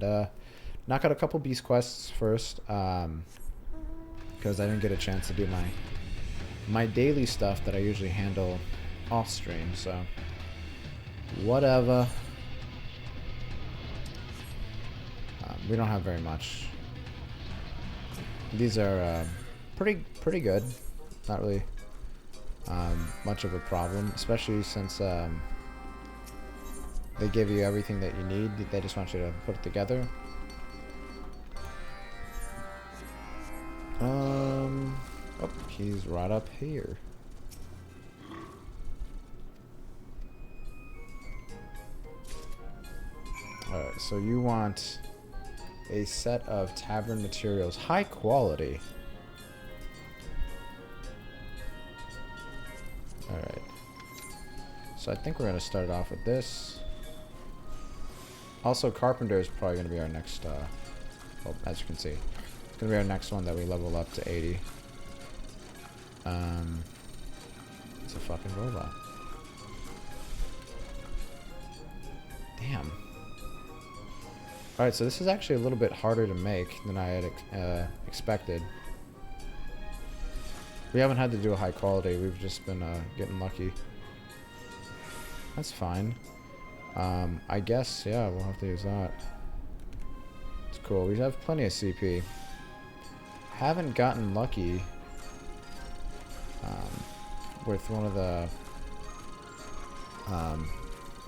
and knock out a couple beast quests first, because I didn't get a chance to do my daily stuff that I usually handle off stream. So whatever. We don't have very much. These are pretty good. Not really much of a problem, especially since they give you everything that you need. They just want you to put it together. Oh, he's right up here. Alright, so you want a set of tavern materials, high quality. Alright. So I think we're going to start off with this. Also, Carpenter is probably going to be our next, well, as you can see, it's going to be our next one that we level up to 80. It's a fucking robot. Damn. Alright, so this is actually a little bit harder to make than I had expected. We haven't had to do a high quality, we've just been getting lucky. That's fine. I guess, yeah, we'll have to use that. It's cool, we have plenty of CP. Haven't gotten lucky with one of the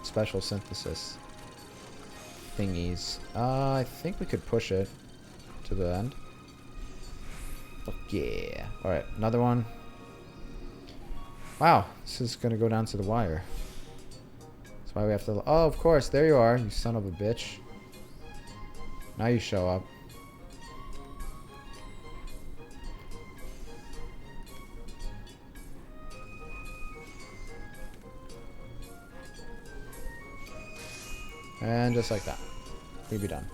special synthesis thingies. I think we could push it to the end. Fuck yeah. Alright, another one. Wow, this is gonna go down to the wire. That's why we have to... Oh, of course, there you are, you son of a bitch. Now you show up. And just like that, we'd be done.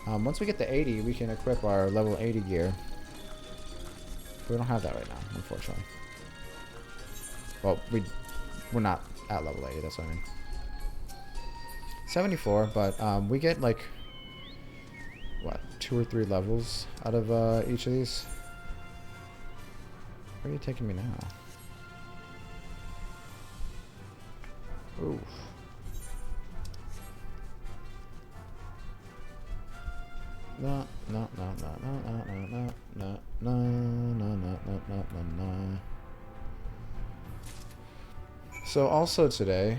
Once we get to 80, we can equip our level 80 gear. But we don't have that right now, unfortunately. Well, we're not at level 80, that's what I mean. 74, but we get like, what, 2 or 3 levels out of each of these? Where are you taking me now? Oof. No. So also today,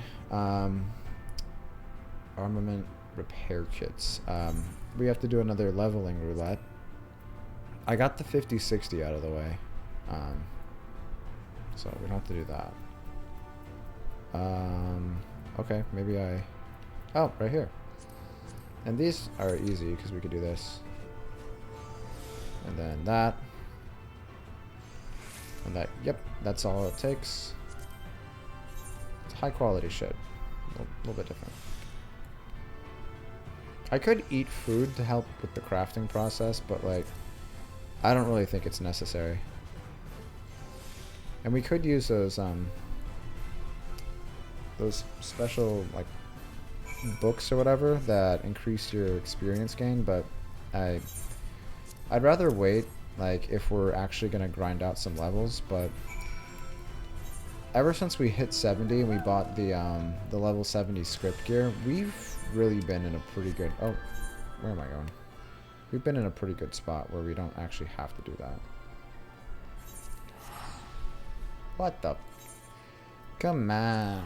armament repair kits. We have to do another leveling roulette. I got the 50-60 out of the way, so we don't have to do that. Okay, maybe I... Oh, right here. And these are easy because we could do this. And then that. And that. Yep, that's all it takes. It's high quality shit. A little bit different. I could eat food to help with the crafting process, but like, I don't really think it's necessary. And we could use those special like books or whatever that increase your experience gain, but I'd rather wait, like if we're actually gonna grind out some levels. But ever since we hit 70 and we bought the level 70 script gear, we've really been in a pretty good... Oh, where am I going? We've been in a pretty good spot where we don't actually have to do that. What the... Come on.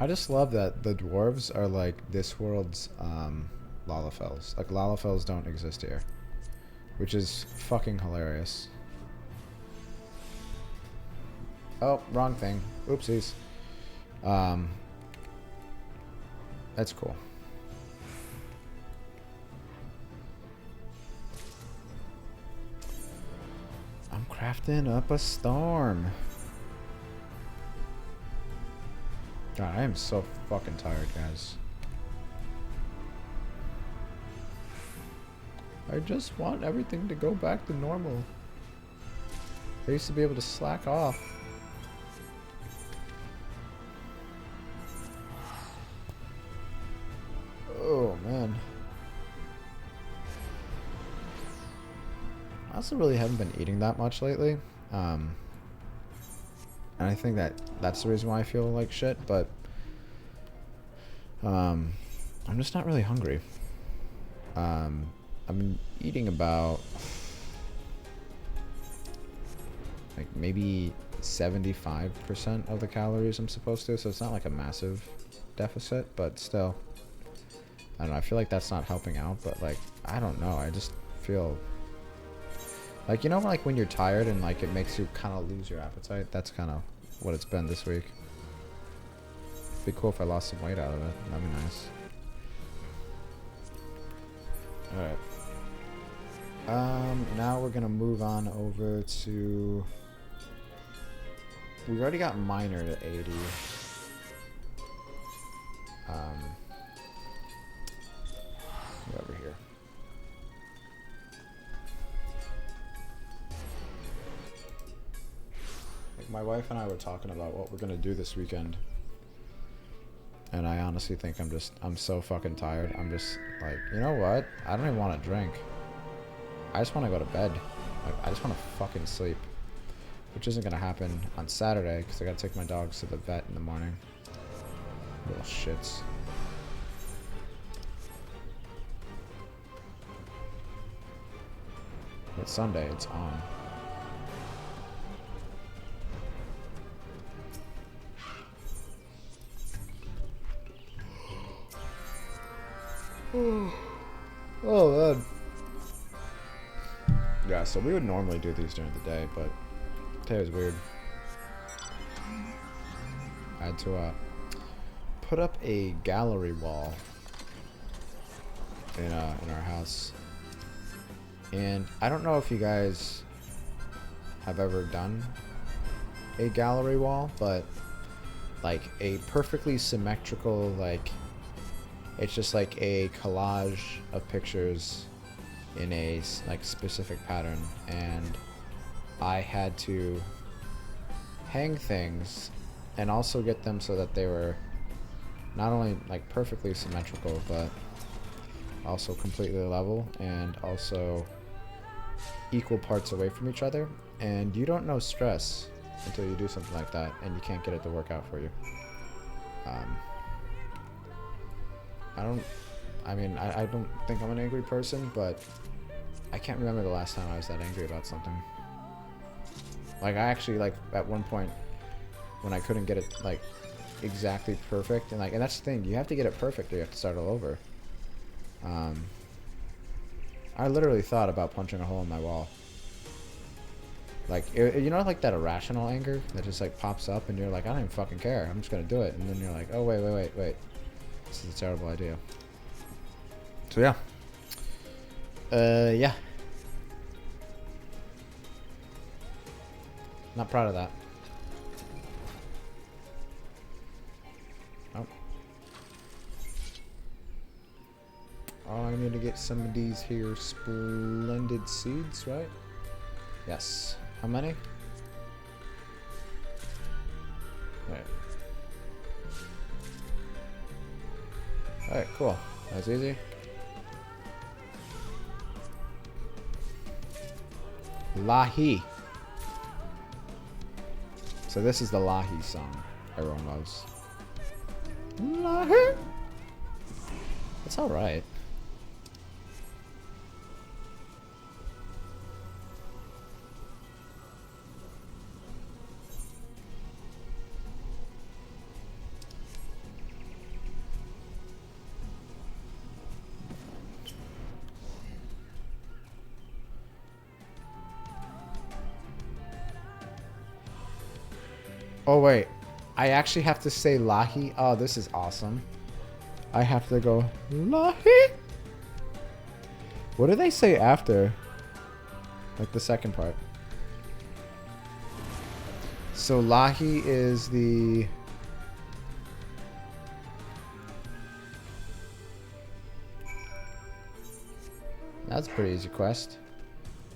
I just love that the dwarves are like this world's Lalafels. Like Lalafels don't exist here, which is fucking hilarious. Oh, wrong thing. Oopsies. That's cool. Crafting up a storm. God, I am so fucking tired, guys. I just want everything to go back to normal. I used to be able to slack off. Oh, man. I also really haven't been eating that much lately. And I think that's the reason why I feel like shit, but I'm just not really hungry. I'm eating about like maybe 75% of the calories I'm supposed to, so it's not like a massive deficit, but still, I don't know, I feel like that's not helping out, but like, I don't know, I just feel like, you know, like when you're tired and like it makes you kind of lose your appetite. That's kind of what it's been this week. It'd be cool if I lost some weight out of it. That'd be nice. Alright. Now we're gonna move on over to... We already got minor to 80. Over here. Like, my wife and I were talking about what we're gonna do this weekend. And I honestly think I'm so fucking tired. I'm just like, you know what? I don't even want to drink. I just want to go to bed. Like, I just want to fucking sleep. Which isn't going to happen on Saturday, because I got to take my dogs to the vet in the morning. Little shits. But Sunday, it's on. Oh, man. Yeah, so we would normally do these during the day, but today was weird. I had to put up a gallery wall in our house. And I don't know if you guys have ever done a gallery wall, but like a perfectly symmetrical, like, it's just like a collage of pictures in a like specific pattern, and I had to hang things and also get them so that they were not only like perfectly symmetrical, but also completely level and also equal parts away from each other. And you don't know stress until you do something like that, and you can't get it to work out for you. I don't think I'm an angry person, but I can't remember the last time I was that angry about something. Like, I actually, like, at one point when I couldn't get it like exactly perfect, and that's the thing, you have to get it perfect or you have to start all over. I literally thought about punching a hole in my wall. Like, you know, like that irrational anger that just like pops up and you're like, I don't even fucking care, I'm just gonna do it, and then you're like, oh wait, this is a terrible idea. So yeah. Yeah. Not proud of that. Oh. Oh, I need to get some of these here splendid seeds, right? Yes. How many? Alright. Alright, cool. That's easy. Lahi. So this is the Lahi song everyone loves. Lahi. It's alright. Oh wait, I actually have to say Lahi. Oh, this is awesome. I have to go Lahi. What do they say after? Like the second part. So Lahi is the... That's a pretty easy quest.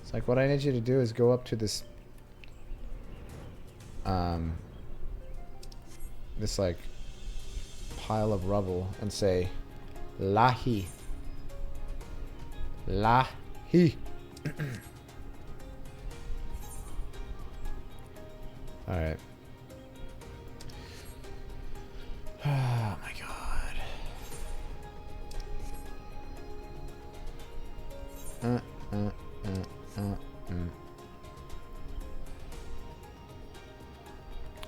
It's like, what I need you to do is go up to this... this, like, pile of rubble and say, Lahi. Lahi. Alright. Oh my god.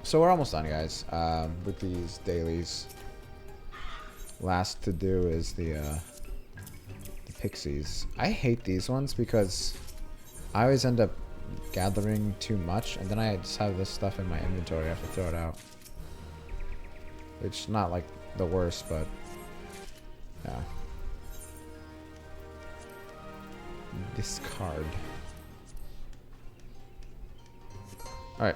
So we're almost done, guys, with these dailies. Last to do is the pixies. I hate these ones because I always end up gathering too much, and then I just have this stuff in my inventory. I have to throw it out. It's not like the worst, but yeah. Discard. All right.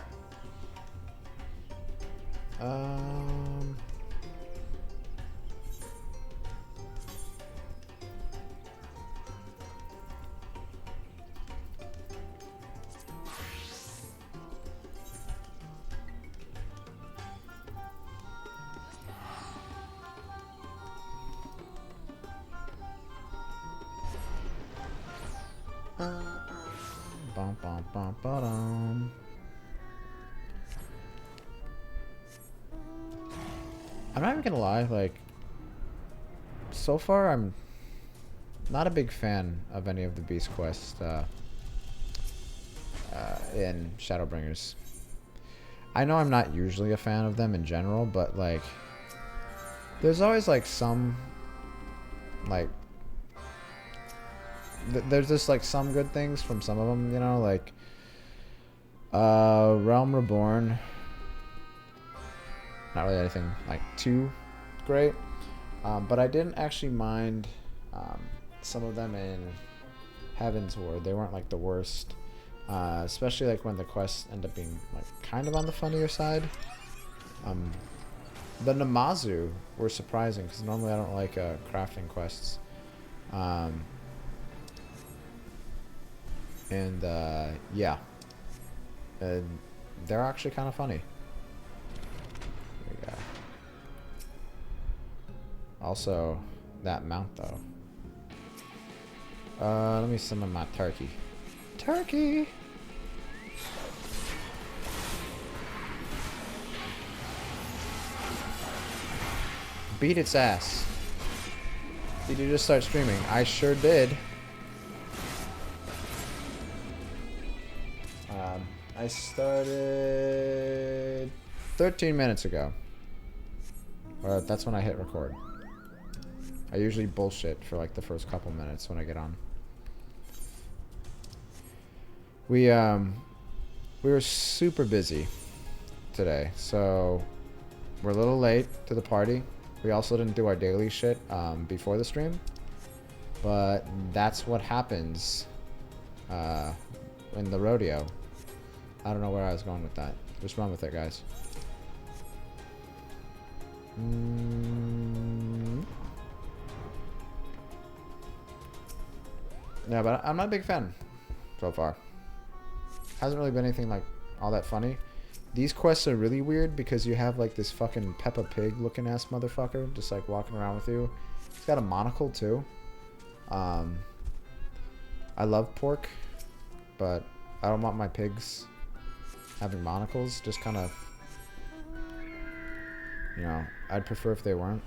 Bum, bum, bum, ba-dum. I'm not even gonna lie, like, so far I'm not a big fan of any of the beast quests in Shadowbringers. I know I'm not usually a fan of them in general, but like, there's always like some, like, there's just like some good things from some of them, you know, like Realm Reborn, not really anything like too great, but I didn't actually mind some of them in Heaven's Ward. They weren't like the worst, especially like when the quests end up being like kind of on the funnier side. The Namazu were surprising because normally I don't like crafting quests. And yeah, they're actually kind of funny. There we go. Also, that mount though. Let me summon my turkey. Turkey! Beat its ass. Did you just start streaming? I sure did. I started 13 minutes ago. That's when I hit record. I usually bullshit for like the first couple minutes when I get on. We were super busy today, so we're a little late to the party. We also didn't do our daily shit before the stream, but that's what happens in the rodeo. I don't know where I was going with that. Just run with it, guys. Yeah, but I'm not a big fan so far. Hasn't really been anything like all that funny. These quests are really weird because you have like this fucking Peppa Pig looking ass motherfucker just like walking around with you. He's got a monocle too. I love pork, but I don't want my pigs having monocles. Just kind of, you know, I'd prefer if they weren't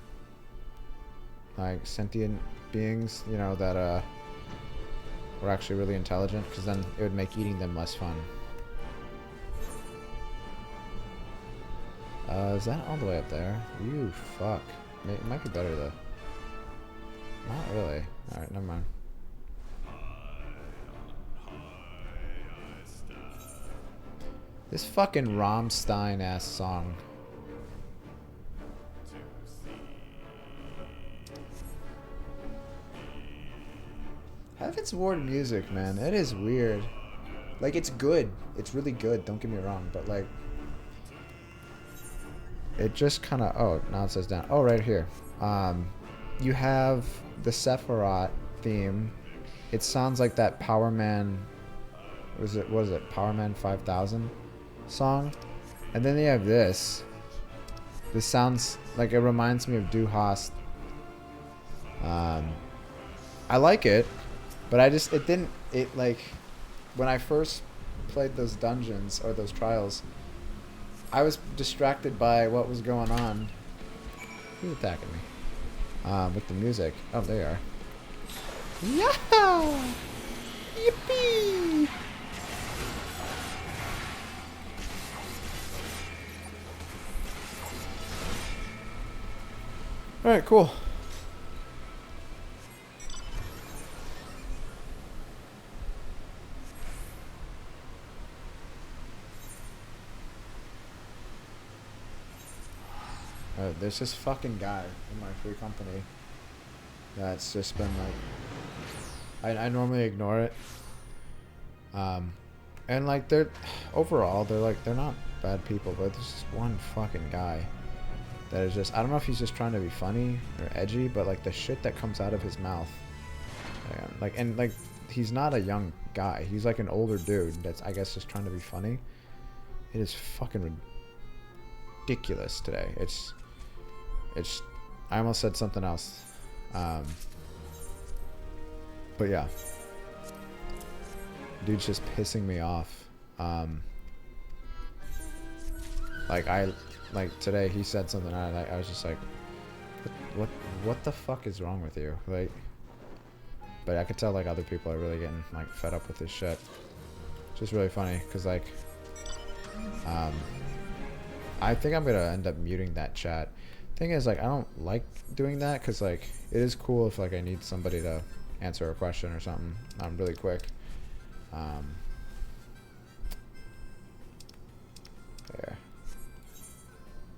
like sentient beings, you know, that were actually really intelligent, because then it would make eating them less fun. Is that all the way up there? You fuck. It might be better though. Not really. Alright, never mind. This fucking Rammstein ass song. Heaven's Ward music, man, it is weird. Like, it's good. It's really good, don't get me wrong, but like, it just kind of, oh, now it says down. Oh, right here. You have the Sephiroth theme. It sounds like that Power Man, what is it, Power Man 5000 song. And then they have this. This sounds like, it reminds me of Ughh I. I like it, but like, when I first played those dungeons or those trials, I was distracted by what was going on. Who's attacking me? With the music. Oh, they are. Yeah! Yippee! Alright, cool. There's this fucking guy in my free company that's just been like, I normally ignore it, and like they're not bad people, but there's just one fucking guy that is just, I don't know if he's just trying to be funny or edgy, but like the shit that comes out of his mouth, and he's not a young guy, he's like an older dude that's, I guess, just trying to be funny. It is fucking ridiculous today. It's I almost said something else, but yeah, dude's just pissing me off. Like today he said something, I was just like, what the fuck is wrong with you? Like, but I could tell like other people are really getting like fed up with this shit. It's just really funny because like, I think I'm gonna end up muting that chat. Thing is, like, I don't like doing that because like it is cool if like I need somebody to answer a question or something really quick. There.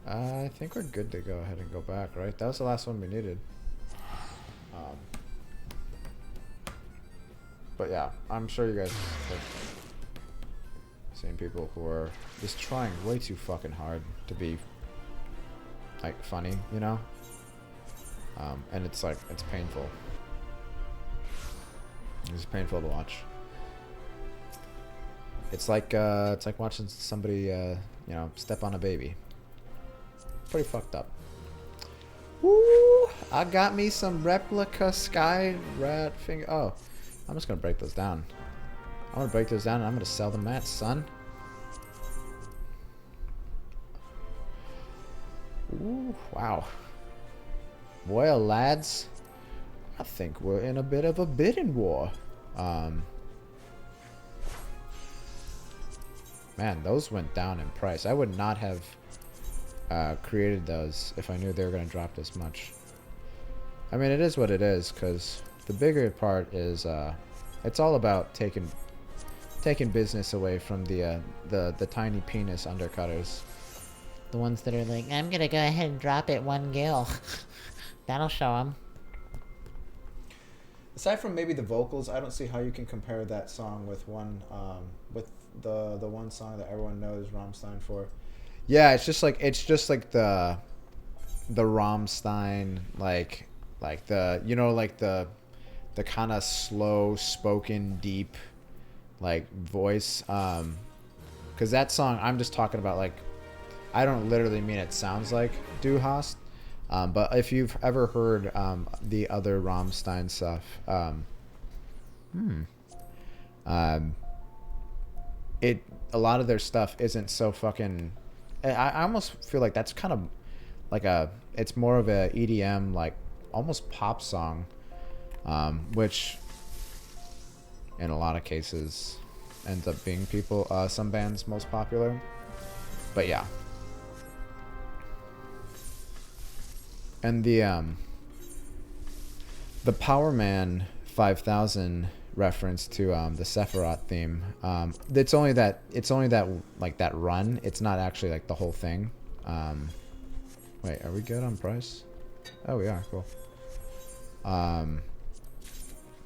I think we're good to go ahead and go back, right? That was the last one we needed. But yeah, I'm sure you guys have seen people who are just trying way too fucking hard to be like funny, you know? And it's like, it's painful. It's painful to watch. It's like watching somebody, you know, step on a baby. Pretty fucked up. Woo! I got me some replica sky rat finger. Oh, I'm just gonna break those down. I'm gonna break those down and I'm gonna sell the mats, son. Ooh, wow. Well, lads, I think we're in a bit of a bidding war. Man, those went down in price. I would not have created those if I knew they were going to drop this much. I mean, it is what it is, because the bigger part is it's all about taking business away from the tiny penis undercutters. The ones that are like, I'm gonna go ahead and drop it 1 gil. That'll show them. Aside from maybe the vocals, I don't see how you can compare that song with with the one song that everyone knows Rammstein for. Yeah, it's just like the Rammstein like the, you know, like the kind of slow spoken deep like voice, because that song, I'm just talking about, like, I don't literally mean it sounds like Ughh I, but if you've ever heard the other Rammstein stuff, a lot of their stuff isn't so fucking. I almost feel like that's kind of like it's more of a EDM, like almost pop song, which in a lot of cases ends up being some bands' most popular. But yeah. And the Power Man 5000 reference to the Sephiroth theme, it's only that like that run. It's not actually like the whole thing. Wait, are we good on price? Oh, we are. Cool.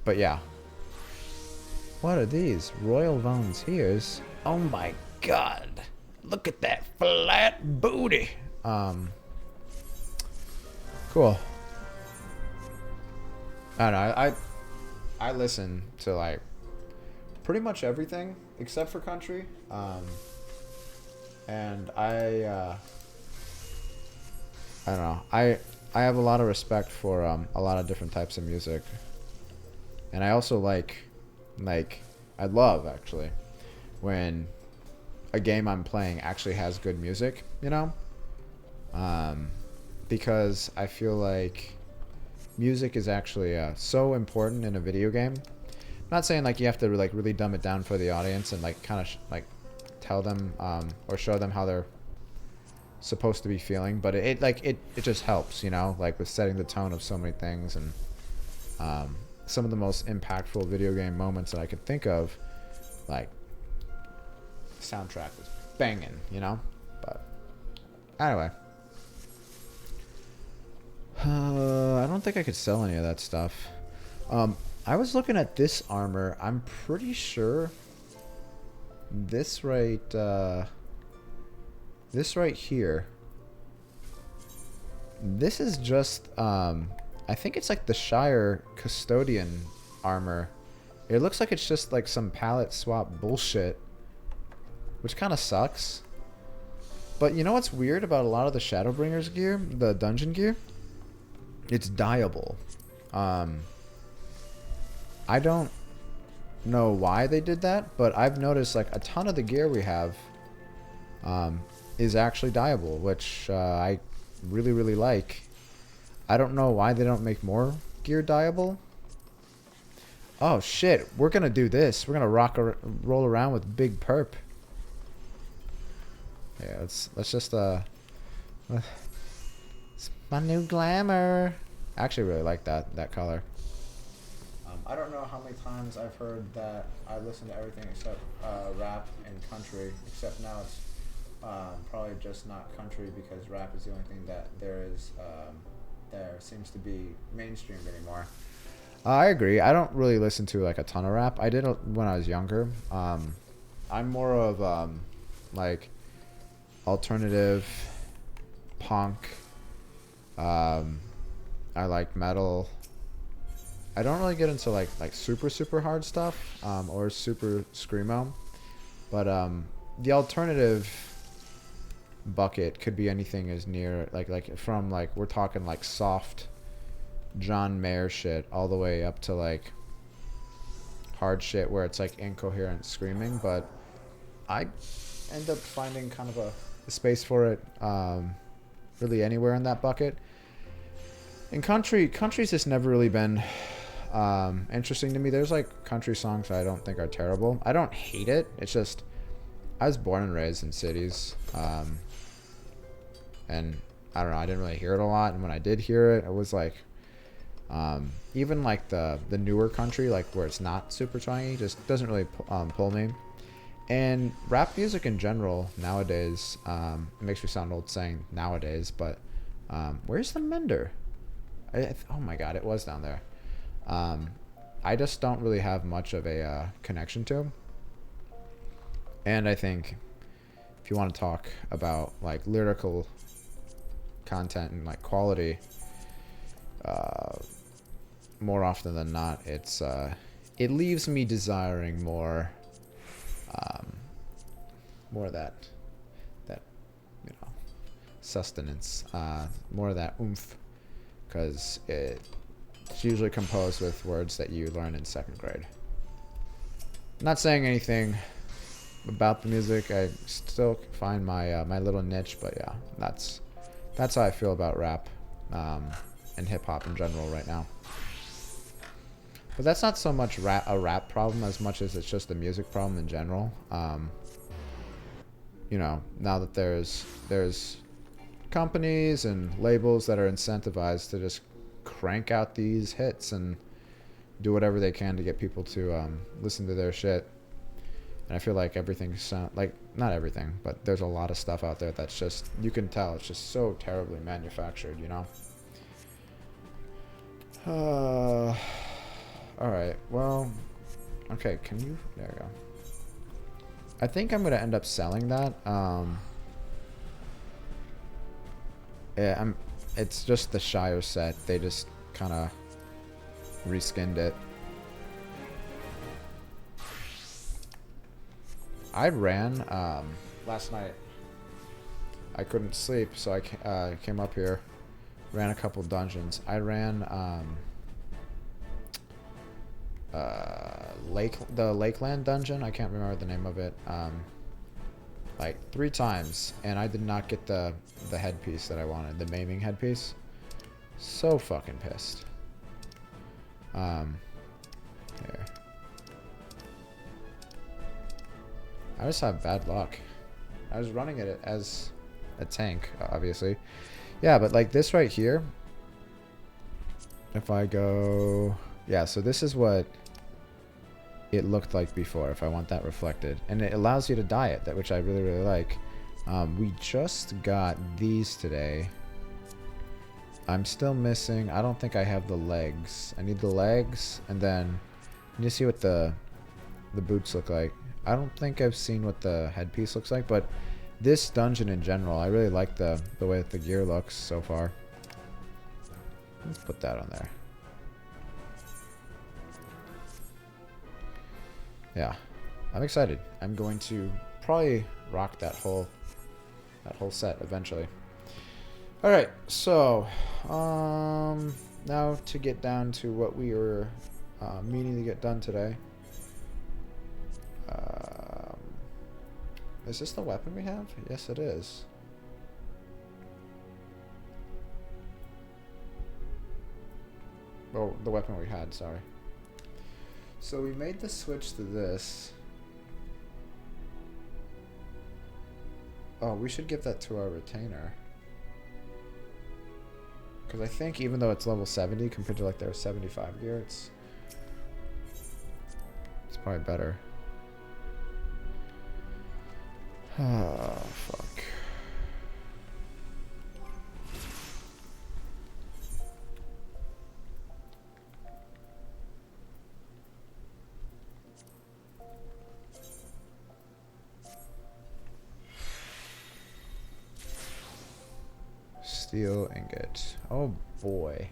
But yeah. What are these? Royal Volunteers? Oh my god. Look at that flat booty. Cool. I don't know. I listen to like pretty much everything except for country. And I don't know. I have a lot of respect for a lot of different types of music, and I also like I love actually when a game I'm playing actually has good music. You know, because I feel like music is actually so important in a video game. I'm not saying like you have to like really dumb it down for the audience and like kind of like tell them or show them how they're supposed to be feeling, but it just helps, you know, like with setting the tone of so many things. And some of the most impactful video game moments that I could think of, like soundtrack was banging, you know. But anyway, I don't think I could sell any of that stuff. I was looking at this armor. I'm pretty sure this right here, this is just I think it's like the Shire custodian armor. It looks like it's just like some palette swap bullshit, which kind of sucks. But you know what's weird about a lot of the Shadowbringers gear, the dungeon gear? It's dyeable. I don't know why they did that, but I've noticed like a ton of the gear we have is actually dyeable, which I really, really like. I don't know why they don't make more gear dyeable. Oh shit, we're gonna do this. We're gonna roll around with Big Perp. Yeah, let's just it's my new glamour. I actually really like that color. I don't know how many times I've heard that I listen to everything except rap and country, except now it's probably just not country because rap is the only thing that there seems to be mainstreamed anymore. I agree. I don't really listen to like a ton of rap. I did when I was younger. I'm more of like alternative punk. I like metal. I don't really get into like super hard stuff or super screamo, but the alternative bucket could be anything as near like from like we're talking like soft John Mayer shit all the way up to like hard shit where it's like incoherent screaming. But I end up finding kind of a space for it really anywhere in that bucket. And country's just never really been interesting to me. There's like country songs that I don't think are terrible. I don't hate it. It's just I was born and raised in cities, and I don't know. I didn't really hear it a lot, and when I did hear it, it was like even like the newer country, like where it's not super twangy, just doesn't really pull me. And rap music in general nowadays, it makes me sound old saying nowadays, but where's the mender? Oh my god, it was down there. I just don't really have much of a connection to. And I think if you want to talk about like lyrical content and like quality, more often than not, it leaves me desiring more of that you know sustenance, more of that oomph, because it's usually composed with words that you learn in second grade. Not saying anything about the music. I still find my my little niche, but yeah, that's how I feel about rap and hip hop in general right now. But that's not so much a rap problem as much as it's just a music problem in general. You know, now that there's companies and labels that are incentivized to just crank out these hits and do whatever they can to get people to listen to their shit. And I feel like everything like not everything, but there's a lot of stuff out there that's just, you can tell it's just so terribly manufactured, you know. All right. Well, okay. Can you? There we go. I think I'm gonna end up selling that. Yeah, it's just the Shire set. They just kind of reskinned it. I ran last night. I couldn't sleep, so I came up here, ran a couple dungeons. I ran the Lakeland dungeon. I can't remember the name of it. Like 3 times, and I did not get the headpiece that I wanted, the maiming headpiece. So fucking pissed. Here. I just have bad luck. I was running it as a tank, obviously. Yeah, but like this right here, if I go, yeah, so this is what it looked like before if I want that reflected, and it allows you to dye it, that which I really like. We just got these today. I'm still missing, I don't think I have the legs. I need the legs, and then you see what the boots look like. I don't think I've seen what the headpiece looks like, but this dungeon in general, I really like the way that the gear looks so far. Let's put that on there. Yeah, I'm excited. I'm going to probably rock that whole set eventually. All right, so now to get down to what we were meaning to get done today. Is this the weapon we have? Yes, it is. Oh, the weapon we had, sorry. So we made the switch to this. Oh, we should give that to our retainer. Because I think even though it's level 70 compared to like their 75 gear, it's probably better. Oh, fuck. Steel ingot. Oh boy.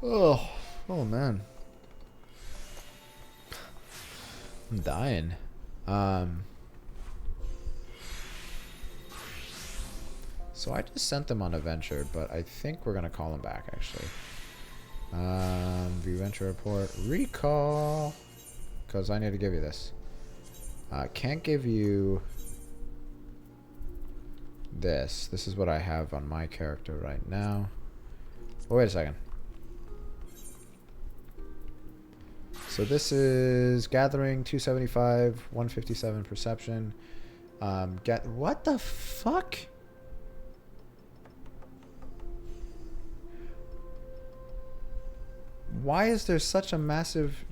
Oh, oh man. I'm dying. So I just sent them on a venture, but I think we're gonna call them back actually. View venture report, recall, because I need to give you this. Can't give you this. This is what I have on my character right now. Oh, wait a second. So this is gathering 275, 157 perception. What the fuck? Why is there such a massive...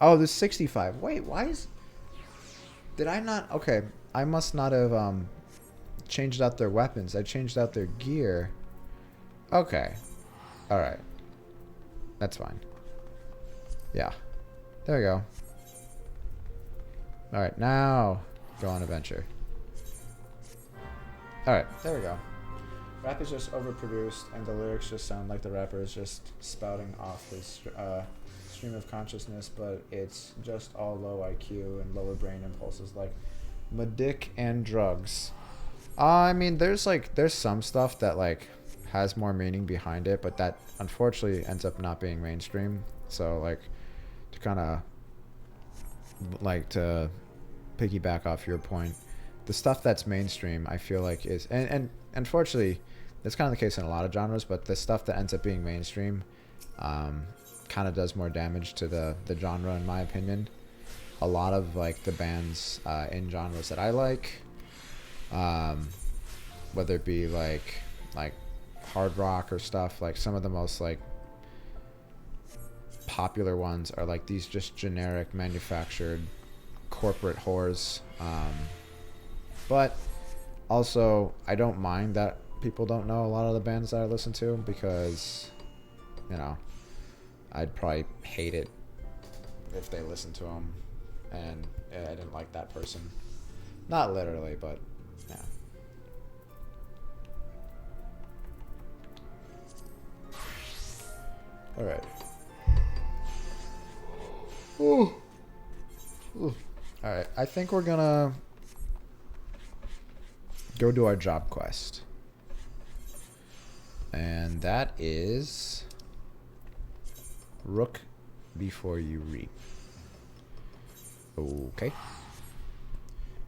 Oh, there's 65. Wait, why is... Did I not... Okay, I must not have changed out their weapons. I changed out their gear. Okay. Alright. That's fine. Yeah. There we go. Alright, now go on adventure. Alright, there we go. Rap is just overproduced, and the lyrics just sound like the rapper is just spouting off his stream of consciousness, but it's just all low IQ and lower brain impulses like Madick and drugs. I mean, there's some stuff that like has more meaning behind it, but that unfortunately ends up not being mainstream. So like to kind of like to piggyback off your point, the stuff that's mainstream I feel like is and unfortunately that's kind of the case in a lot of genres, but the stuff that ends up being mainstream kind of does more damage to the genre in my opinion. A lot of like the bands in genres that I like, whether it be like hard rock or stuff, like some of the most like popular ones are like these just generic manufactured corporate whores, but also I don't mind that people don't know a lot of the bands that I listen to because, I'd probably hate it if they listened to them and I didn't like that person. Not literally, but yeah. Alright. Ooh. Ooh. Alright, I think we're gonna go do our job quest. And that is Rook before you reap. Okay.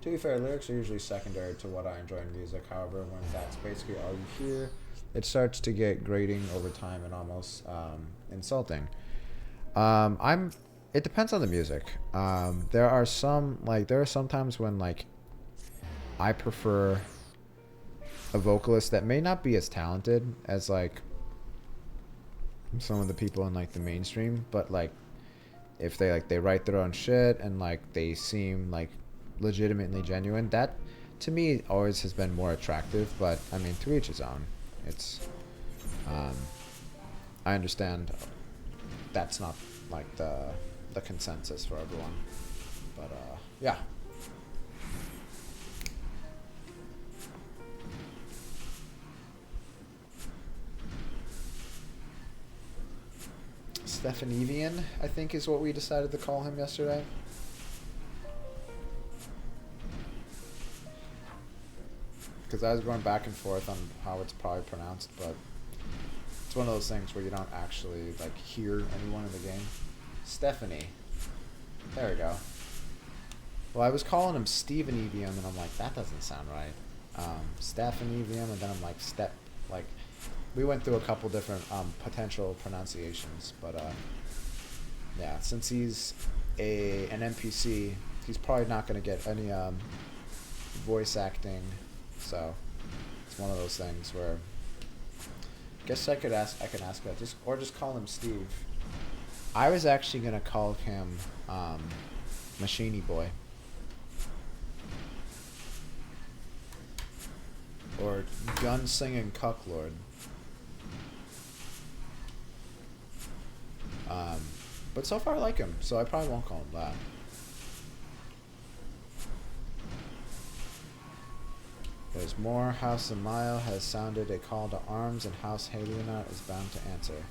To be fair, lyrics are usually secondary to what I enjoy in music. However, when that's basically all you hear, it starts to get grating over time and almost insulting. It depends on the music. There are some times when I prefer a vocalist that may not be as talented as some of the people in the mainstream, but if they write their own shit and they seem legitimately genuine, that to me always has been more attractive. But I mean, to each his own. It's I understand that's not the consensus for everyone, but yeah. Stefanevian, I think, is what we decided to call him yesterday. Because I was going back and forth on how it's probably pronounced, but it's one of those things where you don't actually hear anyone in the game. Stephanie. There we go. Well, I was calling him Steven Evium, and I'm like, that doesn't sound right. Stephanie Evium, and then I'm like, we went through a couple different potential pronunciations, but yeah, since he's an NPC, he's probably not going to get any voice acting, so it's one of those things where I guess I can ask that, just call him Steve. I was actually going to call him Machiny Boy. Or Gun Singing Cucklord. But so far I like him, so I probably won't call him that. There's more. House of Mile has sounded a call to arms, and House Haliona is bound to answer.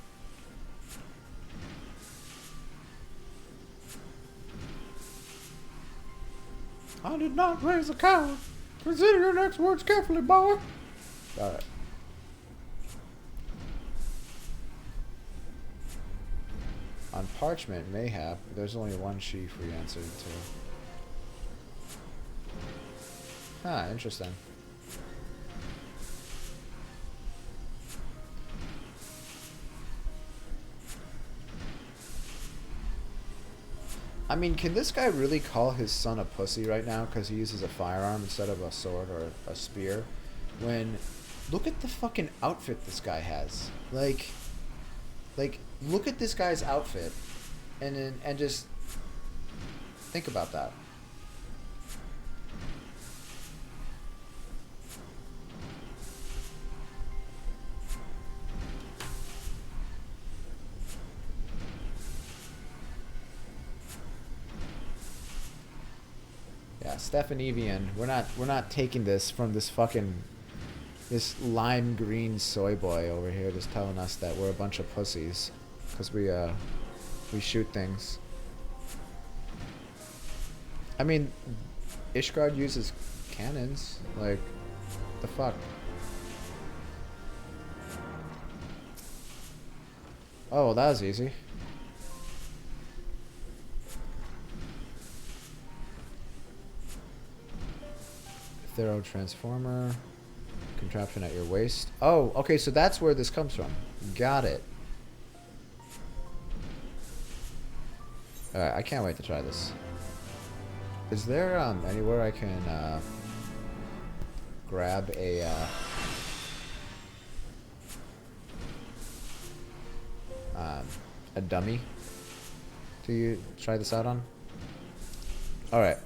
I did not raise a coward. Consider your next words carefully, boy. Alright. On Parchment, Mayhap, there's only one sheaf we answered to. Huh, interesting. I mean, can this guy really call his son a pussy right now because he uses a firearm instead of a sword or a spear? When, look at the fucking outfit this guy has. Like, look at this guy's outfit, and just think about that. Yeah, Stefanevian, we're not taking this from this lime green soy boy over here just telling us that we're a bunch of pussies because we shoot things. I mean, Ishgard uses cannons. Like, the fuck? Oh, well, that was easy. Thorough Transformer. Contraption at your waist. Oh, okay, so that's where this comes from. Got it. Alright, I can't wait to try this. Is there anywhere I can grab a dummy to try this out on? Alright.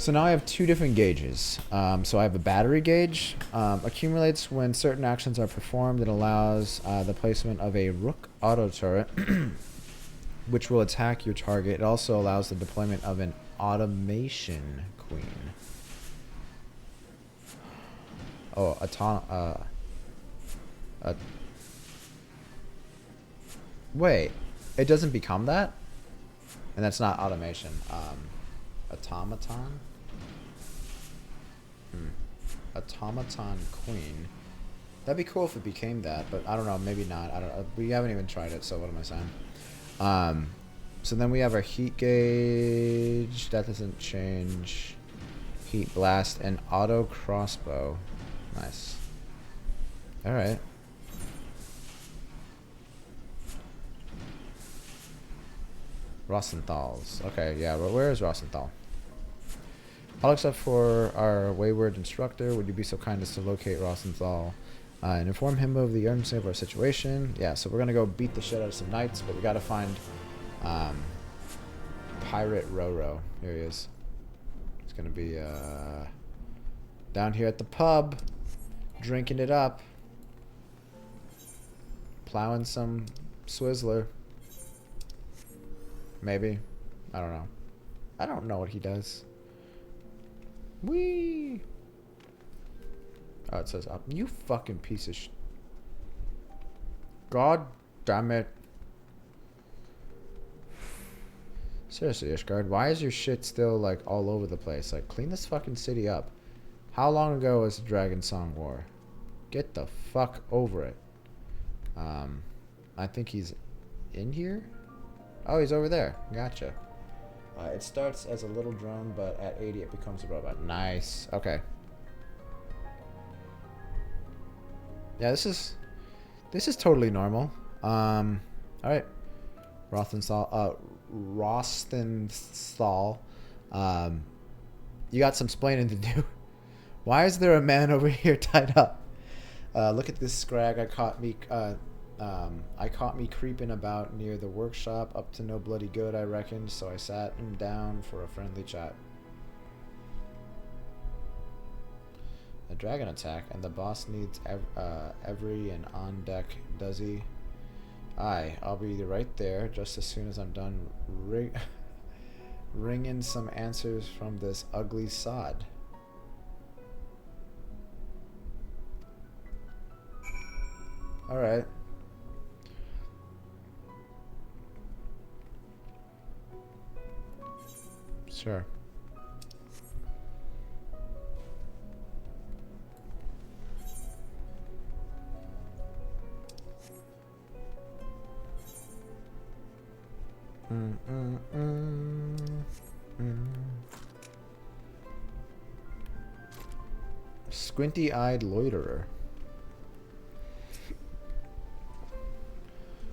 So now I have two different gauges. So I have a battery gauge. Accumulates when certain actions are performed. It allows the placement of a Rook auto turret, which will attack your target. It also allows the deployment of an automation queen. Oh, wait, it doesn't become that? And that's not automation. Automaton? Automaton queen. That'd be cool if it became that, but I don't know, maybe not. I don't know. We haven't even tried it, so what am I saying? So then we have our heat gauge. That doesn't change. Heat blast and auto crossbow. Nice. Alright. Rosenthal's. Okay, yeah, well, where is Rosenthal? All except for our wayward instructor. Would you be so kind as to locate Rosenthal and inform him of the urgency of our situation? Yeah, so we're gonna go beat the shit out of some knights, but we gotta find Pirate Roro. Here he is. It's gonna be down here at the pub, drinking it up, plowing some Swizzler. Maybe. I don't know. I don't know what he does. Whee! Oh, it says up. You fucking piece of sh... God damn it. Seriously, Ishgard, why is your shit still, like, all over the place? Like, clean this fucking city up. How long ago was the Dragon Song War? Get the fuck over it. I think he's in here? Oh, he's over there. Gotcha. It starts as a little drone, but at 80 it becomes a robot. Nice. Okay. Yeah, this is totally normal. Alright. Rothenthal. You got some splaining to do. Why is there a man over here tied up? Look at this scrag I caught me creeping about near the workshop, up to no bloody good, I reckoned, so I sat him down for a friendly chat. A dragon attack, and the boss needs every and on deck, does he? Aye, I'll be right there, just as soon as I'm done wringing some answers from this ugly sod. Alright. Sure. Squinty-eyed loiterer.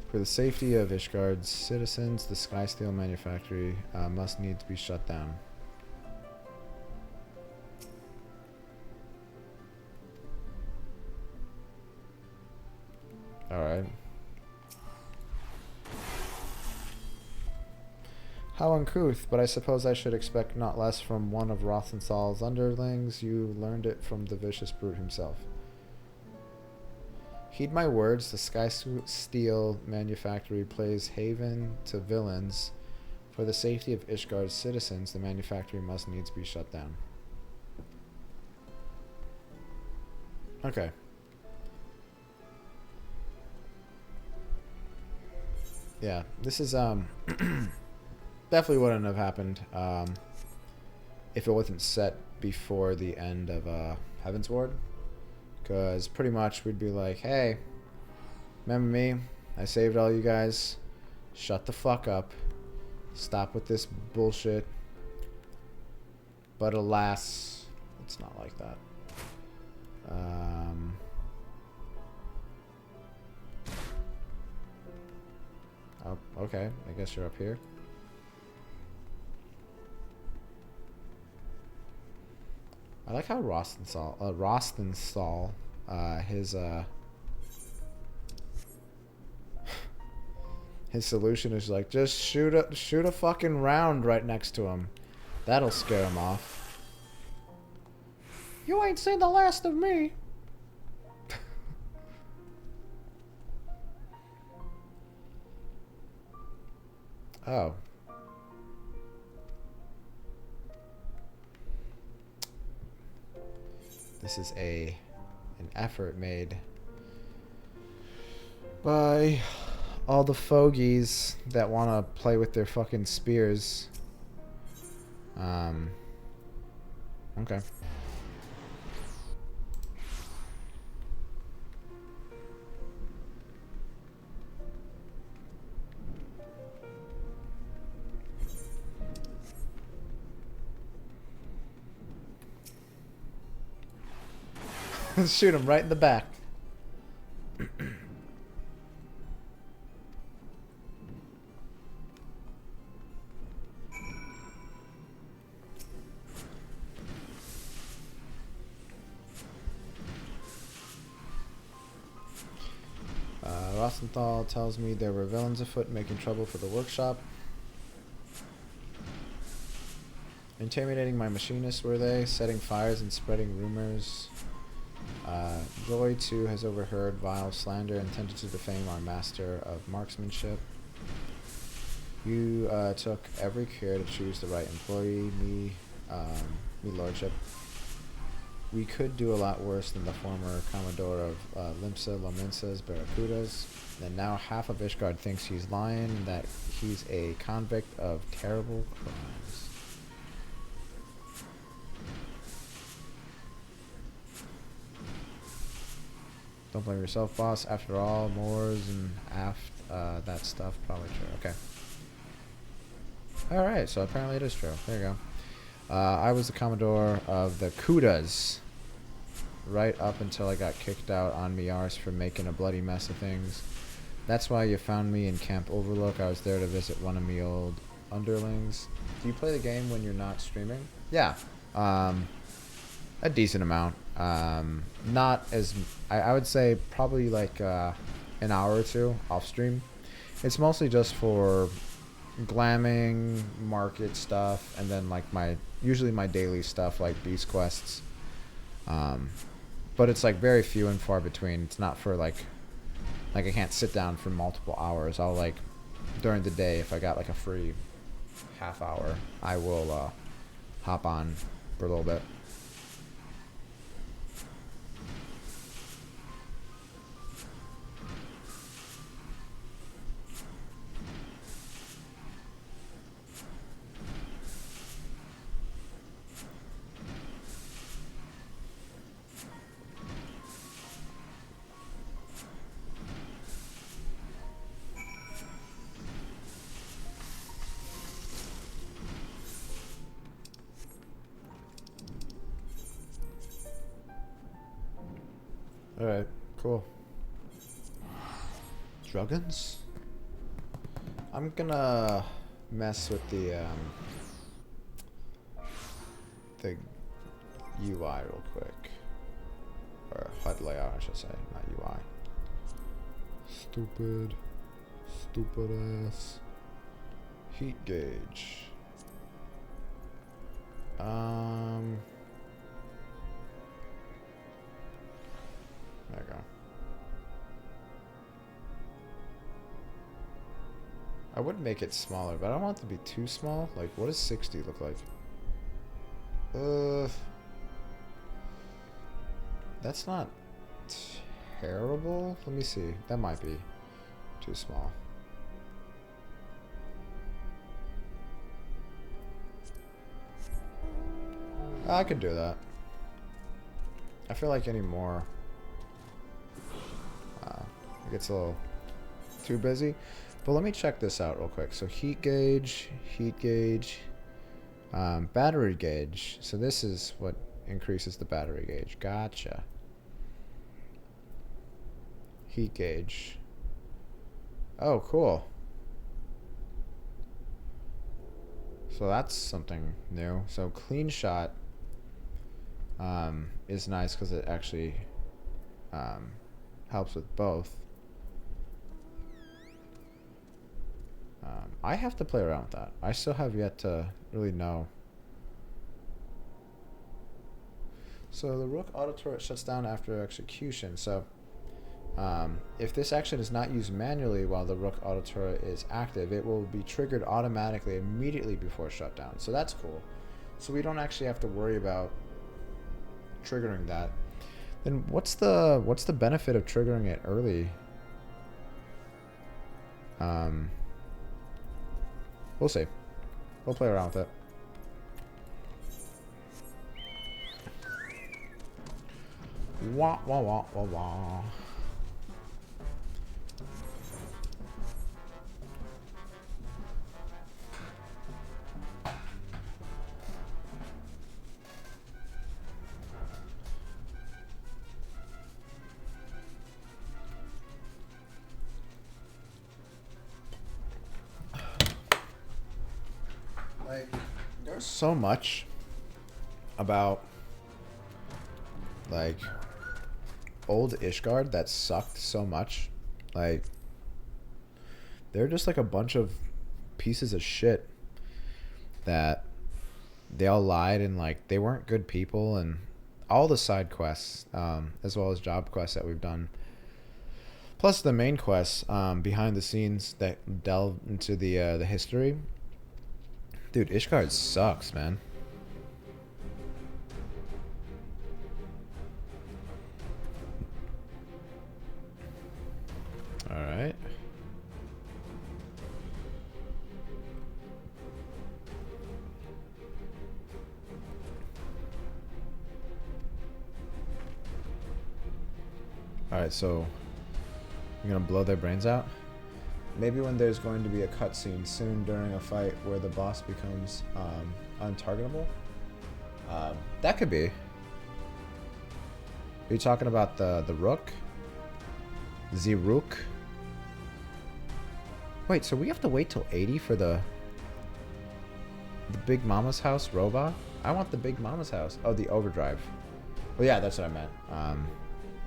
For the safety of Ishgard's citizens, the Skysteel manufactory must needs be shut down. Alright. How uncouth, but I suppose I should expect not less from one of Rothenthal's underlings. You learned it from the vicious brute himself. Heed my words, the Skysteel manufactory plays haven to villains. For the safety of Ishgard's citizens, the manufactory must needs be shut down. Okay. Yeah, this is definitely wouldn't have happened if it wasn't set before the end of Heaven's Ward. Because pretty much we'd be like, hey, remember me? I saved all you guys. Shut the fuck up. Stop with this bullshit. But alas, it's not like that. Oh, okay. I guess you're up here. I like how Rostenthal, his solution is like, just shoot a fucking round right next to him. That'll scare him off. You ain't seen the last of me. Oh. This is an effort made by all the fogies that want to play with their fucking spears. Okay. Shoot him right in the back. Rosenthal tells me there were villains afoot making trouble for the workshop. Intimidating my machinists, were they? Setting fires and spreading rumors. Joy, too, has overheard vile slander intended to defame our master of marksmanship. You took every care to choose the right employee, me lordship. We could do a lot worse than the former Commodore of Limsa, Lominsas, Barracudas. And now half of Ishgard thinks he's lying, that he's a convict of terrible crimes. Don't blame yourself, boss. After all, Moors and that stuff, probably true. Okay. Alright, so apparently it is true. There you go. I was the Commodore of the Kudas. Right up until I got kicked out on Miars for making a bloody mess of things. That's why you found me in Camp Overlook. I was there to visit one of me old underlings. Do you play the game when you're not streaming? Yeah. A decent amount. Not as... I would say probably like an hour or two off stream. It's mostly just for glamming, market stuff, and then like usually my daily stuff like beast quests. But it's like very few and far between. It's not for like I can't sit down for multiple hours. I'll like during the day, if I got like a free half hour, I will hop on for a little bit. Alright, cool. Dragons? I'm gonna mess with the UI real quick. Or HUD layout, I should say, not UI. Stupid ass. Heat gauge. There you go. I would make it smaller, but I don't want it to be too small. Like, what does 60 look like? That's not terrible. Let me see. That might be too small. I could do that. I feel like any more it gets a little too busy. But let me check this out real quick. So heat gauge, battery gauge. So this is what increases the battery gauge. Gotcha. Heat gauge. Oh, cool. So that's something new. So clean shot is nice because it actually helps with both. I have to play around with that. I still have yet to really know. So the Rook auto turret shuts down after execution. So if this action is not used manually while the Rook auto turret is active, it will be triggered automatically immediately before shutdown. So that's cool. So we don't actually have to worry about triggering that. Then what's the benefit of triggering it early? We'll see. We'll play around with it. Wah wah wah wah wah. Like, there's so much about like old Ishgard that sucked so much. Like, they're just like a bunch of pieces of shit that they all lied and like they weren't good people, and all the side quests, as well as job quests that we've done, plus the main quests behind the scenes that delve into the history. Dude, Ishgard sucks, man. Alright. Alright, so you're gonna blow their brains out? Maybe when there's going to be a cutscene soon during a fight where the boss becomes untargetable? That could be. Are you talking about the Rook? The Rook? Wait, so we have to wait till 80 for the Big Mama's house robot? I want the Big Mama's house. Oh, the overdrive. Well, yeah, that's what I meant.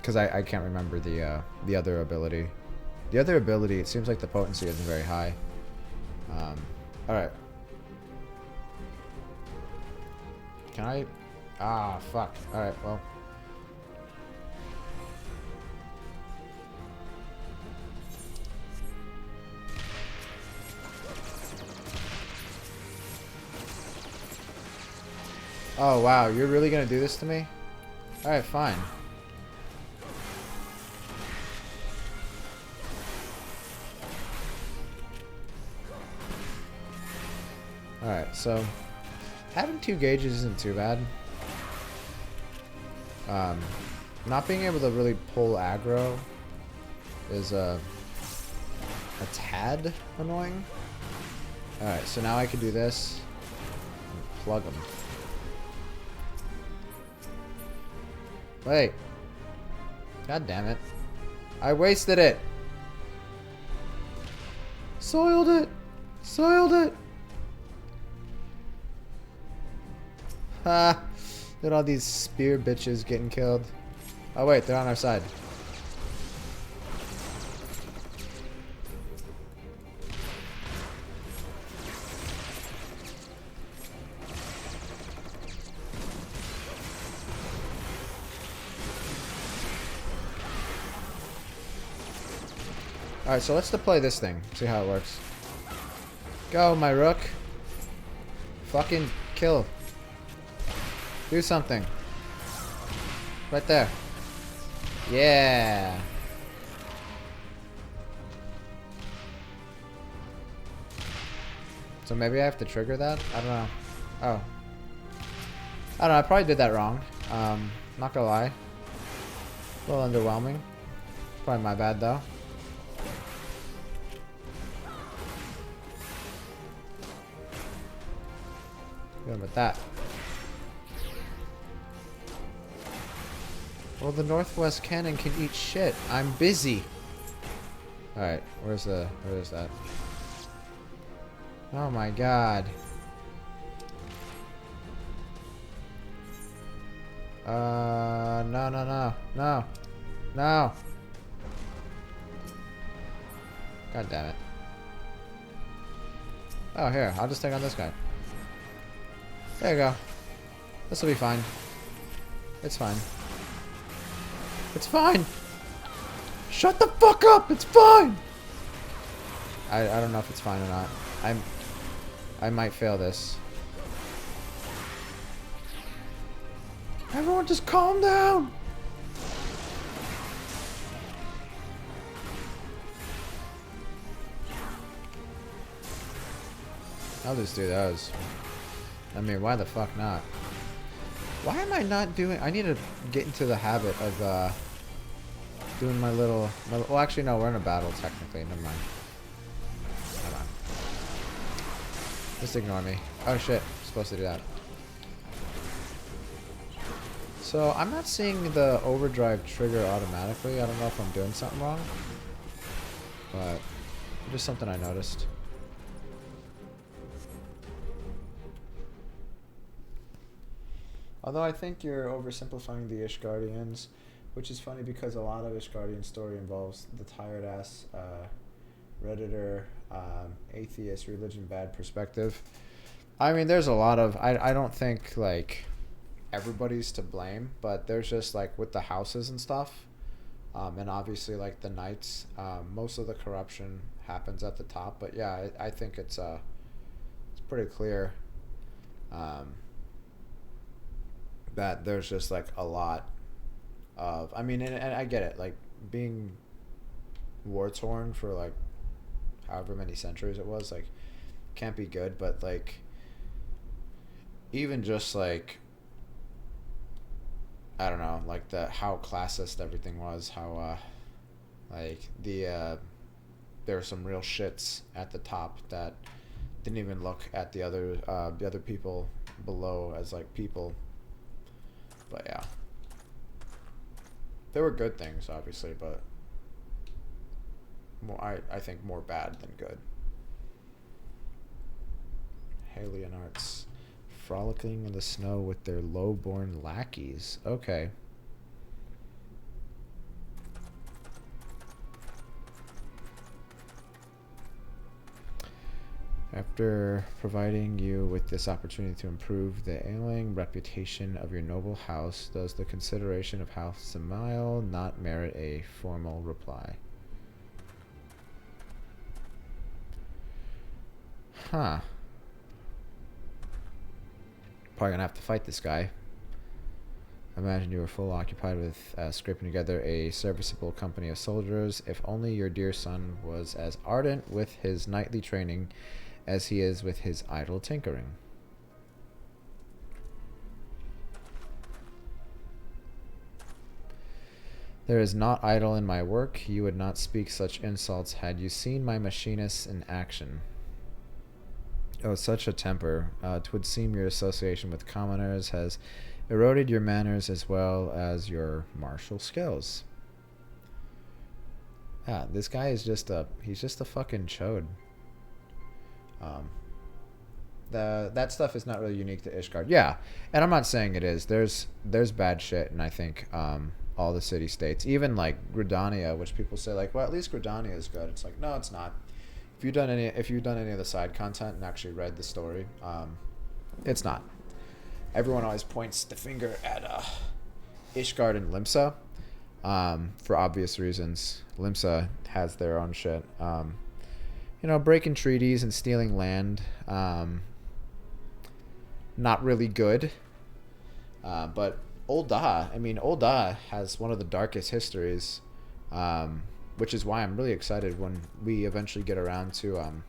Because I can't remember the other ability. The other ability, it seems like the potency isn't very high. Alright. Can I? Ah, fuck. Alright, well. Oh, wow. You're really gonna do this to me? Alright, fine. Alright, so having 2 gauges isn't too bad. Not being able to really pull aggro is a tad annoying. Alright, so now I can do this and plug them. Wait. God damn it. I wasted it. Soiled it. Soiled it. Ha! Look at all these spear bitches getting killed. Oh wait, they're on our side. Alright, so let's deploy this thing. See how it works. Go, my Rook. Fucking kill. Do something. Right there. Yeah. So maybe I have to trigger that? I don't know. Oh. I don't know, I probably did that wrong. Not gonna lie. A little underwhelming. Probably my bad though. Good with that. Well, the Northwest Cannon can eat shit. I'm busy. Alright, where is that? Oh my god. No, no, no. No. No. God damn it. Oh, here. I'll just take on this guy. There you go. This will be fine. It's fine. It's fine. Shut the fuck up. It's fine. I don't know if it's fine or not. I might fail this. Everyone just calm down. I'll just do those. I mean, why the fuck not? Why am I not doing... I need to get into the habit of doing my little... well, actually, no, we're in a battle, technically. Never mind. Hold on. Just ignore me. Oh, shit. I'm supposed to do that. So, I'm not seeing the overdrive trigger automatically. I don't know if I'm doing something wrong. But, just something I noticed. Although I think you're oversimplifying the Ishgardians, which is funny because a lot of Ishgardian story involves the tired ass Redditor, atheist, religion bad perspective. I mean, there's a lot of... I don't think, like, everybody's to blame, but there's just, like, with the houses and stuff, and obviously, like, the knights, most of the corruption happens at the top, but yeah, I think it's pretty clear, that there's just like a lot of, I mean, and I get it, like being war torn for like however many centuries it was, like can't be good, but like even just like, I don't know, like how classist everything was, how like there were some real shits at the top that didn't even look at the other people below as like people. But yeah, there were good things, obviously, but more, I think more bad than good. Halion Arts, frolicking in the snow with their low-born lackeys. Okay. After providing you with this opportunity to improve the ailing reputation of your noble house, does the consideration of House Samael not merit a formal reply? Huh. Probably gonna have to fight this guy. Imagine you were full occupied with scraping together a serviceable company of soldiers. If only your dear son was as ardent with his knightly training as he is with his idle tinkering. There is not idle in my work. You would not speak such insults had you seen my machinists in action. Oh, such a temper. 'Twould seem your association with commoners has eroded your manners as well as your martial skills. Ah, this guy is he's just a fucking chode. That stuff is not really unique to Ishgard. Yeah, and I'm not saying it is. There's bad shit, and I think all the city states, even like Gridania, which people say like, well, at least Gridania is good. It's like, no, it's not. If you've done any of the side content and actually read the story, it's not. Everyone always points the finger at Ishgard and Limsa, for obvious reasons. Limsa has their own shit. Breaking treaties and stealing land, not really good. But Ughh has one of the darkest histories, which is why I'm really excited when we eventually get around to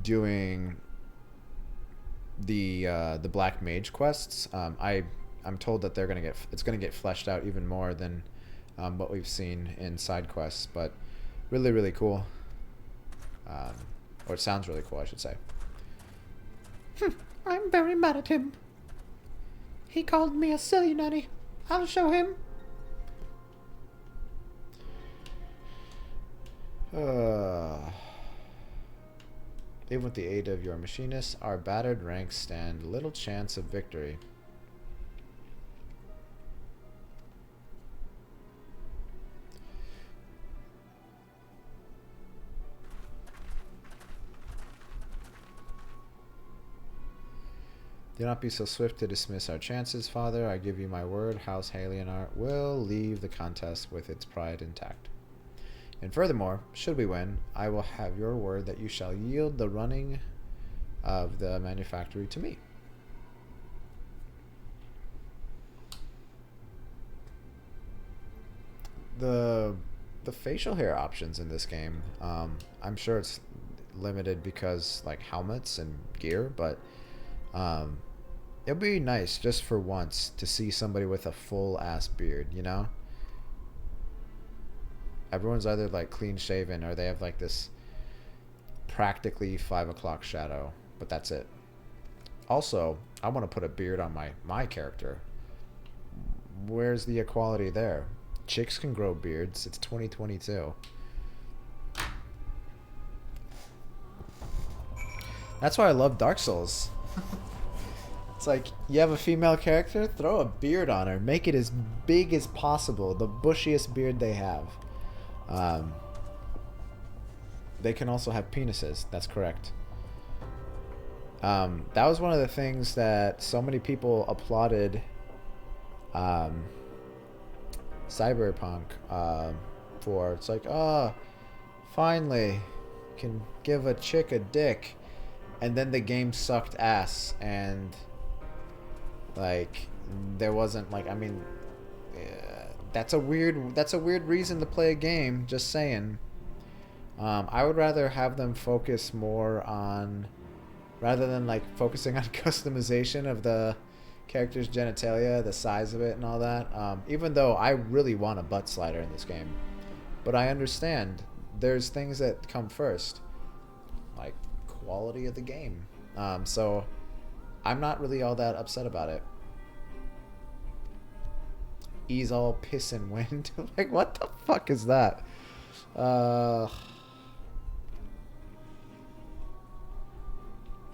doing the Black Mage quests. I'm told that it's gonna get fleshed out even more than what we've seen in side quests, but really, really cool. Or it sounds really cool, I should say. I'm very mad at him. He called me a silly nanny. I'll show him. Even with the aid of your machinists, our battered ranks stand little chance of victory. Do not be so swift to dismiss our chances, Father. I give you my word, House Halionart will leave the contest with its pride intact. And furthermore, should we win, I will have your word that you shall yield the running of the manufactory to me. The facial hair options in this game, I'm sure it's limited because like helmets and gear, but it'd be nice just for once to see somebody with a full ass beard, you know? Everyone's either like clean shaven or they have like this practically 5 o'clock shadow, but that's it. Also, I want to put a beard on my character. Where's the equality there? Chicks can grow beards. It's 2022. That's why I love Dark Souls. It's like, you have a female character, throw a beard on her. Make it as big as possible. The bushiest beard they have. They can also have penises. That's correct. That was one of the things that so many people applauded Cyberpunk for. It's like, oh, finally can give a chick a dick. And then the game sucked ass, and like there wasn't like, I mean, that's a weird reason to play a game, just saying. I would rather have them focus more on, rather than like focusing on customization of the character's genitalia, the size of it and all that, even though I really want a butt slider in this game, but I understand there's things that come first, like quality of the game, so I'm not really all that upset about it. Ease all piss and wind. Like, what the fuck is that? I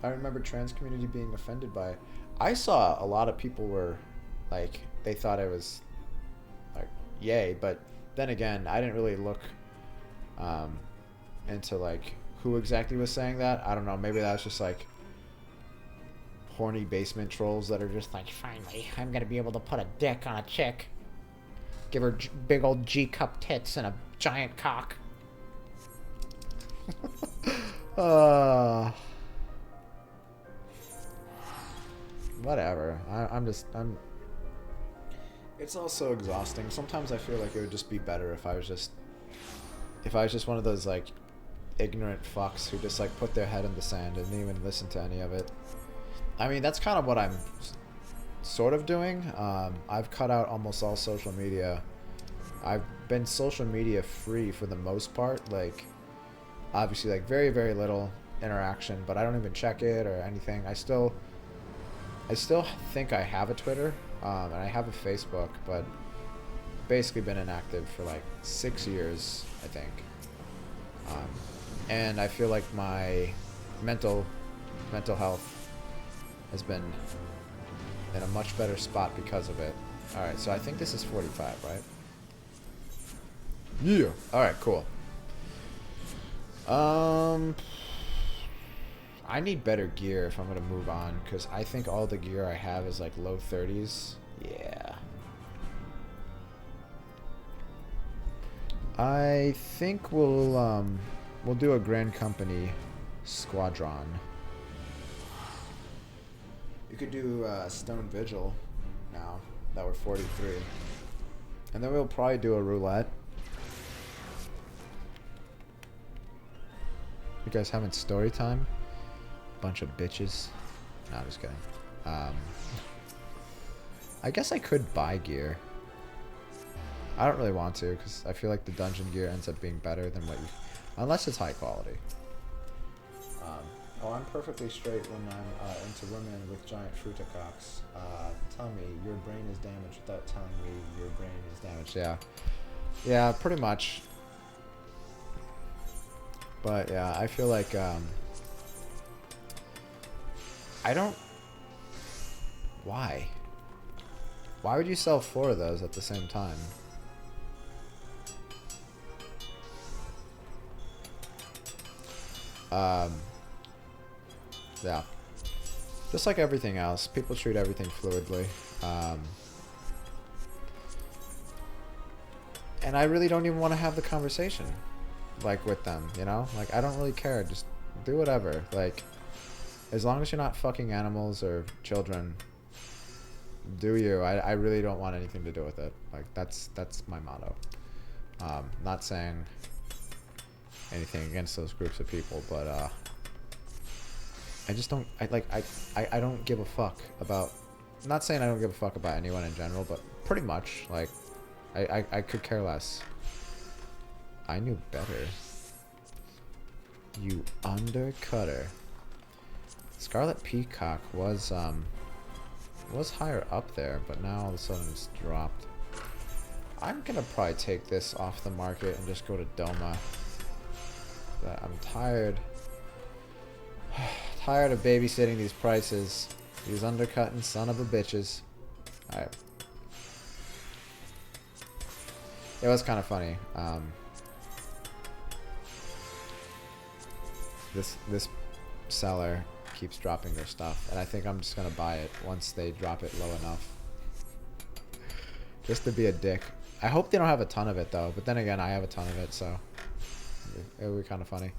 remember trans community being offended by it. I saw a lot of people were like, they thought it was like yay, but then again, I didn't really look into like who exactly was saying that. I don't know, maybe that was just like horny basement trolls that are just like, Finally, I'm gonna be able to put a dick on a chick. Give her big old G-cup tits and a giant cock. Whatever. I'm it's all so exhausting. Sometimes I feel like it would just be better if I was just one of those like ignorant fucks who just like put their head in the sand and didn't even listen to any of it. I mean, that's kind of what I'm sort of doing. I've cut out almost all social media. I've been social media free for the most part. Like, obviously, like very, very little interaction, but I don't even check it or anything. I still think I have a Twitter, and I have a Facebook, but basically been inactive for like 6 years, I think. And I feel like my mental health has been in a much better spot because of it. All right, so I think this is 45, right? Yeah. All right, cool. I need better gear if I'm gonna move on, because I think all the gear I have is like low 30s. Yeah. I think we'll do a Grand Company Squadron. You could do Stone Vigil now that we're 43, and then we'll probably do a roulette. You guys having story time? Bunch of bitches. No, I'm just kidding. I guess I could buy gear. I don't really want to, because I feel like the dungeon gear ends up being better than what you... Unless it's high quality. Oh, I'm perfectly straight when I'm into women with giant fruta cocks. Tell me, your brain is damaged without telling me your brain is damaged. Yeah. Yeah, pretty much. But yeah, I feel like... I don't... Why? Why would you sell 4 of those at the same time? Yeah. Just like everything else, people treat everything fluidly. And I really don't even want to have the conversation, like, with them, you know? Like, I don't really care. Just do whatever. Like, as long as you're not fucking animals or children, do you. I really don't want anything to do with it. Like, that's my motto. Not saying anything against those groups of people, but, I just don't, I don't give a fuck about, I'm not saying I don't give a fuck about anyone in general, but pretty much, like, I could care less. I knew better. You undercutter. Scarlet Peacock was higher up there, but now all of a sudden it's dropped. I'm gonna probably take this off the market and just go to Doma. I'm tired. Tired of babysitting these prices. These undercutting son of a bitches. Alright. It was kind of funny. This seller keeps dropping their stuff, and I think I'm just gonna buy it once they drop it low enough. Just to be a dick. I hope they don't have a ton of it though, but then again, I have a ton of it, so it would be kind of funny.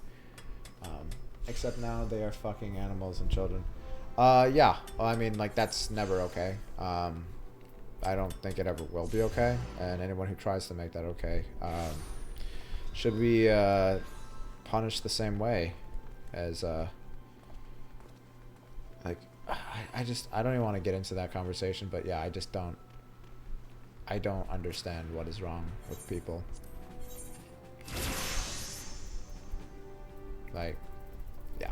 Except now they are fucking animals and children. Yeah. Well, I mean, like, that's never okay. I don't think it ever will be okay, and anyone who tries to make that okay should be punished the same way as like, I don't even want to get into that conversation, but yeah, I don't understand what is wrong with people. Like, yeah,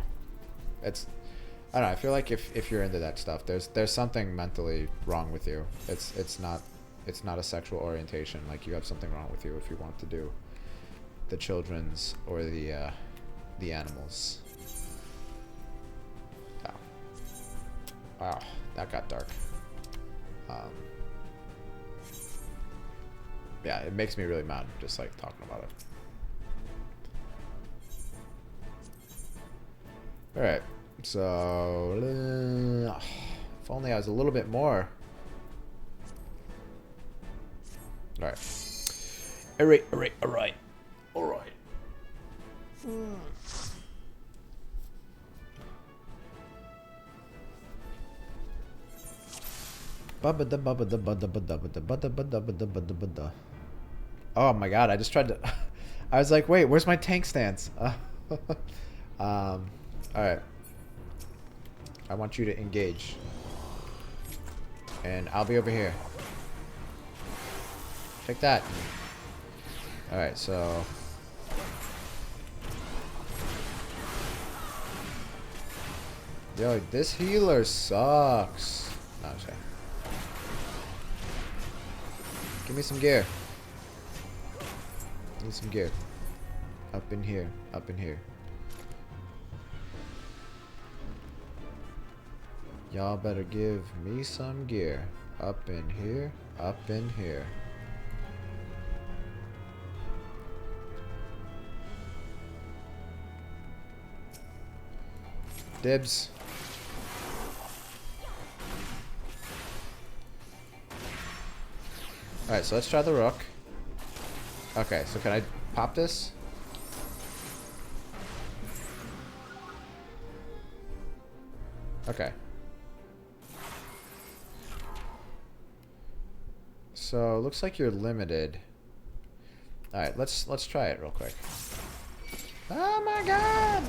it's, I don't know, I feel like if you're into that stuff, there's something mentally wrong with you. It's not a sexual orientation. Like, you have something wrong with you if you want to do the children's or the animals. Oh. Wow, that got dark. Yeah, it makes me really mad just like talking about it. Alright, so if only I was a little bit more. Alright. Alright. Oh my god, I just tried to I was like, wait, where's my tank stance? Alright. I want you to engage. And I'll be over here. Take that. Alright, so yo, this healer sucks. No, I'm sorry. Give me some gear. Need some gear. Up in here. Up in here. Y'all better give me some gear. Up in here. Up in here. Dibs. Alright, so let's try the rook. Okay, so can I pop this? Okay. So it looks like you're limited. Alright, let's try it real quick. Oh my god!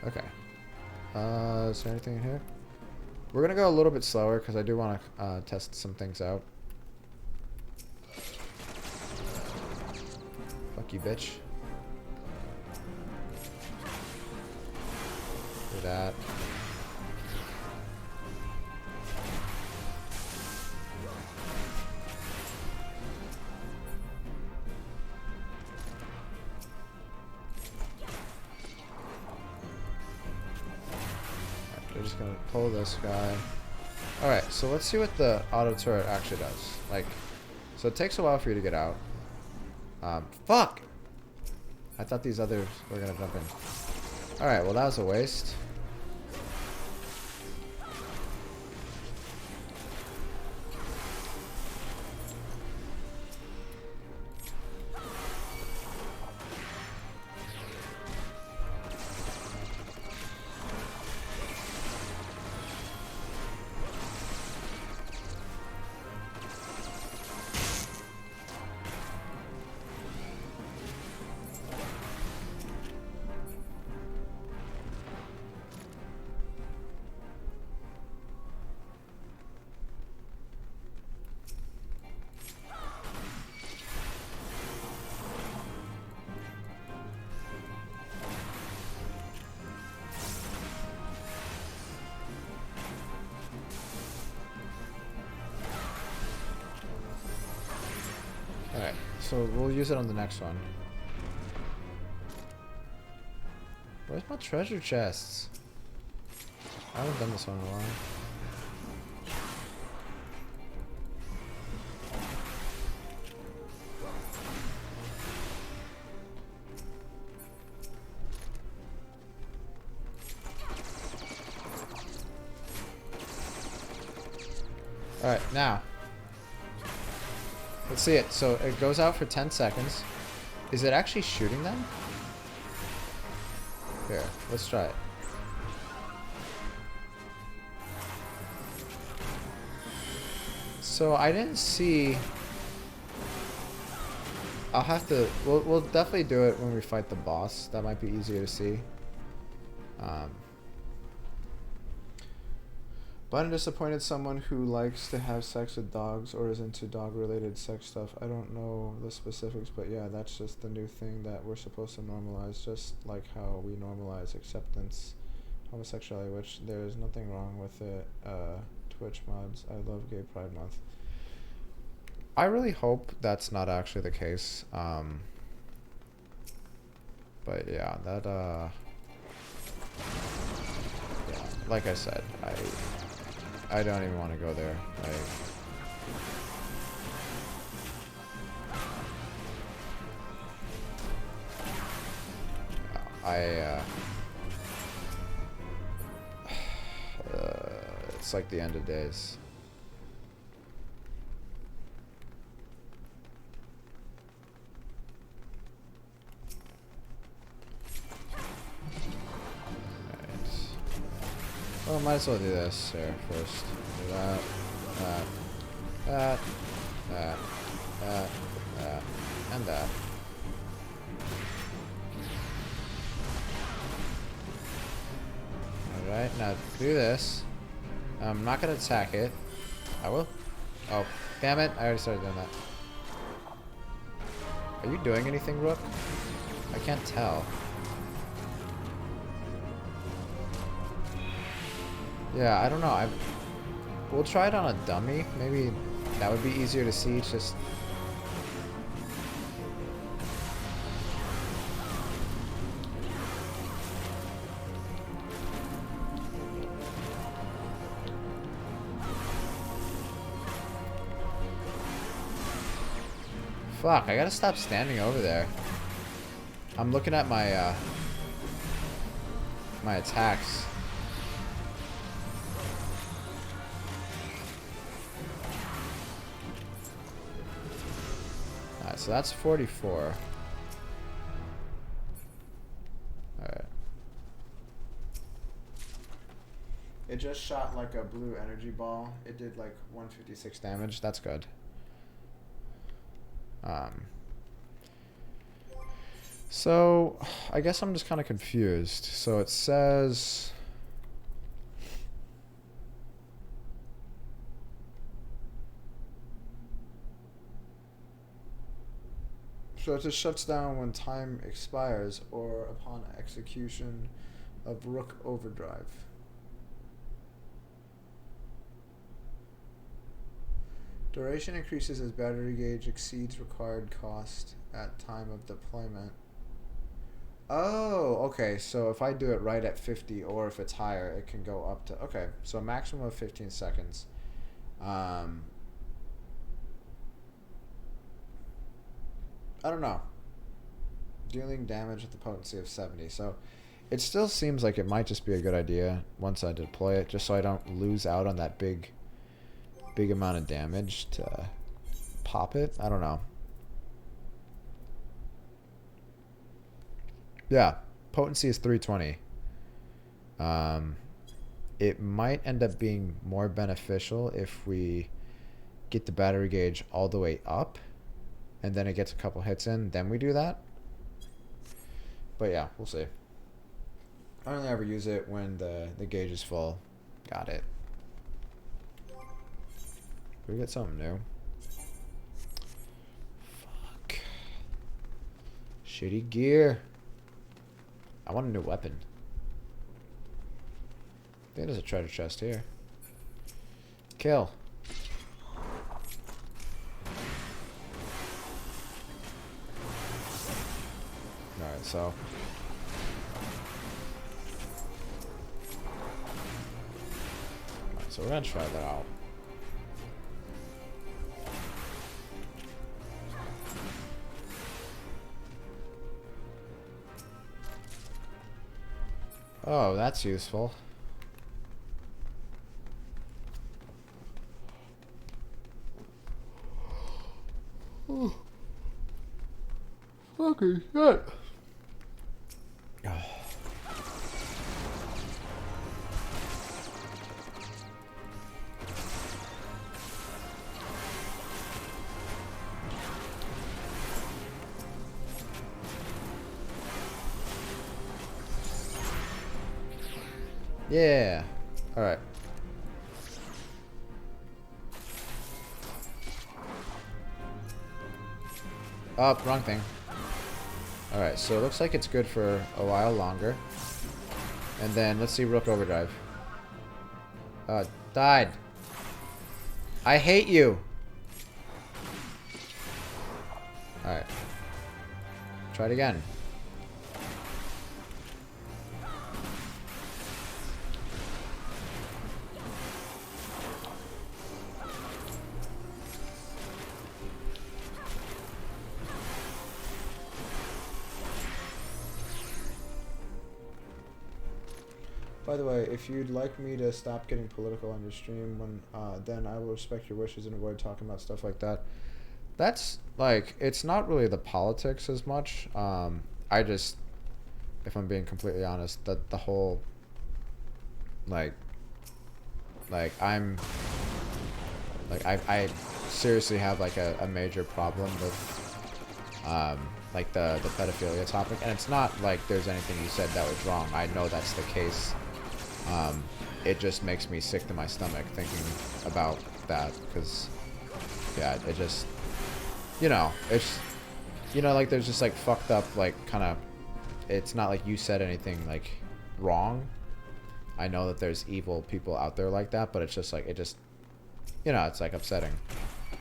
Okay. Is there anything in here? We're gonna go a little bit slower because I do want to test some things out. Fuck you, bitch. Do that. we're just gonna pull this guy. Alright, so let's see what the auto turret actually does. Like, so it takes a while for you to get out. Fuck! I thought these others were gonna jump in. Alright, well that was a waste. Alright, so we'll use it on the next one. Where's my treasure chests? I haven't done this one in a while. Alright, now. Let's see it. So it goes out for 10 seconds. Is it actually shooting them? Here, let's try it. So I didn't see... I'll have to... We'll definitely do it when we fight the boss. That might be easier to see. But I'm disappointed someone who likes to have sex with dogs or is into dog-related sex stuff. I don't know the specifics, but yeah, that's just the new thing that we're supposed to normalize, just like how we normalize acceptance, homosexuality, which there's nothing wrong with it. Twitch mods, I love Gay Pride Month. I really hope that's not actually the case. But yeah, that, yeah, like I said, I don't even want to go there. It's like the end of days. Well, might as well do this here first. Do that, and that. Alright, now do this. I'm not gonna attack it. I will. Oh, damn it. I already started doing that. Are you doing anything, Rook? I can't tell. Yeah, I don't know. We'll try it on a dummy. Maybe that would be easier to see. It's just... Fuck, I gotta stop standing over there. I'm looking at my, my attacks. Alright, so that's 44. Alright. It just shot like a blue energy ball. It did like 156 damage. That's good. So I guess I'm just kind of confused. So it says so it just shuts down when time expires or upon execution of Rook Overdrive. Duration increases as battery gauge exceeds required cost at time of deployment. Oh, okay. So if I do it right at 50, or if it's higher, it can go up to. Okay, so a maximum of 15 seconds. Um, I don't know. Dealing damage with the potency of 70. So it still seems like it might just be a good idea once I deploy it, just so I don't lose out on that big amount of damage to pop it. I don't know. Yeah, potency is 320. Um, it might end up being more beneficial if we get the battery gauge all the way up, and then it gets a couple hits in, then we do that. But yeah, we'll see. I only ever use it when the gauge is full. Got it. We get something new. Fuck. Shitty gear. I want a new weapon. I think there's a treasure chest here. Kill. Alright, so. Alright, so we're gonna try that out. Oh, that's useful. Oh. Fucking shit. Yeah. Alright. Oh, wrong thing. Alright, so it looks like it's good for a while longer. And then, let's see Rook Overdrive. Died. I hate you. Alright. Try it again. By the way, if you'd like me to stop getting political on your stream, then I will respect your wishes and avoid talking about stuff like that. That's, like, it's not really the politics as much. I just, if I'm being completely honest, that the whole, like, I'm, like, I seriously have, like, a major problem with, like, the pedophilia topic. And it's not like there's anything you said that was wrong. I know that's the case. It just makes me sick to my stomach thinking about that, because, yeah, it just, you know, it's, you know, like, there's just, like, fucked up, like, kind of, it's not like you said anything, like, wrong. I know that there's evil people out there like that, but it's just, like, it just, you know, it's, like, upsetting.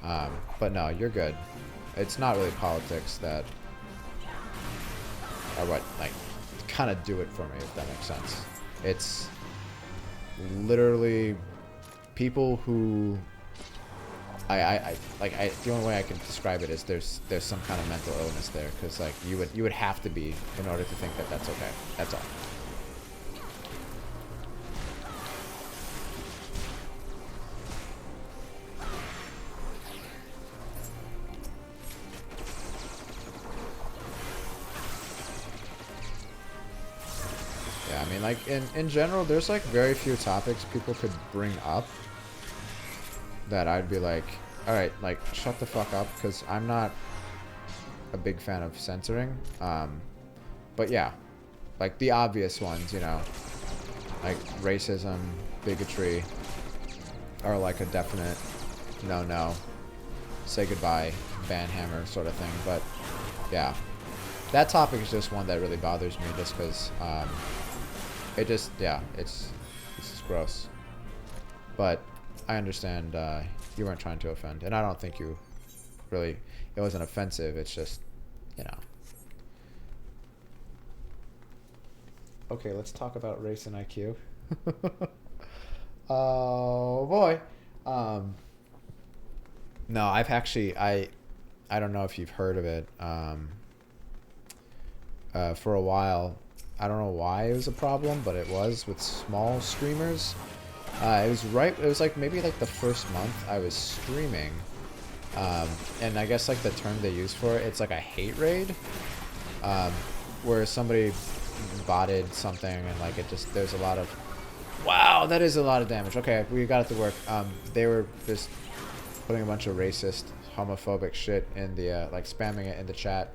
But no, you're good. It's not really politics that are what, like, kind of do it for me, if that makes sense. It's literally people who the only way I can describe it is there's some kind of mental illness there, because, like, you would have to be in order to think that that's okay. That's all. Yeah, I mean, like, in general, there's, like, very few topics people could bring up that I'd be like, alright, like, shut the fuck up, because I'm not a big fan of censoring. But yeah, like, the obvious ones, you know, like, racism, bigotry, are, like, a definite no, say goodbye, banhammer sort of thing. But yeah, that topic is just one that really bothers me, just because, it just, yeah, it's just gross. But I understand you weren't trying to offend, and I don't think you really, it wasn't offensive. It's just, you know. Okay, let's talk about race and IQ. Oh boy. Um, no, I've actually I don't know if you've heard of it. For a while, I don't know why it was a problem, but it was with small streamers. It was right. It was like maybe like the first month I was streaming, and I guess like the term they use for it, it's like a hate raid, um, where somebody botted something and like it just there's a lot of wow, that is a lot of damage. Okay, we got it to work. They were just putting a bunch of racist, homophobic shit in the like spamming it in the chat.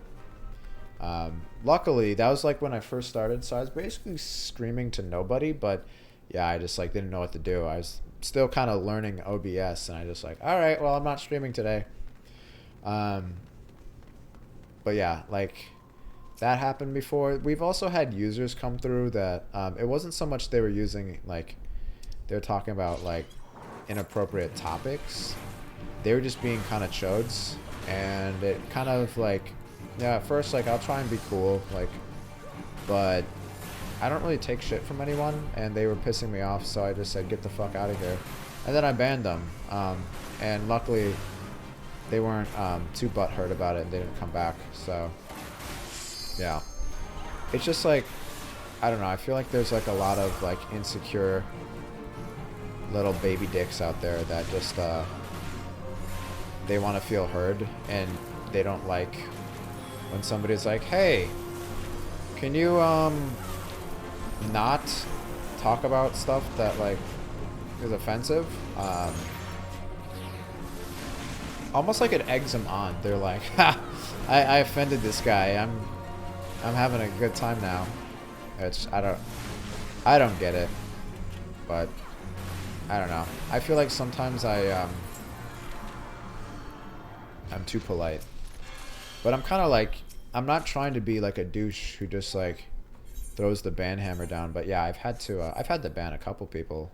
Luckily, that was like when I first started, so I was basically streaming to nobody. But yeah, I just like didn't know what to do. I was still kind of learning OBS, and I just like, all right, well, I'm not streaming today. But yeah, like that happened before. We've also had users come through that it wasn't so much they were using like they were talking about like inappropriate topics. They were just being kind of chodes, and it kind of like yeah, at first like I'll try and be cool like, but I don't really take shit from anyone, and they were pissing me off, so I just said get the fuck out of here, and then I banned them. And luckily they weren't too butthurt about it, and they didn't come back. So yeah, it's just like I don't know. I feel like there's like a lot of like insecure little baby dicks out there that just they want to feel heard, and they don't like when somebody's like, hey, can you not talk about stuff that like is offensive. Almost like it eggs them on. They're like, ha, I offended this guy. I'm having a good time now. It's I don't get it, but I don't know. I feel like sometimes I'm too polite, but I'm kind of like I'm not trying to be like a douche who just like throws the ban hammer down. But yeah, I've had to ban a couple people.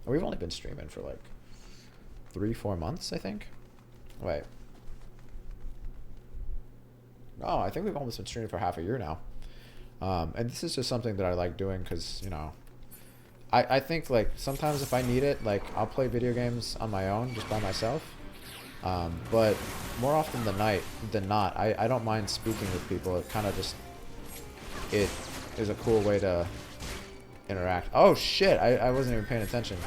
We've only been streaming for like 3-4 months, I think. Wait. Oh, I think we've almost been streaming for half a year now. And this is just something that I like doing because, you know, I think like sometimes if I need it, like I'll play video games on my own just by myself. But more often than not, I don't mind speaking with people. It kind of just, it is a cool way to interact. Oh shit, I wasn't even paying attention.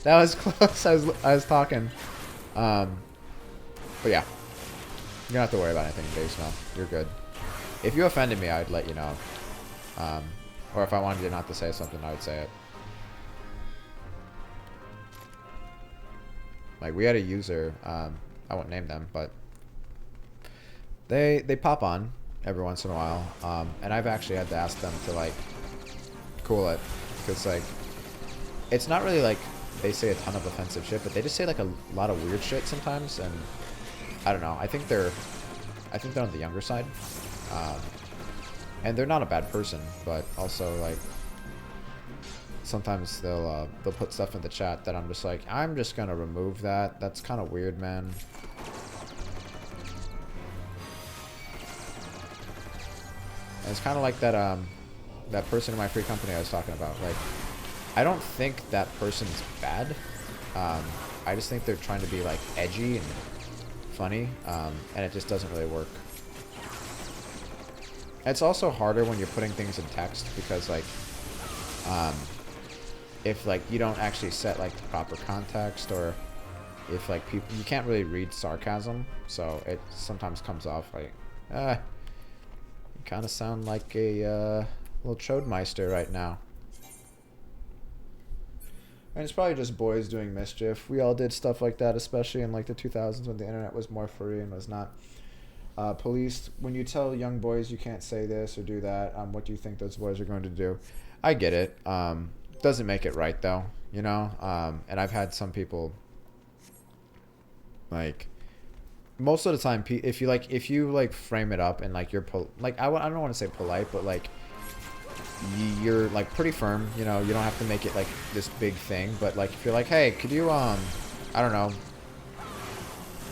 That was close. I was talking. But yeah, you don't have to worry about anything, Dave Snow. You're good. If you offended me, I'd let you know. Or if I wanted you not to say something, I would say it. Like we had a user, I won't name them, but they pop on every once in a while, and I've actually had to ask them to like cool it, because like it's not really like they say a ton of offensive shit, but they just say like a lot of weird shit sometimes, and I don't know. I think they're on the younger side, and they're not a bad person, but also like sometimes they'll put stuff in the chat that I'm just like, I'm just gonna remove that. That's kind of weird, man. And it's kind of like that that person in my free company I was talking about. Like, I don't think that person's bad. I just think they're trying to be like edgy and funny, and it just doesn't really work. It's also harder when you're putting things in text because like if like you don't actually set like the proper context, or if like people, you can't really read sarcasm, so it sometimes comes off like you kind of sound like a little Chodemeister right now. And it's probably just boys doing mischief. We all did stuff like that, especially in like the 2000s when the internet was more free and was not policed. When you tell young boys you can't say this or do that, what do you think those boys are going to do? I get it. Doesn't make it right though, you know. And I've had some people like most of the time, if you frame it up and like you're I don't want to say polite, but like you're like pretty firm, you know, you don't have to make it like this big thing, but like if you're like, hey, could you I don't know,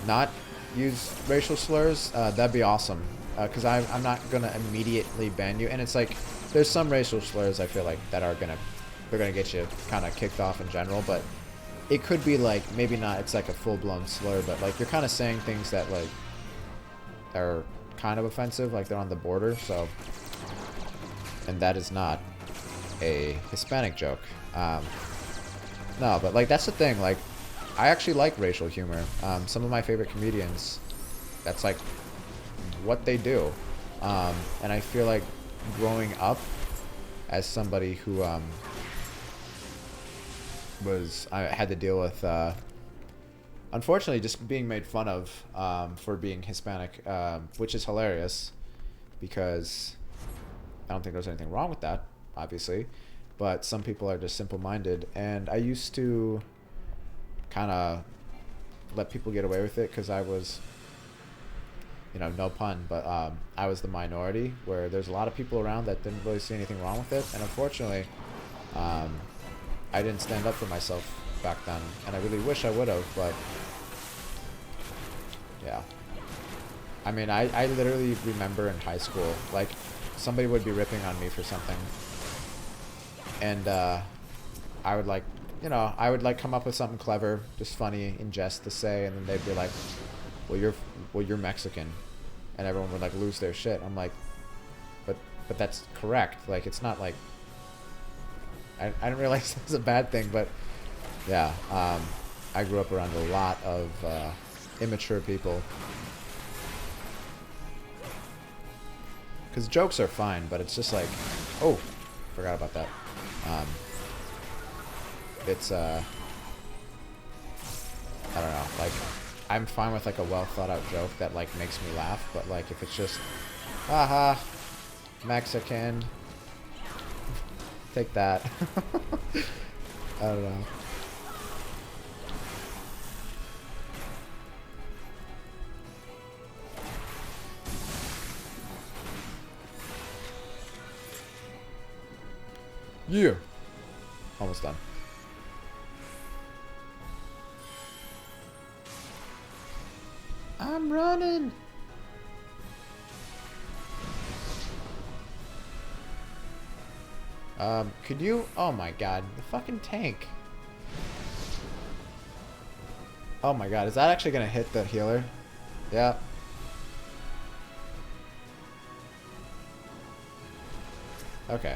not use racial slurs, that'd be awesome. because I'm not gonna immediately ban you. And it's like there's some racial slurs I feel like that are they're gonna get you kind of kicked off in general, but it could be like maybe not. It's like a full-blown slur, but like you're kind of saying things that like are kind of offensive, like they're on the border. So, and that is not a Hispanic joke. No, but like that's the thing. Like, I actually like racial humor. Some of my favorite comedians, that's like what they do. And I feel like growing up as somebody who I had to deal with, unfortunately, just being made fun of for being Hispanic, which is hilarious because I don't think there's anything wrong with that, obviously. But some people are just simple-minded, and I used to kind of let people get away with it because I was, you know, no pun, but I was the minority where there's a lot of people around that didn't really see anything wrong with it, and unfortunately, I didn't stand up for myself back then, and I really wish I would have, but yeah. I mean, I literally remember in high school, like, somebody would be ripping on me for something, and I would like, you know, I would like come up with something clever, just funny in jest to say, and then they'd be like, well, you're Mexican, and everyone would like lose their shit. I'm like, but that's correct. Like, it's not like, I didn't realize it was a bad thing, but yeah, I grew up around a lot of immature people. Because jokes are fine, but it's just like, oh, forgot about that. It's, I don't know, like, I'm fine with, like, a well-thought-out joke that, like, makes me laugh, but, like, if it's just, haha, Mexican, take that. I don't know. Yeah. Almost done. I'm running. Could you? Oh my god, the fucking tank. Oh my god, is that actually gonna hit the healer? Yeah. Okay.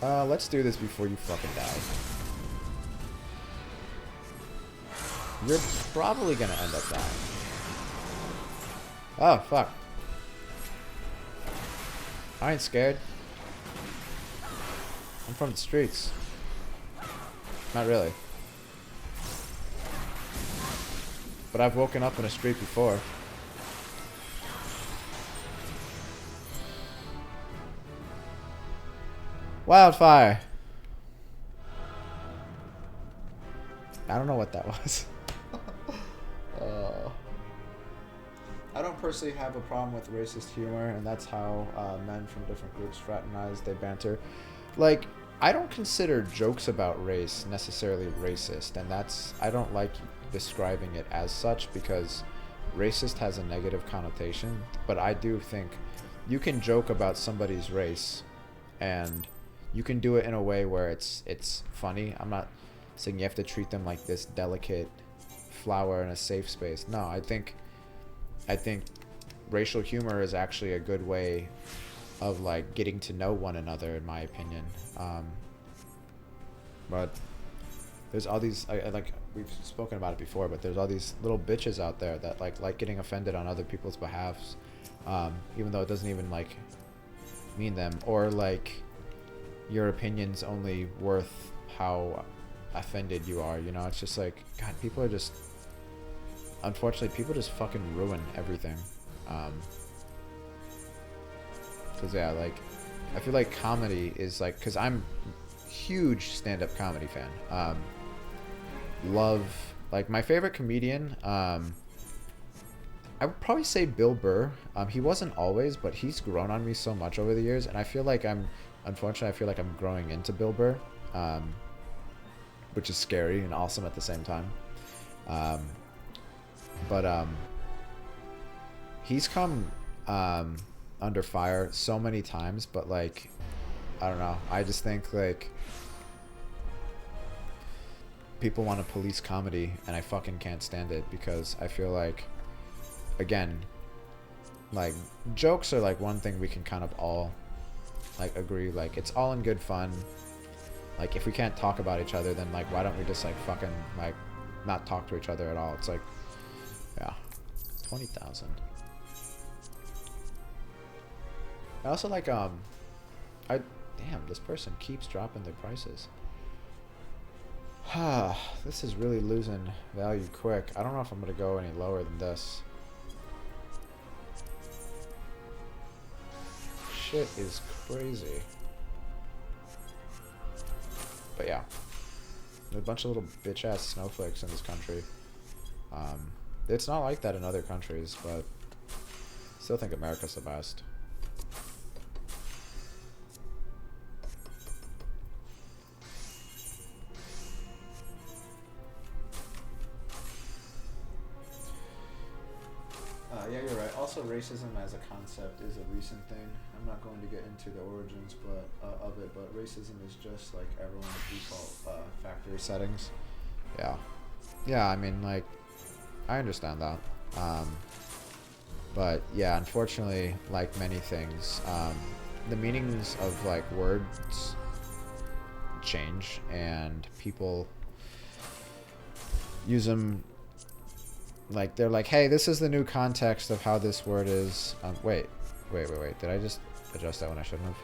Let's do this before you fucking die. You're probably gonna end up dying. Oh, fuck. I ain't scared. I'm from the streets. Not really. But I've woken up in a street before. Wildfire! I don't know what that was. I don't personally have a problem with racist humor, and that's how men from different groups fraternize, they banter. Like, I don't consider jokes about race necessarily racist, and that's, I don't like describing it as such because racist has a negative connotation, but I do think you can joke about somebody's race, and you can do it in a way where it's funny. I'm not saying you have to treat them like this delicate flower in a safe space. No, I think racial humor is actually a good way of like getting to know one another, in my opinion. But there's all these, like we've spoken about it before, but there's all these little bitches out there that like getting offended on other people's behalves, even though it doesn't even like mean them, or like your opinion's only worth how offended you are, you know? It's just like, God, people are just, unfortunately, people just fucking ruin everything. Cause yeah, like, I feel like comedy is like, cause I'm huge stand-up comedy fan. Love, like, my favorite comedian, I would probably say Bill Burr. He wasn't always, but he's grown on me so much over the years, and I feel like unfortunately, I feel like I'm growing into Bill Burr, which is scary and awesome at the same time. But he's come under fire so many times, but like I don't know. I just think like people want to police comedy, and I fucking can't stand it because I feel like, again, like jokes are like one thing we can kind of all like agree, like it's all in good fun. Like if we can't talk about each other, then like why don't we just like fucking like not talk to each other at all? It's like, yeah, 20,000. I also like damn, this person keeps dropping their prices. This is really losing value quick. I don't know if I'm gonna go any lower than this. Shit is crazy. But yeah, there's a bunch of little bitch ass snowflakes in this country. It's not like that in other countries, but still think America's the best. Yeah, you're right. Also, racism as a concept is a recent thing. I'm not going to get into the origins of it, but racism is just like everyone's default factory settings. Yeah. Yeah, I mean, like, I understand that. But yeah, unfortunately, like many things, the meanings of like words change, and people use them. Like, they're like, hey, this is the new context of how this word is. Wait. Did I just adjust that when I shouldn't have?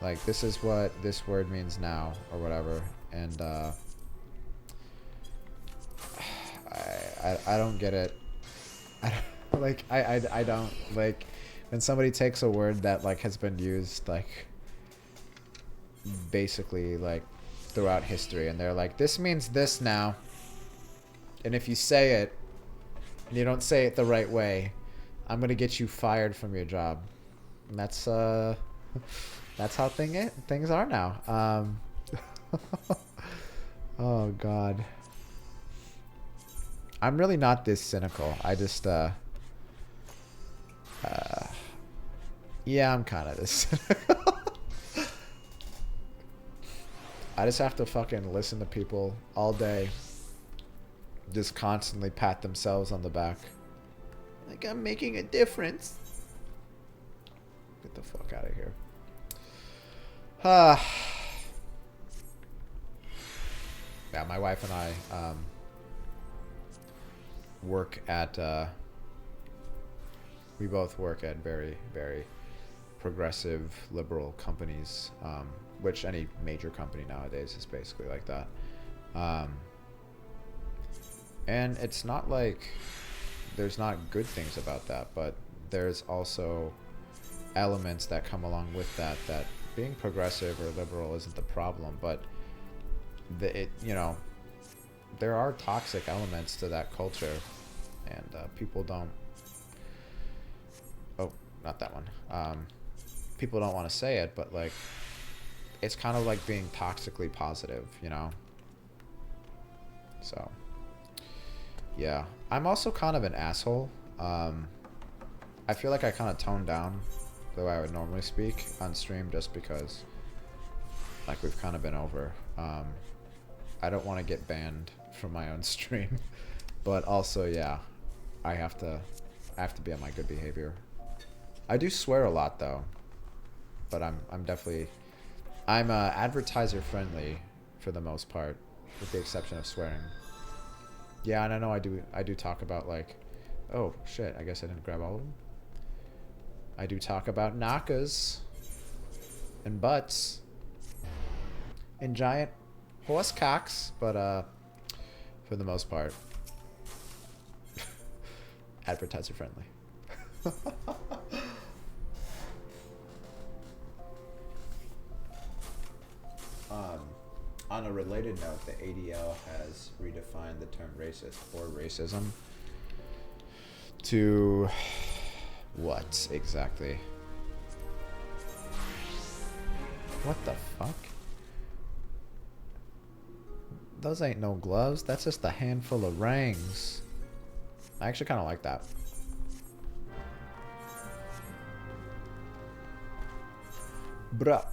Like, this is what this word means now, or whatever. And, I don't get it. I don't, like, when somebody takes a word that, like, has been used, like, basically, like, throughout history, and they're like, this means this now. And if you say it, and you don't say it the right way, I'm gonna get you fired from your job. And that's how things are now. Oh god. I'm really not this cynical. I just yeah, I'm kind of this cynical. I just have to fucking listen to people all day. Just constantly pat themselves on the back. Like, I'm making a difference. Get the fuck out of here. Yeah, my wife and I work at we both work at very, very progressive liberal companies, which any major company nowadays is basically like that. And it's not like there's not good things about that, but there's also elements that come along with that being progressive or liberal isn't the problem, but you know, there are toxic elements to that culture, and people don't, oh, not that one, people don't want to say it, but like, it's kind of like being toxically positive, you know? So yeah, I'm also kind of an asshole. I feel like I kind of toned down the way I would normally speak on stream, just because, like, we've kind of been over. I don't want to get banned from my own stream, but also, yeah, I have to be on my good behavior. I do swear a lot though, but I'm advertiser friendly for the most part, with the exception of swearing. Yeah, and I know I do talk about, like, oh shit, I guess I didn't grab all of them. I do talk about knockers and butts and giant horse cocks, but for the most part, advertiser friendly. On a related note, the ADL has redefined the term racist or racism to what exactly? What the fuck? Those ain't no gloves. That's just a handful of rings. I actually kind of like that. Bruh.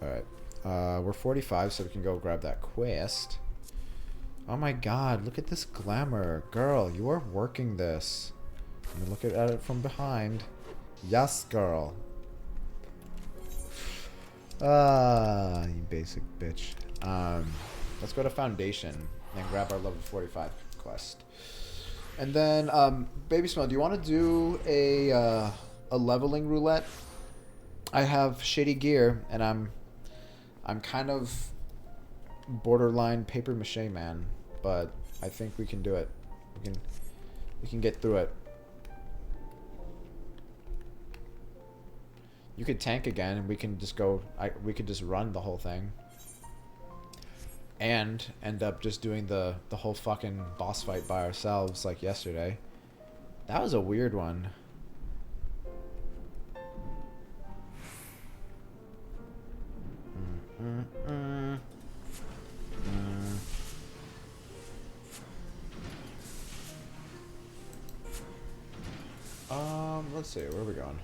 Alright. We're 45, so we can go grab that quest. Oh my god, look at this glamour. Girl, you are working this. Let me look at it from behind. Yes, girl. Ah, you basic bitch. Let's go to Foundation and grab our level 45 quest. And then, Baby Smell, do you want to do a leveling roulette? I have shitty gear, and I'm kind of borderline paper mache man, but I think we can do it. We can get through it. You could tank again, and we can just go. We could just run the whole thing, and end up just doing the whole fucking boss fight by ourselves like yesterday. That was a weird one. Let's see, where are we going?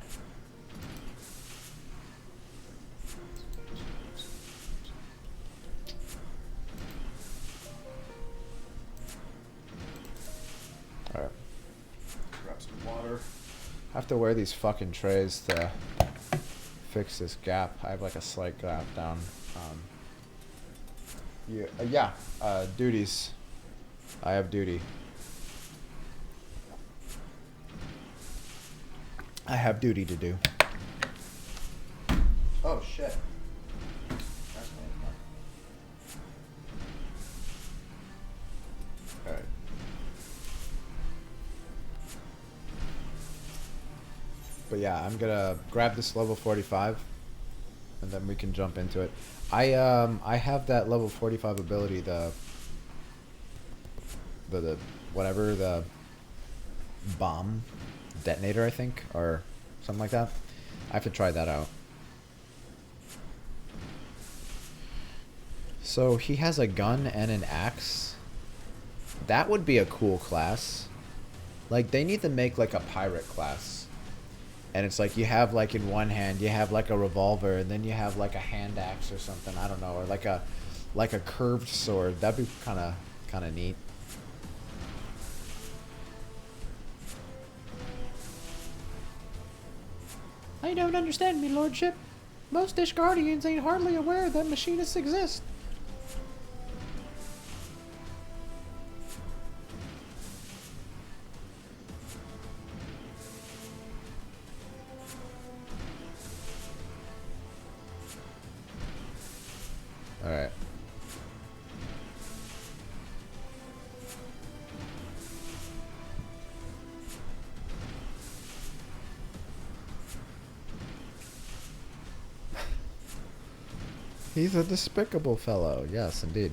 Alright. Grab some water. I have to wear these fucking trays to fix this gap. I have like a slight gap down. Duties. I have duty. I have duty to do. Oh shit. Alright. But yeah, I'm gonna grab this level 45 and then we can jump into it. I have that level 45 ability, the whatever, the bomb detonator, I think, or something like that. I have to try that out. So he has a gun and an axe. That would be a cool class. Like, they need to make like a pirate class. And it's like you have like in one hand you have like a revolver, and then you have like a hand axe or something, I don't know, or like a curved sword. That'd be kind of neat. I don't understand, me lordship. Most Dish Guardians ain't hardly aware that machinists exist. Alright. He's a despicable fellow. Yes, indeed.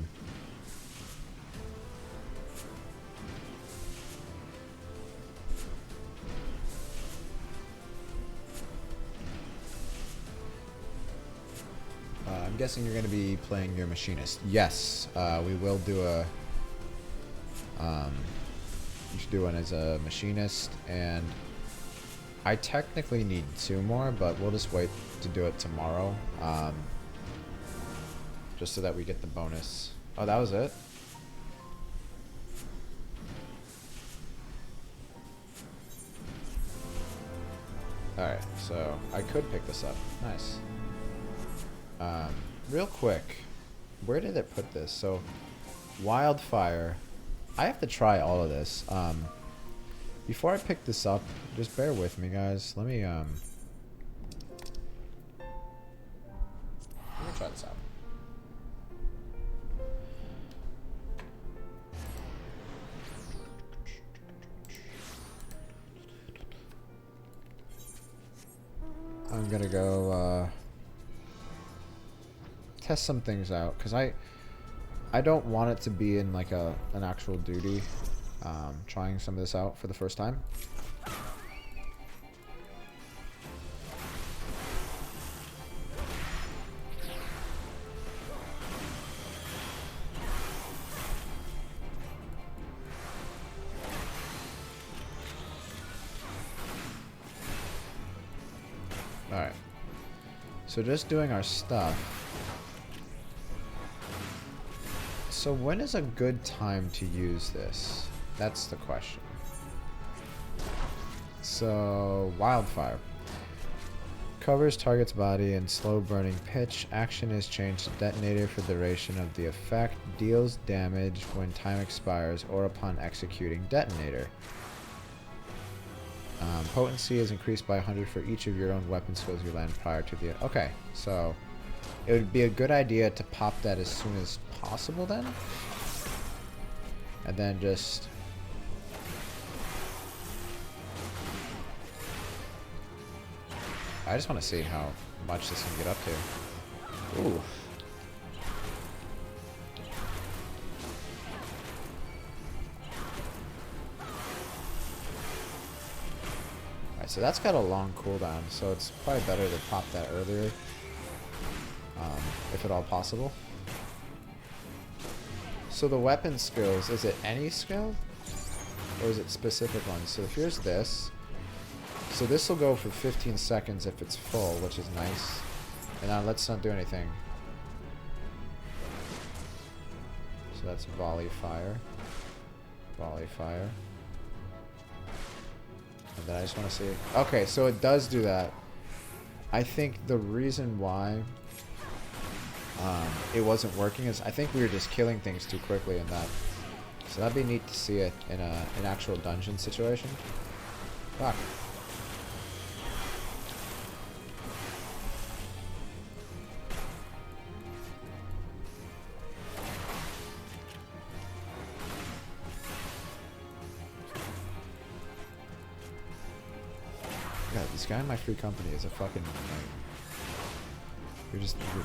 I'm guessing you're going to be playing your machinist. Yes, we will do a... you should do one as a machinist, and I technically need 2 more, but we'll just wait to do it tomorrow. Just so that we get the bonus. Oh, that was it? Alright, so I could pick this up. Nice. Real quick, where did it put this? So, wildfire. I have to try all of this. Before I pick this up, just bear with me, guys. Let me try this out. I'm gonna go test some things out, because I don't want it to be in like an actual duty, trying some of this out for the first time. So just doing our stuff. So when is a good time to use this? That's the question. So wildfire. Covers target's body in slow burning pitch. Action is changed to detonator for the duration of the effect. Deals damage when time expires or upon executing detonator. Potency is increased by 100 for each of your own weapon skills you land prior to the... Okay, so it would be a good idea to pop that as soon as possible then. And then just... I just want to see how much this can get up to. Ooh. Alright, so that's got a long cooldown, so it's probably better to pop that earlier. If at all possible. So the weapon skills, is it any skill? Or is it specific ones? So here's this. So this will go for 15 seconds if it's full, which is nice. And now let's not do anything. So that's volley fire. Volley fire. And then I just want to see... Okay, so it does do that. I think the reason why it wasn't working is I think we were just killing things too quickly in that. So that'd be neat to see it in an actual dungeon situation. Fuck. God, this guy in my free company is a fucking...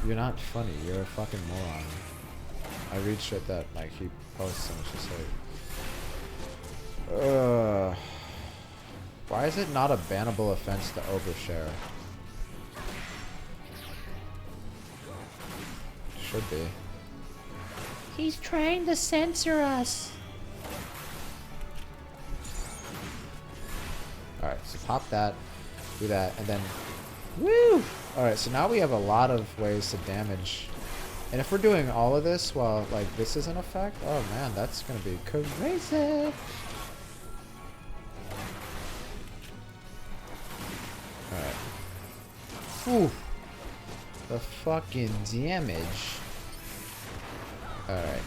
You're not funny. You're a fucking moron. I read shit that like he posts and it's just like, why is it not a bannable offense to overshare? Should be. He's trying to censor us. Alright, so pop that, do that, and then... Woo! Alright, so now we have a lot of ways to damage. And if we're doing all of this while, like, this is in effect, oh man, that's gonna be crazy! Alright. Whew! The fucking damage. Alright.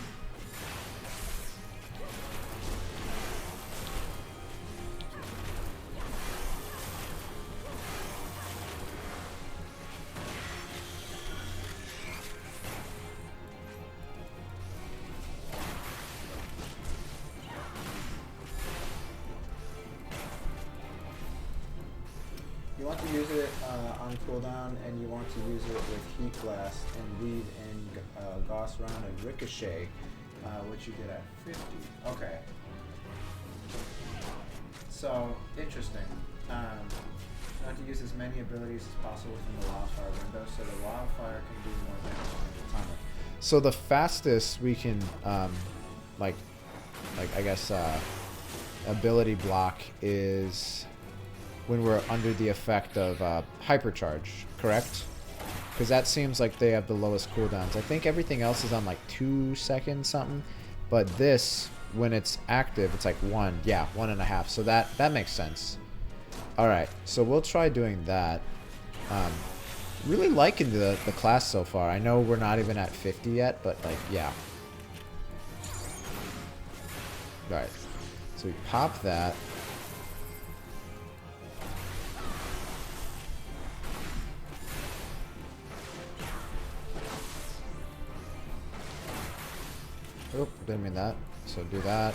You want to use it on cooldown, and you want to use it with Heat Blast and Weave and Gauss Round and Ricochet, which you did at 50. Okay. So, interesting. You want to use as many abilities as possible from the Wildfire window, so the Wildfire can do more damage than the timer. So the fastest we can, like I guess, ability block is when we're under the effect of hypercharge, correct? Because that seems like they have the lowest cooldowns. I think everything else is on like 2 seconds something, but this, when it's active, it's like 1, yeah, 1.5. So that makes sense. All right, so we'll try doing that. Really liking the class so far. I know we're not even at 50 yet, but like, yeah. All right, so we pop that. Oop, didn't mean that. So do that.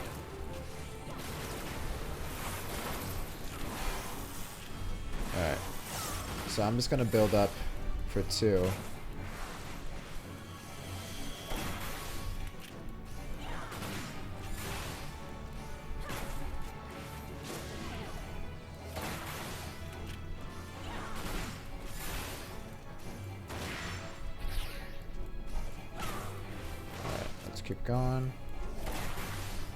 Alright. So I'm just gonna build up for 2. Keep going.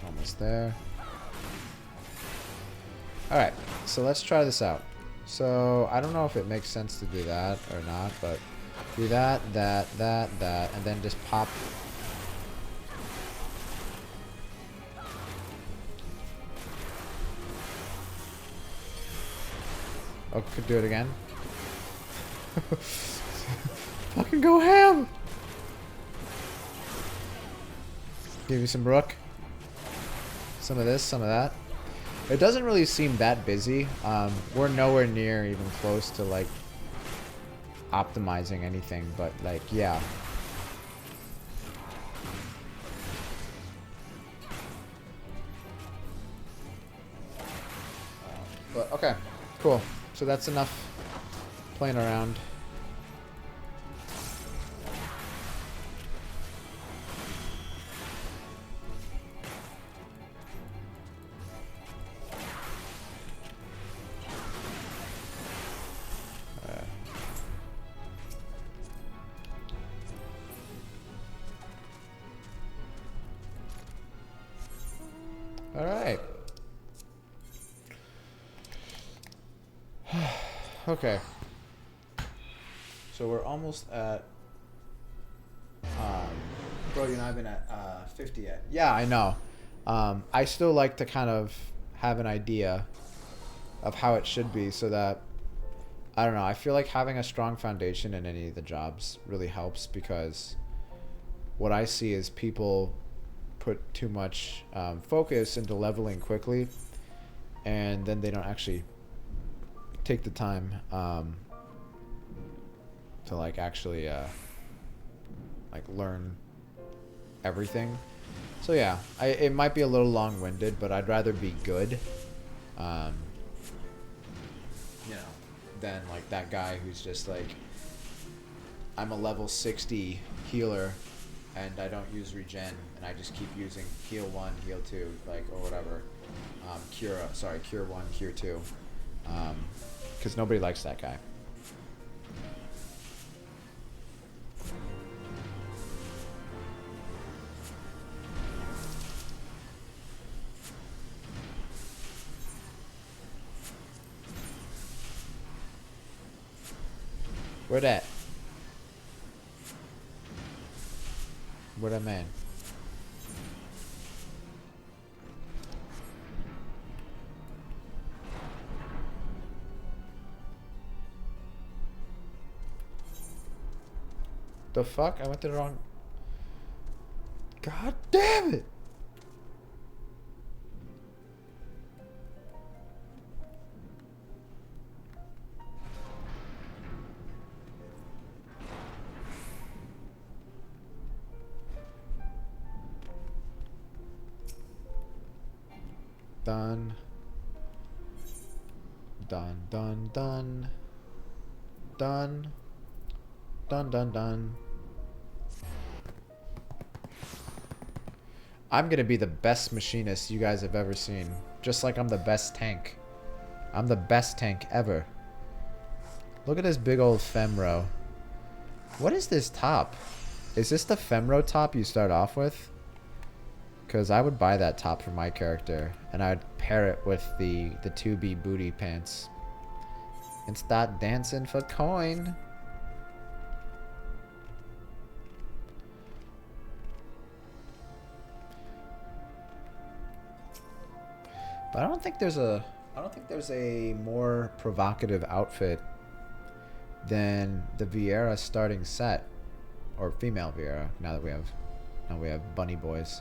Almost there. Alright, so let's try this out. So, I don't know if it makes sense to do that or not, but Do that, and then just pop. Oh, could do it again. Fucking go ham! Give you some Rook. Some of this, some of that. It doesn't really seem that busy. We're nowhere near even close to like optimizing anything, but like, yeah. But okay, cool. So that's enough playing around. All right. Okay. So we're almost at. Bro, you know I've been at 50 yet. Yeah, I know. I still like to kind of have an idea of how it should be, so that I don't know. I feel like having a strong foundation in any of the jobs really helps, because what I see is people put too much focus into leveling quickly, and then they don't actually take the time to like actually like learn everything. So yeah, it might be a little long-winded, but I'd rather be good, you know, than like that guy who's just like, I'm a level 60 healer and I don't use regen and I just keep using heal 1, heal 2, like, or whatever. Cure 1, cure 2. Because nobody likes that guy. Where that? Where that man? The fuck? I went to the wrong... God damn it! Done. Done, done, done. Done. Done, done, done. I'm gonna be the best machinist you guys have ever seen. Just like I'm the best tank. I'm the best tank ever. Look at this big old Femro. What is this top? Is this the Femro top you start off with? Because I would buy that top for my character, and I would pair it with the 2B booty pants and start dancing for coin. But I don't think there's a more provocative outfit than the Vieira starting set, or female Vieira. Now we have bunny boys.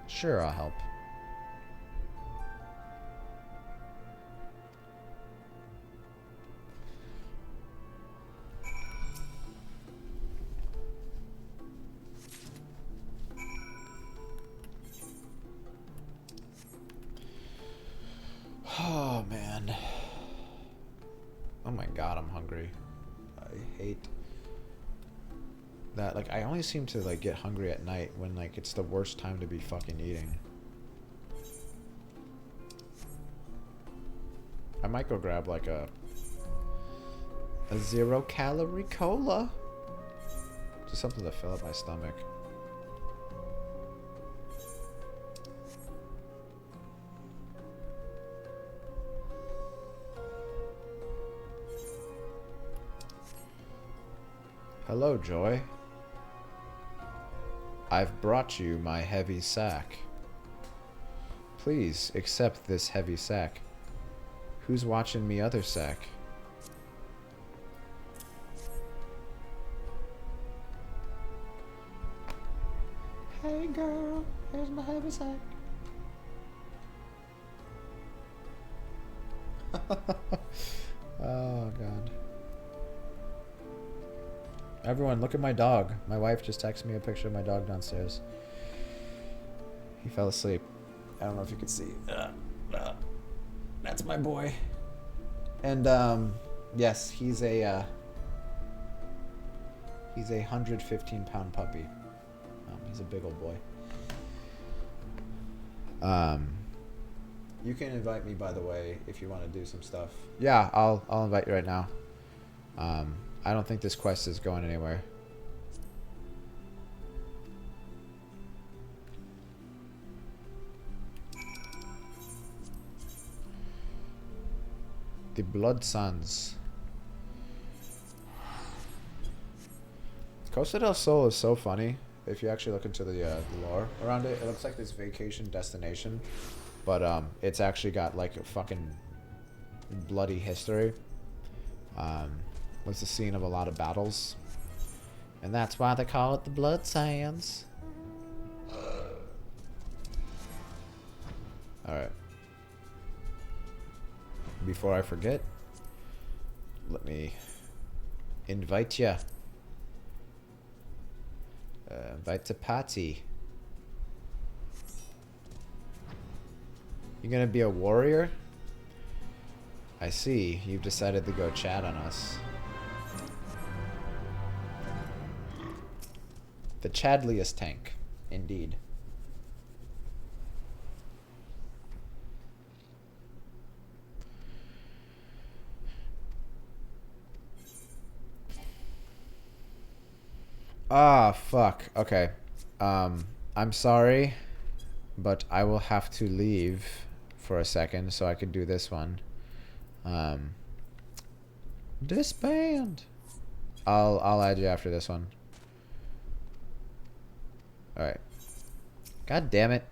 Sure, I'll help. Oh man. Oh my god, I'm hungry. I hate that. Like, I only seem to like get hungry at night when like it's the worst time to be fucking eating. I might go grab like a 0-calorie cola. Just something to fill up my stomach. Hello, Joy. I've brought you my heavy sack. Please accept this heavy sack. Who's watching me other sack? Hey girl, here's my heavy sack. Oh, God. Everyone, look at my dog. My wife just texted me a picture of my dog downstairs. He fell asleep. I don't know if you can see. That's my boy. And, yes, he's a 115-pound puppy. He's a big old boy. You can invite me, by the way, if you want to do some stuff. Yeah, I'll invite you right now. I don't think this quest is going anywhere. The Blood Suns. Costa del Sol is so funny. If you actually look into the lore around it, it looks like this vacation destination, but it's actually got like a fucking bloody history. Was the scene of a lot of battles, And that's why they call it the Blood Sands. all right. Before I forget, let me invite ya. Invite to party. You gonna be a warrior? I see. You've decided to go chat on us. The Chadliest tank, indeed. Ah, fuck. Okay. I'm sorry, but I will have to leave for a second so I can do this one. Disband. I'll add you after this one. All right. God damn it.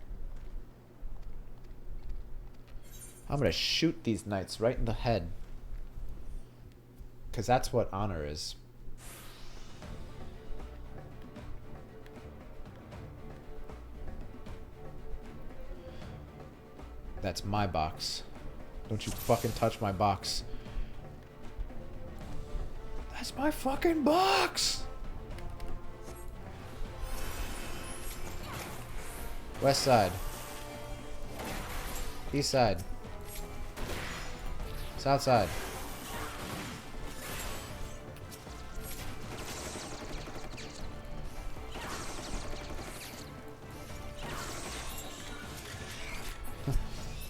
I'm gonna shoot these knights right in the head. 'Cause that's what honor is. That's my box. Don't you fucking touch my box. That's my fucking box! West side. East side. South side.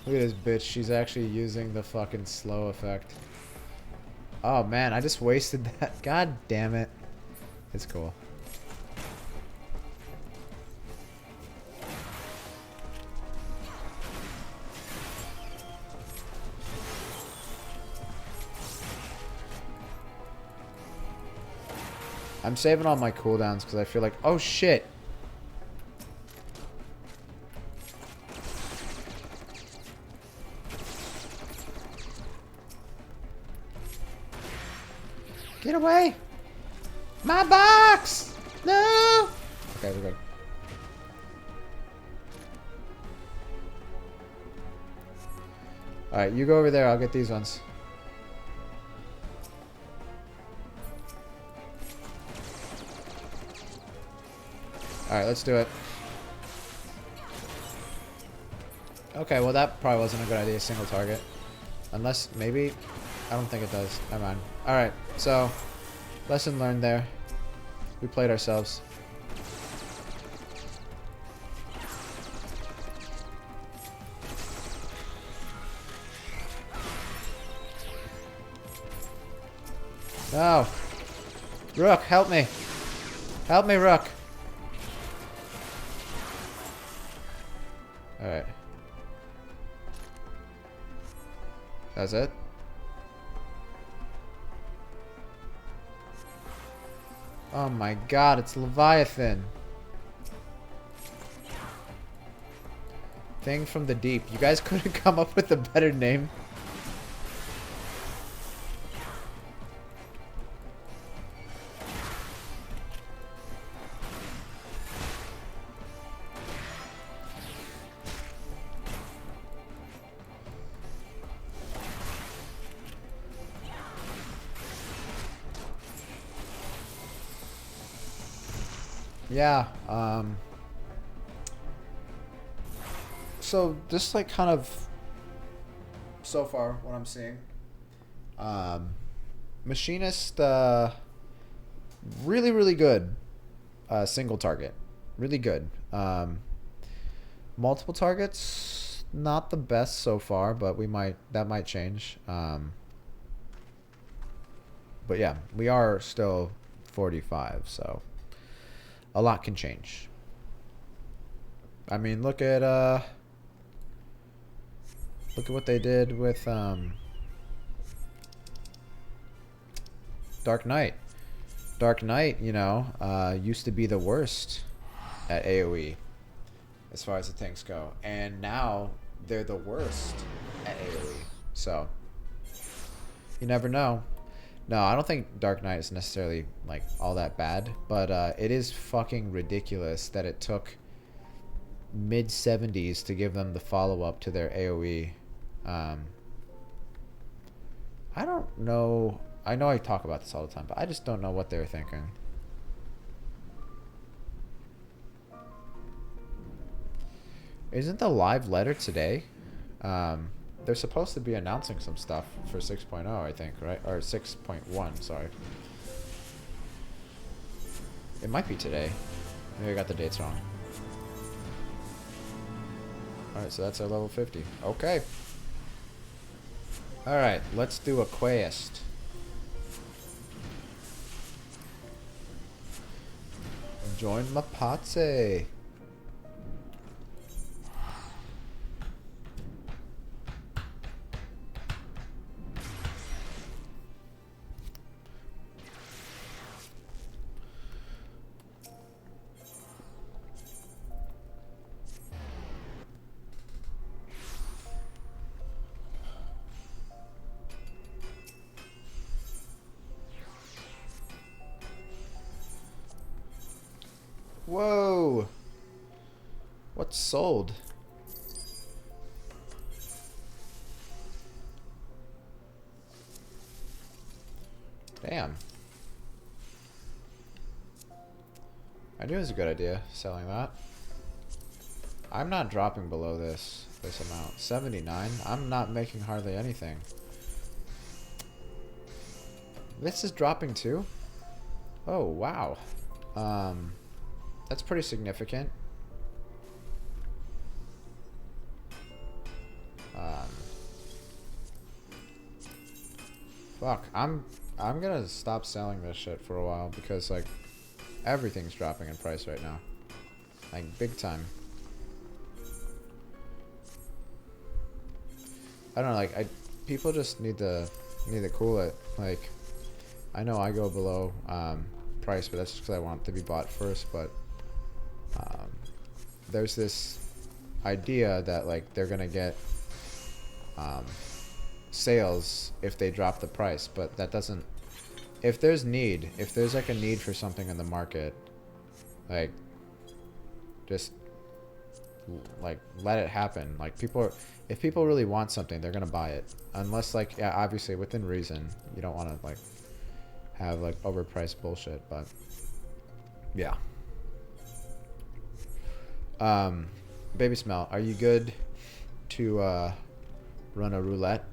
Look at this bitch. She's actually using the fucking slow effect. Oh man, I just wasted that. God damn it. It's cool. I'm saving all my cooldowns because I feel like, oh shit. Get away! My box! No! Okay, we're good. Alright, you go over there. I'll get these ones. Alright, let's do it. Okay, well that probably wasn't a good idea, single target. Unless, maybe... I don't think it does. Never mind. Alright, so... lesson learned there. We played ourselves. No! Rook, help me! Help me, Rook! Alright. That's it? Oh my god, it's Leviathan. Thing from the deep. You guys couldn't come up with a better name? Yeah, so just like kind of so far what I'm seeing, machinist, really good, single target, really good, multiple targets not the best so far, but that might change, but yeah, we are still 45, so a lot can change. I mean, look at what they did with Dark Knight. Dark Knight, you know, used to be the worst at AoE as far as the tanks go, and now they're the worst at AoE. So you never know. No, I don't think Dark Knight is necessarily like all that bad, but it is fucking ridiculous that it took mid 70s to give them the follow-up to their AoE. I don't know. I know I talk about this all the time, but I just don't know what they were thinking. Isn't the live letter today? They're supposed to be announcing some stuff for 6.0, I think, right? Or 6.1, sorry. It might be today. Maybe I got the dates wrong. Alright, so that's our level 50. Okay. Alright, let's do a quest. Join my party. Whoa! What's sold? Damn. I knew it was a good idea, selling that. I'm not dropping below this amount. 79? I'm not making hardly anything. This is dropping too? Oh, wow. That's pretty significant. Fuck, I'm gonna stop selling this shit for a while because like everything's dropping in price right now, like big time. I don't know, like people just need to cool it. Like I know I go below price, but that's just because I want it to be bought first. But there's this idea that like they're gonna get sales if they drop the price, but that doesn't. If there's like a need for something in the market, like just like let it happen. Like if people really want something, they're gonna buy it. Unless like, yeah, obviously within reason. You don't want to like have like overpriced bullshit, but yeah. Baby Smell, are you good to run a roulette?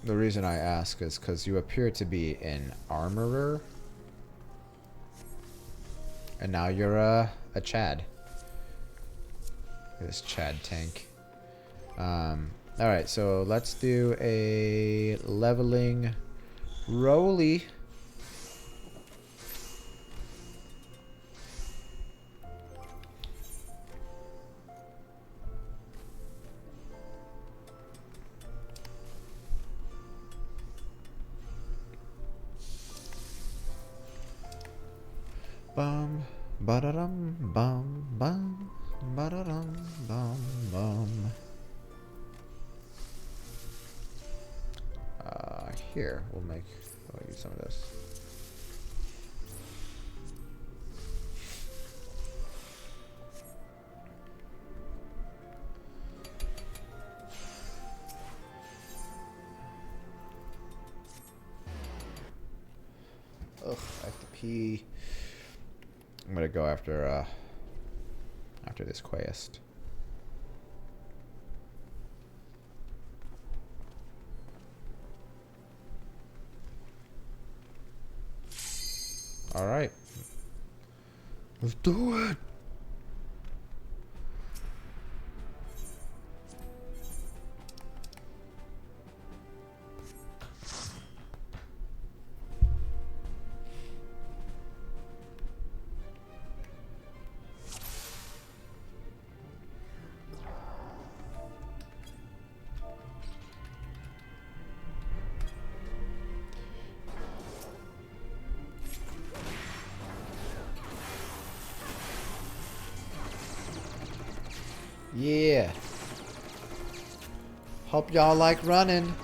The reason I ask is because you appear to be an armorer, and now you're a Chad. Look at this Chad tank. Alright, so let's do a leveling rolly. Bum, ba-da-dum, bum, bum, ba-da-dum, bum, bum. Here, we'll use some of this. Ugh, I have to pee. I'm gonna go after this quest. All right, let's do it. Yeah. Hope y'all like running.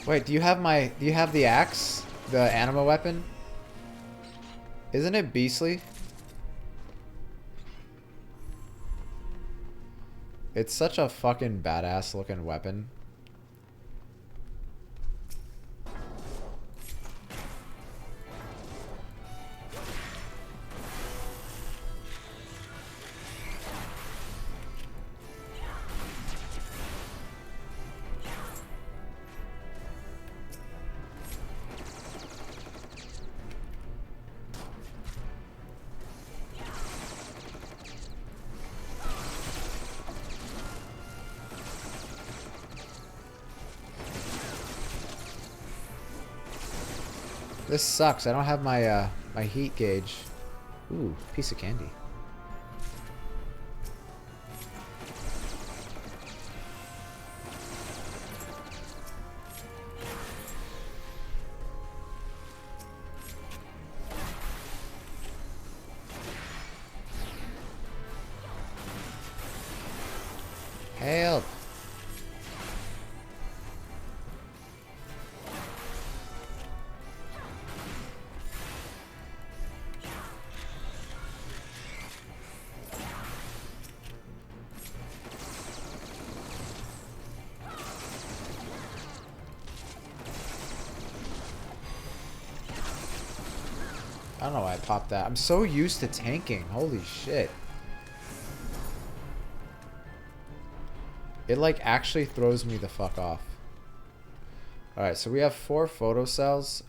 Wait, do you have the axe? The anima weapon? Isn't it beastly? It's such a fucking badass looking weapon. This sucks. I don't have my my heat gauge. Ooh, piece of candy. Help. I don't know why I popped that. I'm so used to tanking. Holy shit. It like actually throws me the fuck off. Alright, so we have 4 photo cells.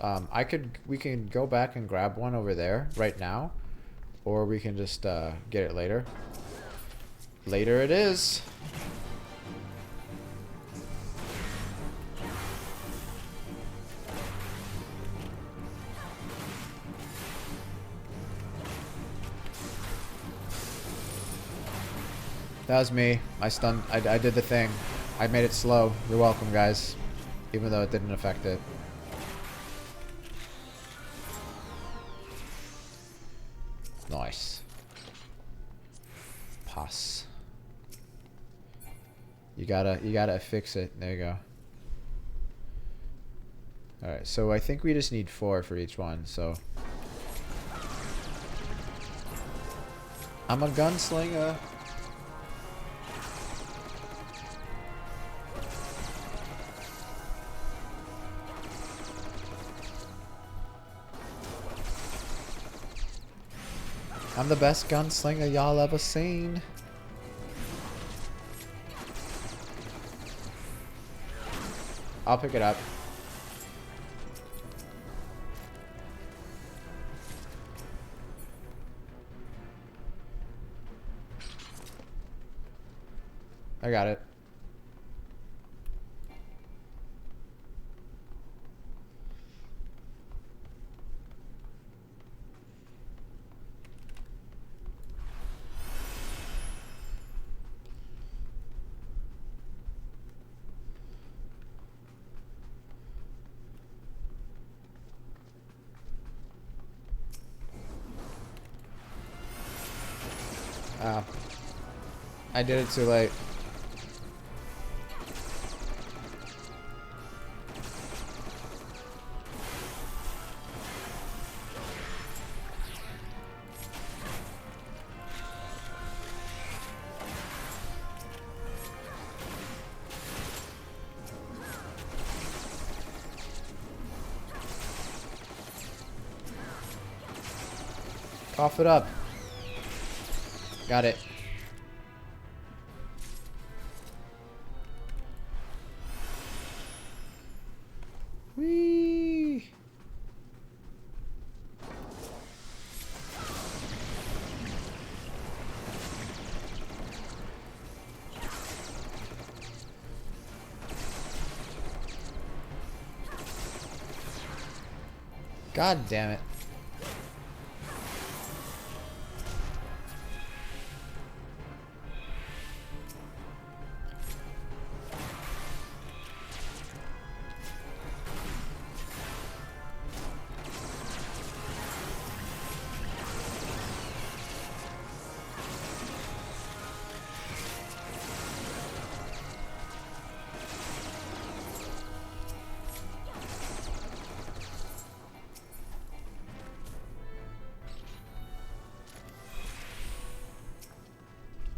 We can go back and grab one over there right now. Or we can just get it later. Later it is. That was me. I did the thing. I made it slow. You're welcome, guys. Even though it didn't affect it. Nice. Pass. You gotta fix it. There you go. Alright, so I think we just need 4 for each one, so. I'm a gunslinger. I'm the best gunslinger y'all ever seen. I'll pick it up. I got it. I did it too late. Cough it up. Got it. Whee! God damn it.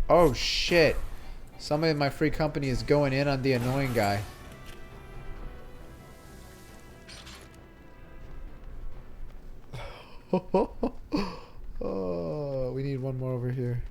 Oh shit. Somebody in my free company is going in on the annoying guy. Oh, we need one more over here.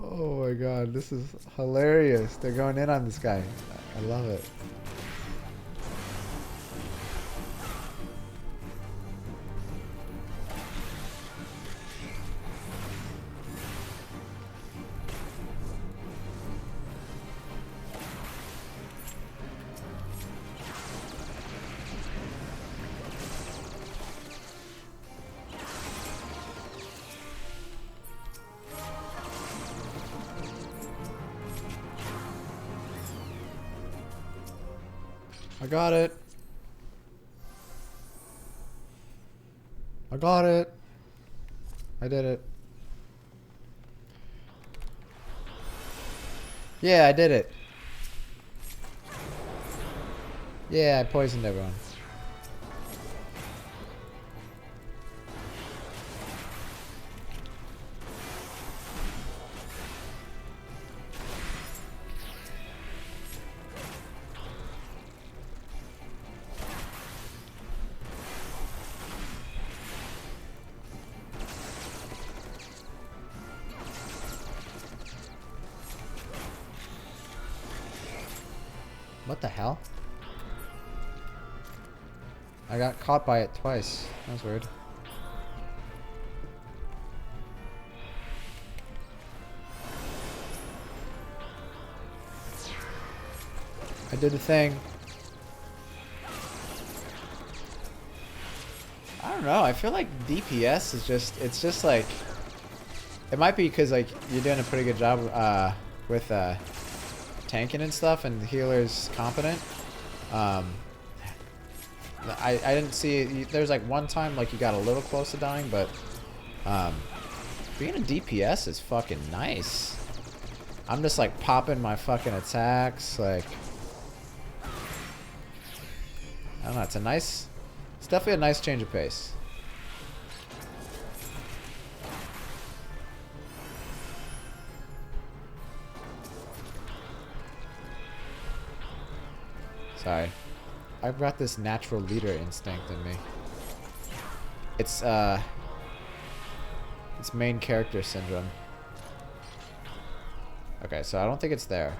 Oh my god, this is hilarious. They're going in on this guy. I love it. I got it. I got it. I did it. Yeah, I did it. Yeah, I poisoned everyone. What the hell? I got caught by it twice. That was weird. I did the thing. I don't know. I feel like DPS is just, it's just like, it might be because like you're doing a pretty good job with tanking and stuff, and the healer's competent. I didn't see, there's like one time like you got a little close to dying, but being a DPS is fucking nice. I'm just like popping my fucking attacks, like, I don't know, it's a nice, it's definitely a nice change of pace. Sorry. I've got this natural leader instinct in me. It's main character syndrome. Okay, so I don't think it's there.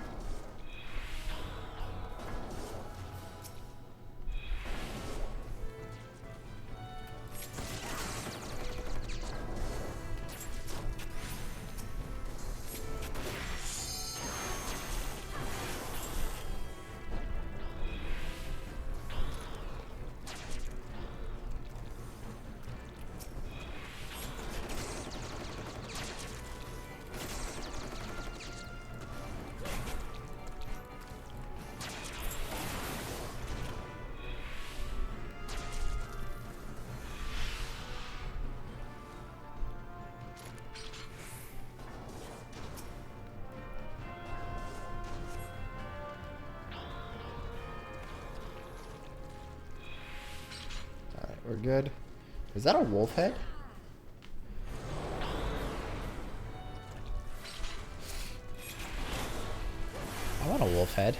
We're good. Is that a wolf head? I want a wolf head.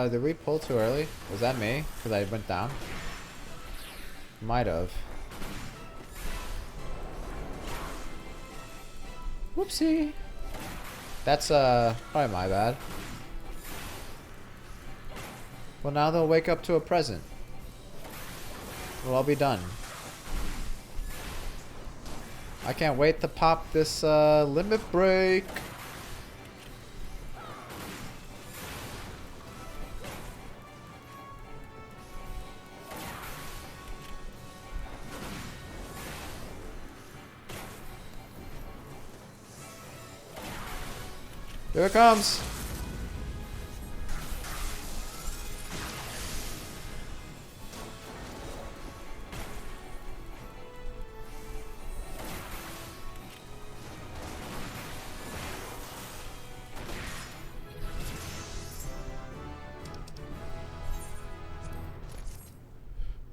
Did we pull too early? Was that me? Because I went down? Might have. Whoopsie. That's, probably my bad. Well, now they'll wake up to a present. We'll all be done. I can't wait to pop this, limit break. Here it comes.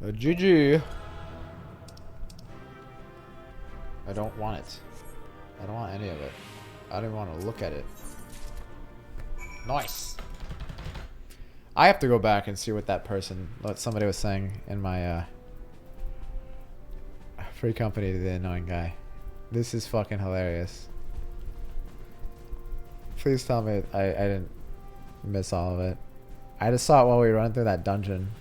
A GG. I don't want it. I don't want any of it. I don't even want to look at it. Nice. I have to go back and see what that person, what somebody was saying in my free company to the annoying guy. This is fucking hilarious. Please tell me I didn't miss all of it. I just saw it while we were running through that dungeon.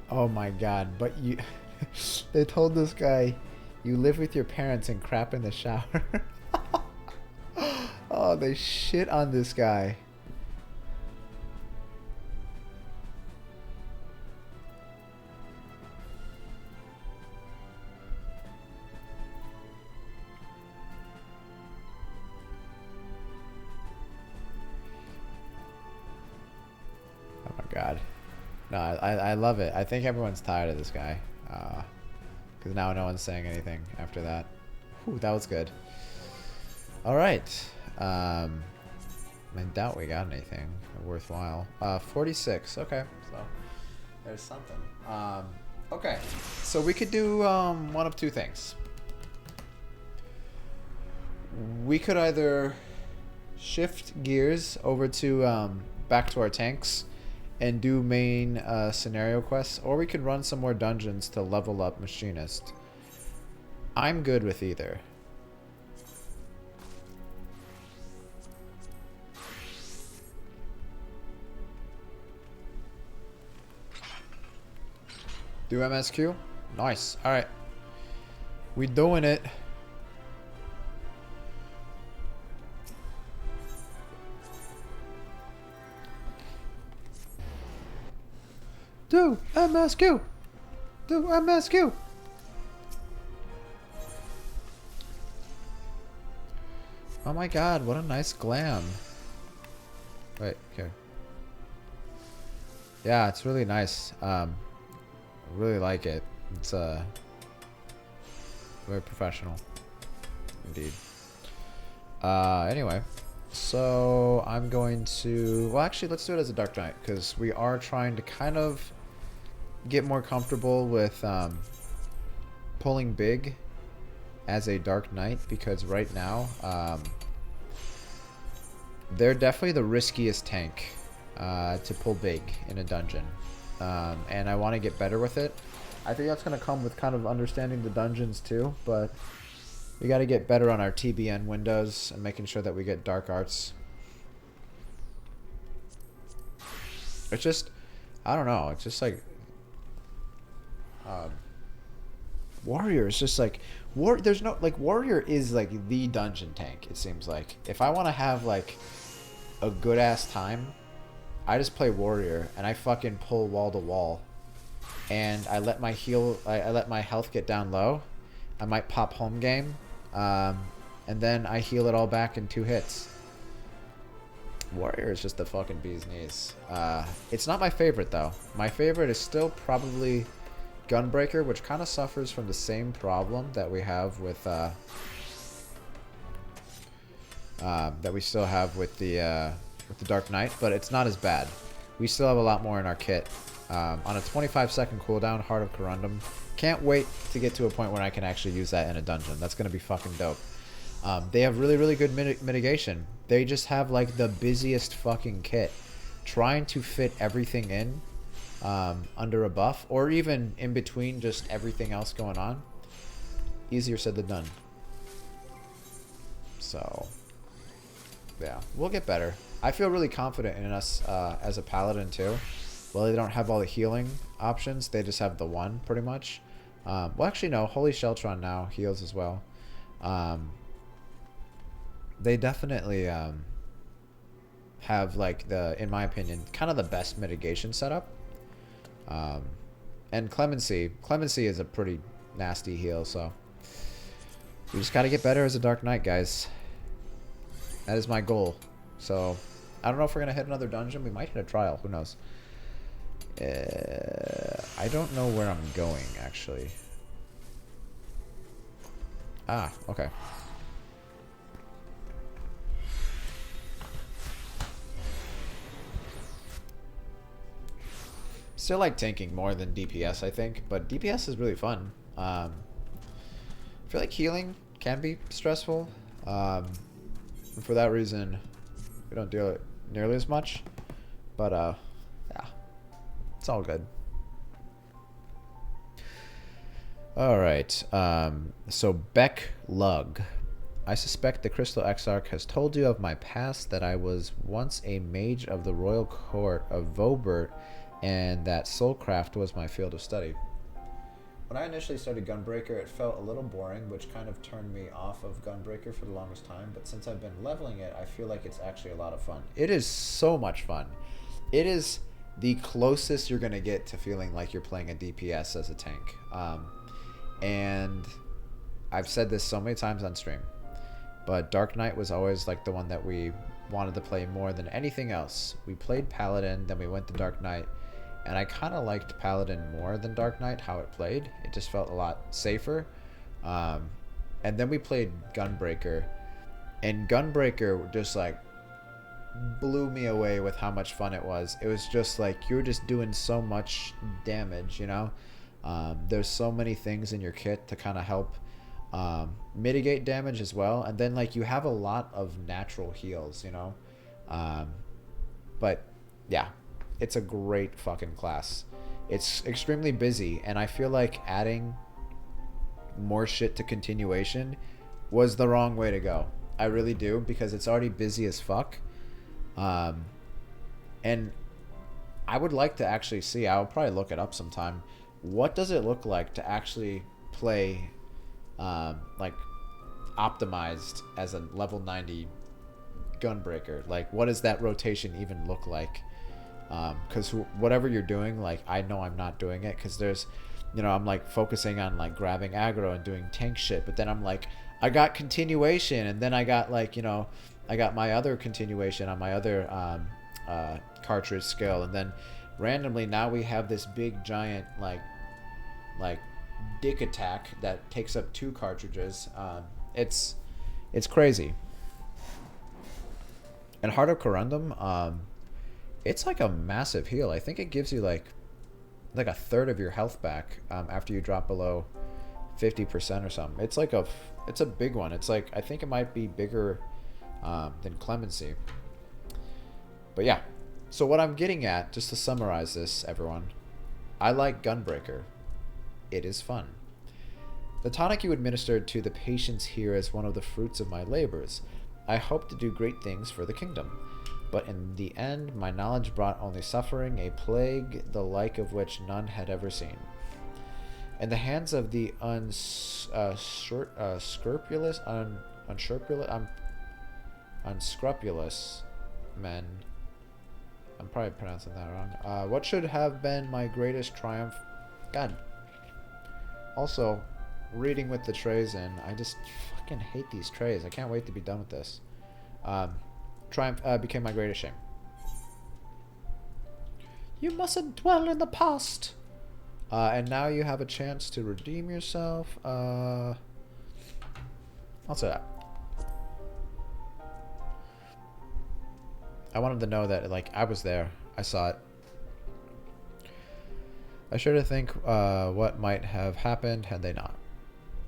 Oh my god, but you... they told this guy, you live with your parents and crap in the shower. Oh, they shit on this guy. Oh my god. No, I love it. I think everyone's tired of this guy. Because now no one's saying anything after that. Whew, that was good. Alright. I doubt we got anything worthwhile. 46. Okay. So, there's something. Okay. So we could do one of two things. We could either shift gears over to back to our tanks and do main scenario quests, or we could run some more dungeons to level up Machinist. I'm good with either. Do MSQ? Nice. Alright. We doing it. Do MSQ. Do MSQ. Oh my god, what a nice glam. Wait, okay. Yeah, it's really nice. I really like it. It's very professional, indeed. Anyway, so I'm going to. Well, actually, let's do it as a Dark Knight because we are trying to kind of get more comfortable with pulling big as a Dark Knight because right now they're definitely the riskiest tank to pull big in a dungeon, and I want to get better with it. I think that's going to come with kind of understanding the dungeons too, but we got to get better on our TBN windows and making sure that we get dark arts. It's just, I don't know, it's just like Warrior is just like there's no like Warrior is like the dungeon tank, it seems like. If I want to have like a good ass time, I just play Warrior and I fucking pull wall to wall. And I let my I let my health get down low. I might pop home game, and then I heal it all back in 2 hits. Warrior is just the fucking bee's knees. It's not my favorite though. My favorite is still probably Gunbreaker, which kind of suffers from the same problem that we have with that we still have with the Dark Knight, but it's not as bad. We still have a lot more in our kit. On a 25-second cooldown, Heart of Corundum. Can't wait to get to a point where I can actually use that in a dungeon. That's going to be fucking dope. They have really, really good mitigation. They just have, like, the busiest fucking kit. Trying to fit everything in under a buff, or even in between just everything else going on. Easier said than done. So, yeah. We'll get better. I feel really confident in us as a paladin, too. Well, they don't have all the healing options. They just have the one, pretty much. Well, actually, no. Holy Sheltron now heals as well. They definitely have, like, in my opinion, kind of the best mitigation setup. And Clemency. Clemency is a pretty nasty heal, so we just got to get better as a Dark Knight, guys. That is my goal. So, I don't know if we're going to hit another dungeon. We might hit a trial. Who knows? I don't know where I'm going, actually. Ah, okay. Still like tanking more than DPS, I think, but DPS is really fun. I feel like healing can be stressful. And for that reason, we don't do it nearly as much. But, yeah. It's all good. Alright, so Beck Lug. I suspect the Crystal Exarch has told you of my past, that I was once a mage of the royal court of Vobert, and that soulcraft was my field of study. When I initially started Gunbreaker, it felt a little boring, which kind of turned me off of Gunbreaker for the longest time, but since I've been leveling it, I feel like it's actually a lot of fun. It is so much fun. It is the closest you're going to get to feeling like you're playing a DPS as a tank. And I've said this so many times on stream, but Dark Knight was always like the one that we wanted to play more than anything else. We played Paladin, then we went to Dark Knight, and I kind of liked Paladin more than Dark Knight, how it played. It just felt a lot safer. And then we played Gunbreaker, and Gunbreaker just like blew me away with how much fun it was. It was just like you were just doing so much damage, you know. There's so many things in your kit to kind of help mitigate damage as well, and then like you have a lot of natural heals, you know. But yeah, it's a great fucking class. It's extremely busy, and I feel like adding more shit to continuation was the wrong way to go. I really do, because it's already busy as fuck. And I would like to actually see, I'll probably look it up sometime, what does it look like to actually play like optimized as a level 90 Gunbreaker? Like, what does that rotation even look like? Because whatever you're doing, like, I know I'm not doing it, because there's, you know, I'm like focusing on like grabbing aggro and doing tank shit, but then I'm like, I got continuation, and then I got like, you know, I got my other continuation on my other cartridge skill, and then randomly now we have this big giant like dick attack that takes up 2 cartridges. It's crazy. And Heart of Corundum, it's like a massive heal. I think it gives you like a third of your health back after you drop below 50% or something. It's a big one. It's like, I think it might be bigger than Clemency. But yeah, so what I'm getting at, just to summarize this, everyone, I like Gunbreaker. It is fun. The tonic you administered to the patients here is one of the fruits of my labors. I hope to do great things for the kingdom. But in the end, my knowledge brought only suffering, a plague the like of which none had ever seen. In the hands of the unscrupulous men, I'm probably pronouncing that wrong. What should have been my greatest triumph? God. Also, reading with the trays in, I just fucking hate these trays. I can't wait to be done with this. Triumph became my greatest shame. You mustn't dwell in the past. And now you have a chance to redeem yourself. I'll say that. I want him to know that, like, I was there. I saw it. I shudder to think what might have happened had they not.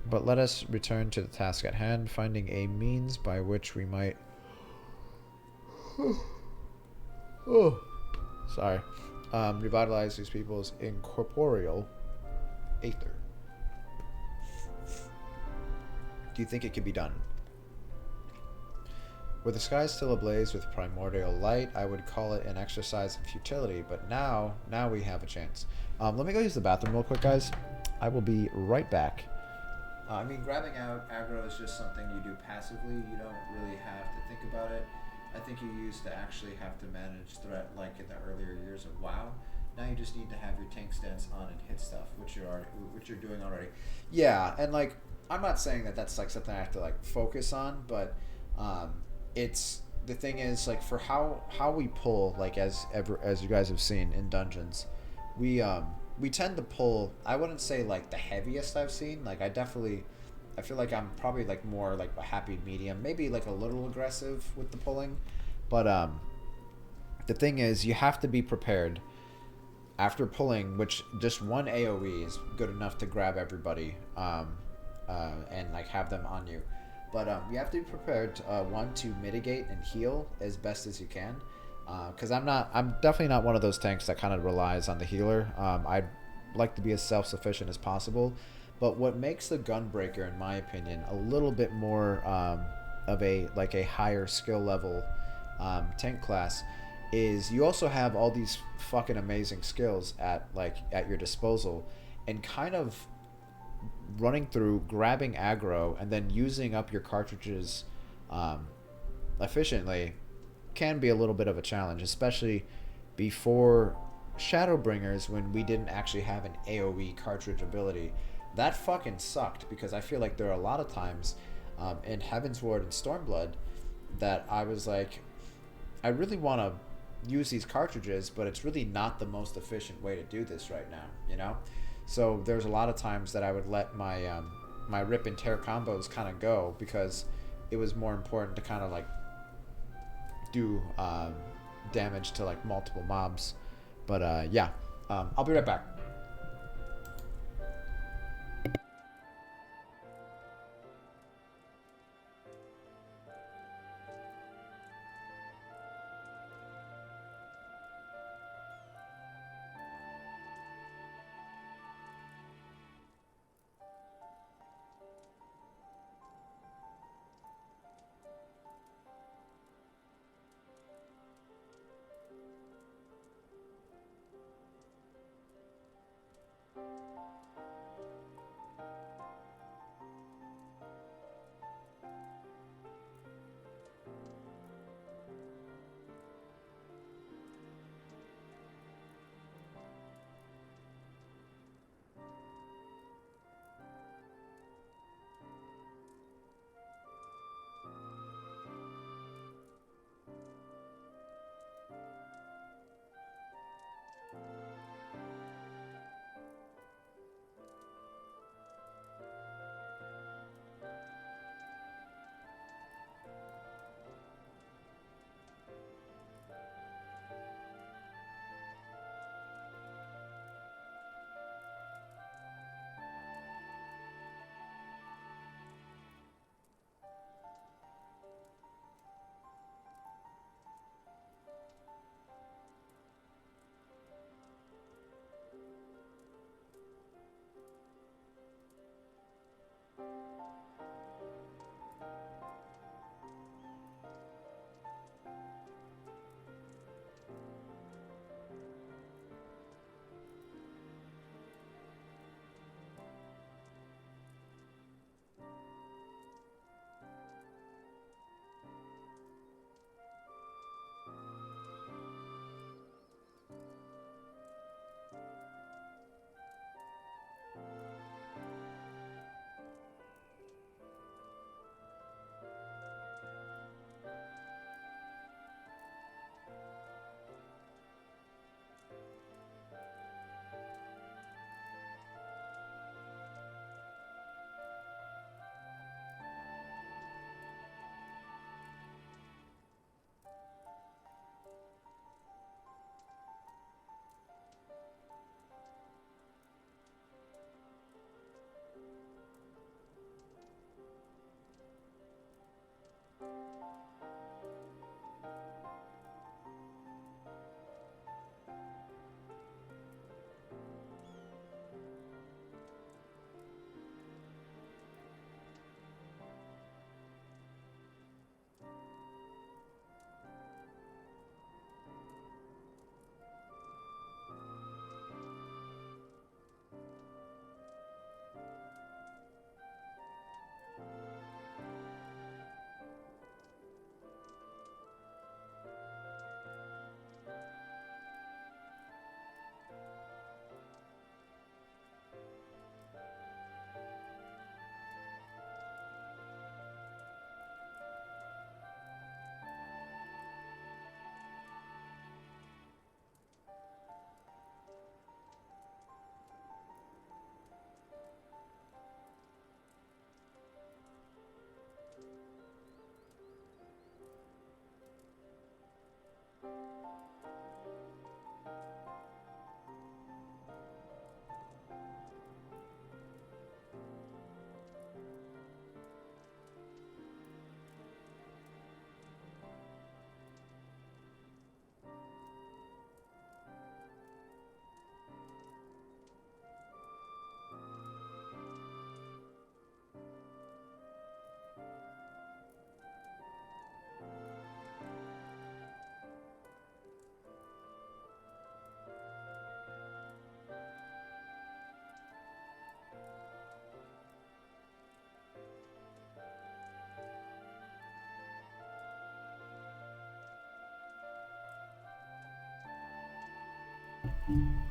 But let us return to the task at hand, finding a means by which we might... oh, sorry. Revitalize these people's incorporeal aether. Do you think it can be done? Were the sky still ablaze with primordial light, I would call it an exercise in futility, but now we have a chance. Let me go use the bathroom real quick, guys. I will be right back. I mean, grabbing out aggro is just something you do passively. You don't really have to think about it. I think you used to actually have to manage threat like in the earlier years of WoW. Now you just need to have your tank stance on and hit stuff, which you're doing already. Yeah, and like, I'm not saying that that's like something I have to like focus on, but it's, the thing is, like, for how we pull, like, as you guys have seen in dungeons, we tend to pull, I wouldn't say like the heaviest I've seen. Like, I feel like I'm probably like more like a happy medium, maybe like a little aggressive with the pulling, but the thing is, you have to be prepared after pulling, which just one AoE is good enough to grab everybody and like have them on you. But you have to be prepared to, one, to mitigate and heal as best as you can. Because I'm definitely not one of those tanks that kind of relies on the healer. I'd like to be as self-sufficient as possible. But what makes the Gunbreaker, in my opinion, a little bit more of a higher skill level tank class is you also have all these fucking amazing skills at your disposal, and kind of running through, grabbing aggro, and then using up your cartridges efficiently can be a little bit of a challenge, especially before Shadowbringers, when we didn't actually have an AoE cartridge ability. That fucking sucked, because I feel like there are a lot of times in Heavensward and Stormblood that I was like, I really want to use these cartridges, but it's really not the most efficient way to do this right now, you know? So there's a lot of times that I would let my my rip and tear combos kind of go, because it was more important to kind of like do damage to like multiple mobs. But yeah, I'll be right back.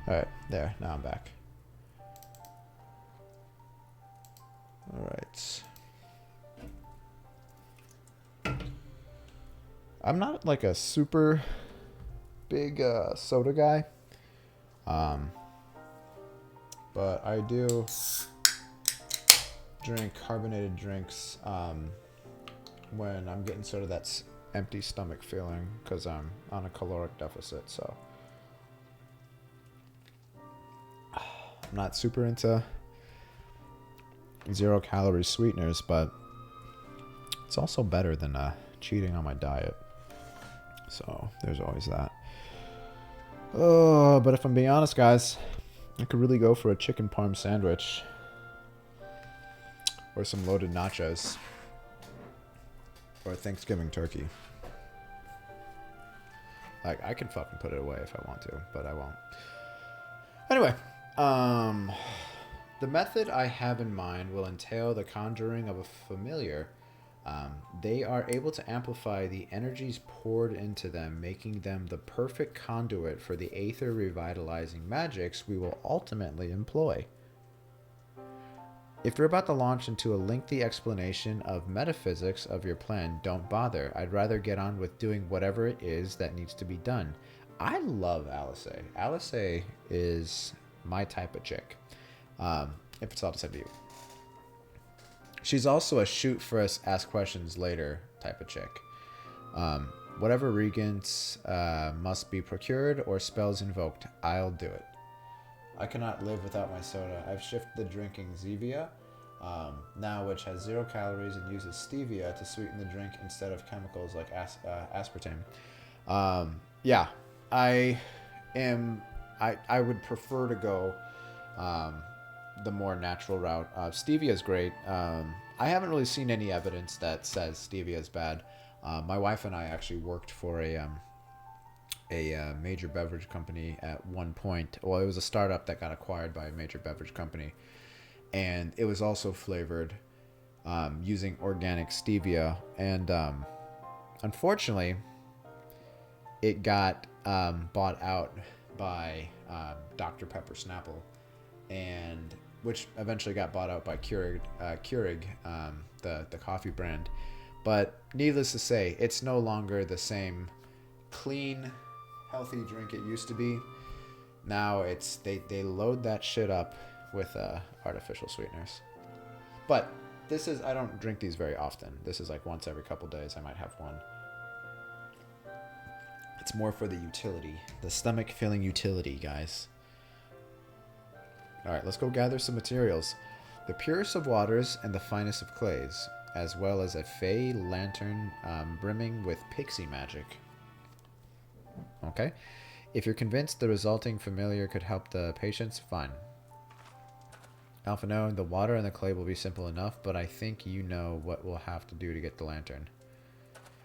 Alright, there. Now I'm back. Alright. I'm not like a super big soda guy. But I do drink carbonated drinks when I'm getting sort of that empty stomach feeling because I'm on a caloric deficit. So I'm not super into 0-calorie sweeteners, but it's also better than cheating on my diet. So there's always that. Oh, but if I'm being honest, guys, I could really go for a chicken parm sandwich or some loaded nachos or a Thanksgiving turkey. Like, I can fucking put it away if I want to, but I won't. Anyway, the method I have in mind will entail the conjuring of a familiar. They are able to amplify the energies poured into them, making them the perfect conduit for the aether revitalizing magics we will ultimately employ. If you're about to launch into a lengthy explanation of metaphysics of your plan, don't bother. I'd rather get on with doing whatever it is that needs to be done. I love Alice. Alice is my type of chick. If it's all to say to you. She's also a shoot for us, ask questions later type of chick. Whatever regents must be procured or spells invoked, I'll do it. I cannot live without my soda. I've shifted to drinking Zevia, now which has 0 calories and uses stevia to sweeten the drink instead of chemicals like aspartame. Yeah, I would prefer to go the more natural route. Stevia is great. I haven't really seen any evidence that says stevia is bad. My wife and I actually worked for a major beverage company at one point. Well, it was a startup that got acquired by a major beverage company, and it was also flavored using organic stevia. And unfortunately, it got bought out by Dr. Pepper Snapple, and which eventually got bought out by Keurig, the coffee brand. But needless to say, it's no longer the same clean, healthy drink it used to be. Now it's they load that shit up with artificial sweeteners. But this is, I don't drink these very often. This is like once every couple days I might have one. It's more for the utility, the stomach filling utility, guys. All right, let's go gather some materials. The purest of waters and the finest of clays, as well as a fey lantern brimming with pixie magic. Okay. If you're convinced the resulting familiar could help the patients, fine. Alpha, no, the water and the clay will be simple enough, but I think you know what we'll have to do to get the lantern.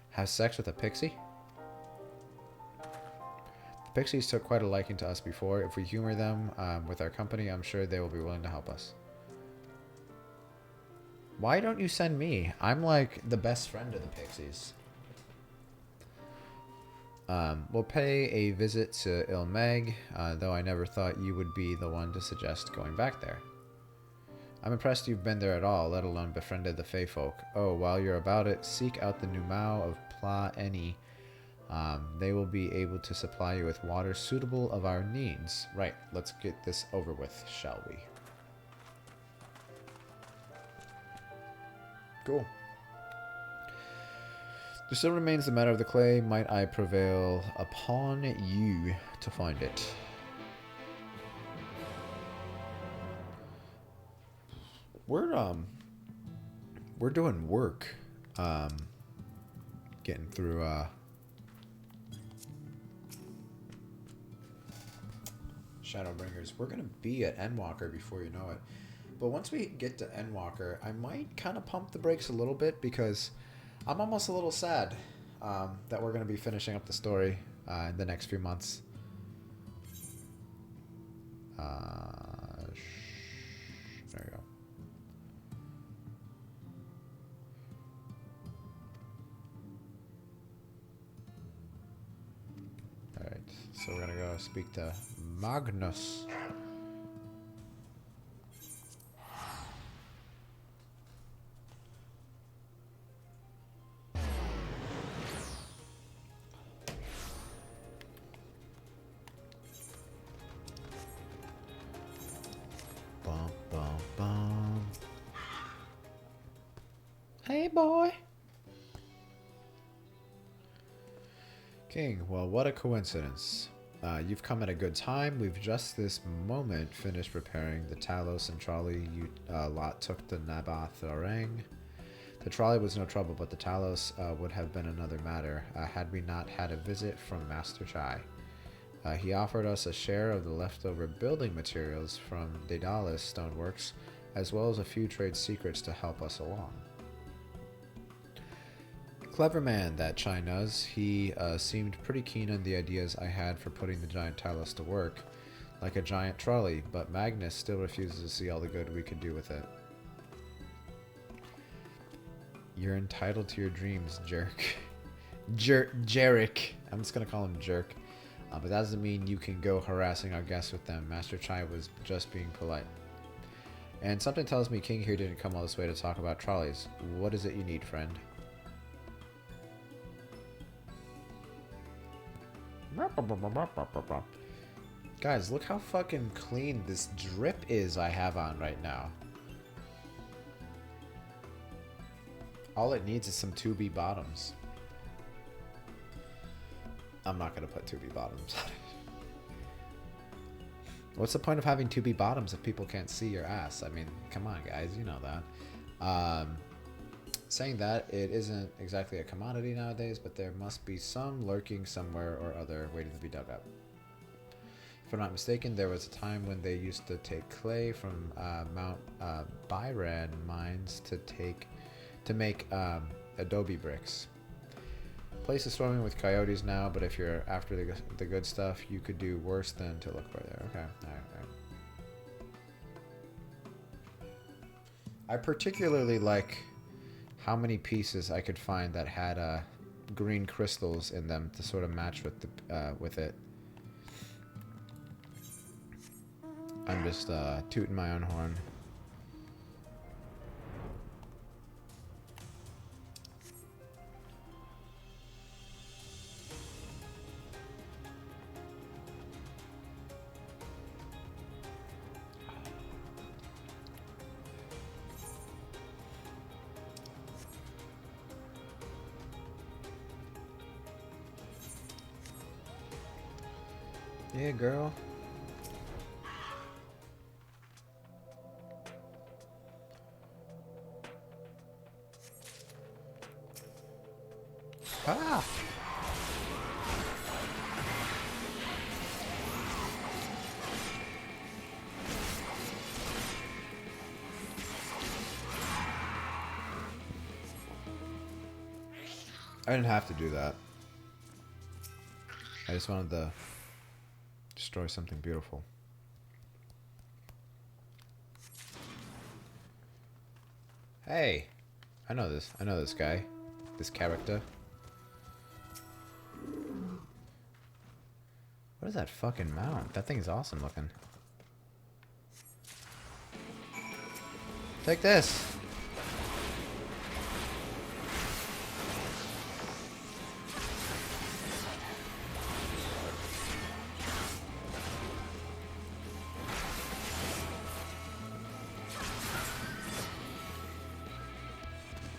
Have sex with a pixie? The pixies took quite a liking to us before. If we humor them with our company, I'm sure they will be willing to help us. Why don't you send me? I'm like the best friend of the pixies. We'll pay a visit to Ilmeg, though I never thought you would be the one to suggest going back there. I'm impressed you've been there at all, let alone befriended the Fey folk. Oh, while you're about it, seek out the Numau of Pla Eni. They will be able to supply you with water suitable of our needs. Right, let's get this over with, shall we? Cool. There still remains the matter of the clay. Might I prevail upon you to find it? We're doing work. Getting through Shadowbringers. We're gonna be at Endwalker before you know it. But once we get to Endwalker, I might kind of pump the brakes a little bit because I'm almost a little sad that we're going to be finishing up the story in the next few months. There we go. Alright, so we're going to go speak to Magnus. Bum, bum, bum. Hey, boy. King, well, what a coincidence. You've come at a good time. We've just this moment finished preparing the Talos and trolley you lot took to Naboth Orang. The trolley was no trouble, but the Talos would have been another matter had we not had a visit from Master Chai. He offered us a share of the leftover building materials from Daedalus Stoneworks, as well as a few trade secrets to help us along. Clever man, that Chai Nuz. He seemed pretty keen on the ideas I had for putting the giant Talos to work, like a giant trolley, but Magnus still refuses to see all the good we could do with it. You're entitled to your dreams, jerk. Jarek. I'm just gonna call him Jerk. But that doesn't mean you can go harassing our guests with them. Master Chai was just being polite. And something tells me King here didn't come all this way to talk about trolleys. What is it you need, friend? Guys, look how fucking clean this drip is I have on right now. All it needs is some 2B bottoms. I'm not going to put 2B bottoms on it. What's the point of having 2B bottoms if people can't see your ass? I mean, come on, guys. You know that. Saying that, it isn't exactly a commodity nowadays, but there must be some lurking somewhere or other waiting to be dug up. If I'm not mistaken, there was a time when they used to take clay from Mount Byran mines to make adobe bricks. Place is swarming with coyotes now, but if you're after the good stuff, you could do worse than to look for there. Okay, all right. I particularly like how many pieces I could find that had green crystals in them to sort of match with it. I'm just tooting my own horn. Yeah, girl. Ah! I didn't have to do that. I just wanted to destroy something beautiful. Hey, I know this guy, this character. What is that fucking mount? That thing's awesome looking. Take this.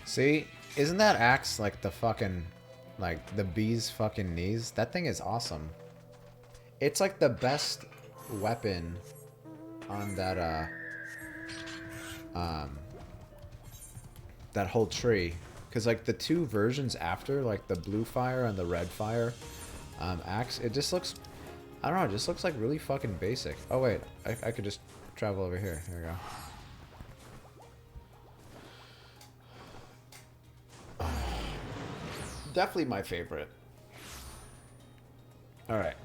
See, isn't that axe like the fucking, like the bee's fucking knees? That thing is awesome. It's like the best weapon on that, that whole tree. Cause like the two versions after, like the blue fire and the red fire, axe, it just looks, I don't know, it just looks like really fucking basic. Oh wait, I could just travel over here. There we go. Definitely my favorite. Alright.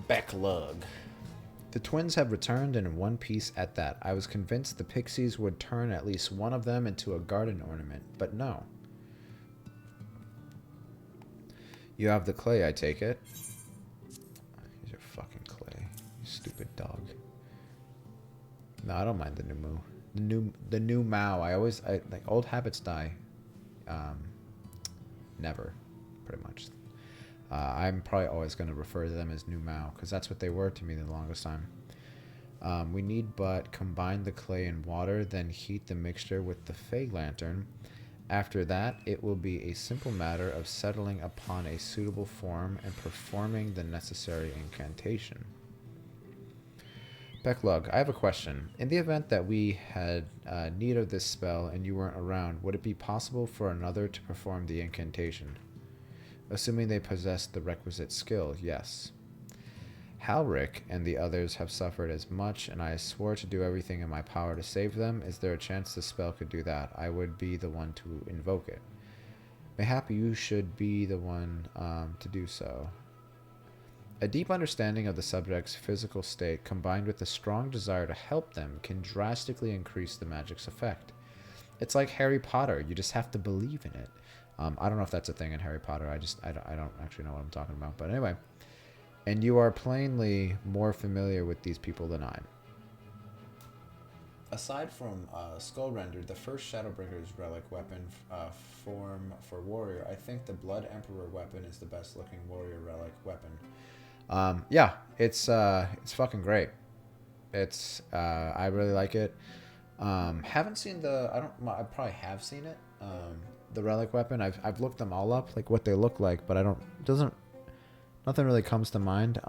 Backlog. The twins have returned in one piece at that. I was convinced the pixies would turn at least one of them into a garden ornament, but no. You have the clay, I take it. dog. No, I don't mind the new moo. The new Mao. I like old habits die. Never, pretty much. I'm probably always going to refer to them as new Mao because that's what they were to me the longest time. We need but combine the clay and water, then heat the mixture with the Fey Lantern. After that, it will be a simple matter of settling upon a suitable form and performing the necessary incantation. Becklug, I have a question. In the event that we had need of this spell and you weren't around, would it be possible for another to perform the incantation? Assuming they possess the requisite skill, yes. Halric and the others have suffered as much, and I swore to do everything in my power to save them. Is there a chance the spell could do that? I would be the one to invoke it. Mayhap you should be the one to do so. A deep understanding of the subject's physical state, combined with a strong desire to help them, can drastically increase the magic's effect. It's like Harry Potter. You just have to believe in it. I don't know if that's a thing in Harry Potter. I don't actually know what I'm talking about. But anyway. And you are plainly more familiar with these people than I. Aside from Skull Render, the first Shadowbringers relic weapon form for warrior, I think the Blood Emperor weapon is the best looking warrior relic weapon. Yeah, it's fucking great. It's I really like it. Haven't seen I probably have seen it. The relic weapon. I've looked them all up, like what they look like, but nothing really comes to mind.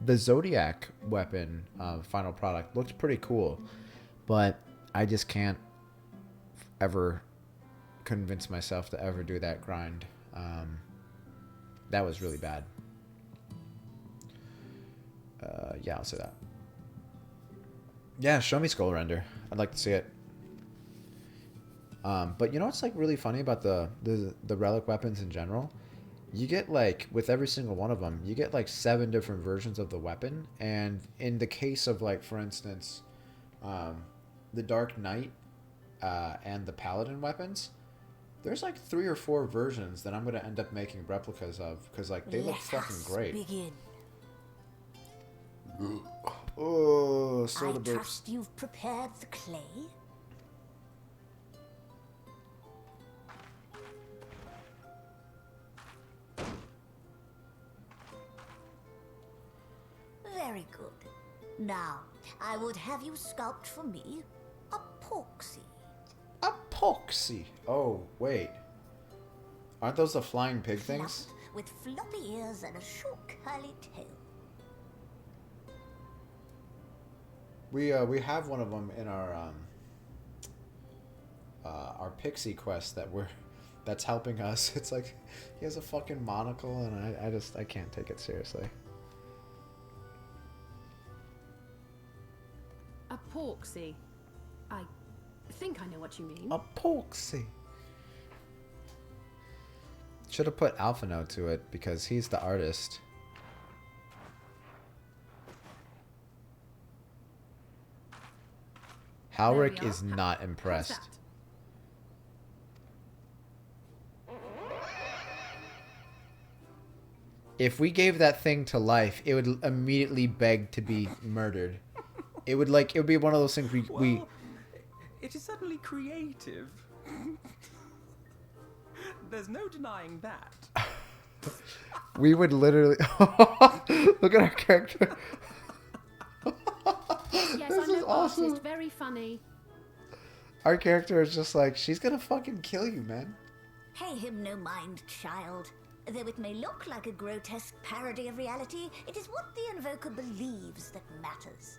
The Zodiac weapon final product looked pretty cool, but I just can't ever convince myself to ever do that grind. That was really bad. Yeah, I'll say that. Yeah, show me Skull Render. I'd like to see it. But you know what's like really funny about the relic weapons in general? You get like, with every single one of them, you get like 7 different versions of the weapon. And in the case of like, for instance, the Dark Knight and the Paladin weapons, there's like 3 or 4 versions that I'm going to end up making replicas of. Because like, they look fucking great. Begin. Oh, soda burps. I trust you've prepared the clay. Very good. Now, I would have you sculpt for me a pork seed. A poxy. Oh, wait. Aren't those the flying pig things? Fluffed with floppy ears and a short curly tail. We have one of them in our pixie quest that's helping us. It's like he has a fucking monocle, and I can't take it seriously. A porksy. I think I know what you mean. A poxy. Should have put Alphino to it because he's the artist. Halric is not impressed. If we gave that thing to life, it would immediately beg to be murdered. It would be one of those things we It is certainly creative. There's no denying that. we would literally look at our character. Yes, This I is know, awesome. artist. Very funny. Our character is just like, she's gonna fucking kill you, man. Pay him no mind, child. Though it may look like a grotesque parody of reality, it is what the invoker believes that matters.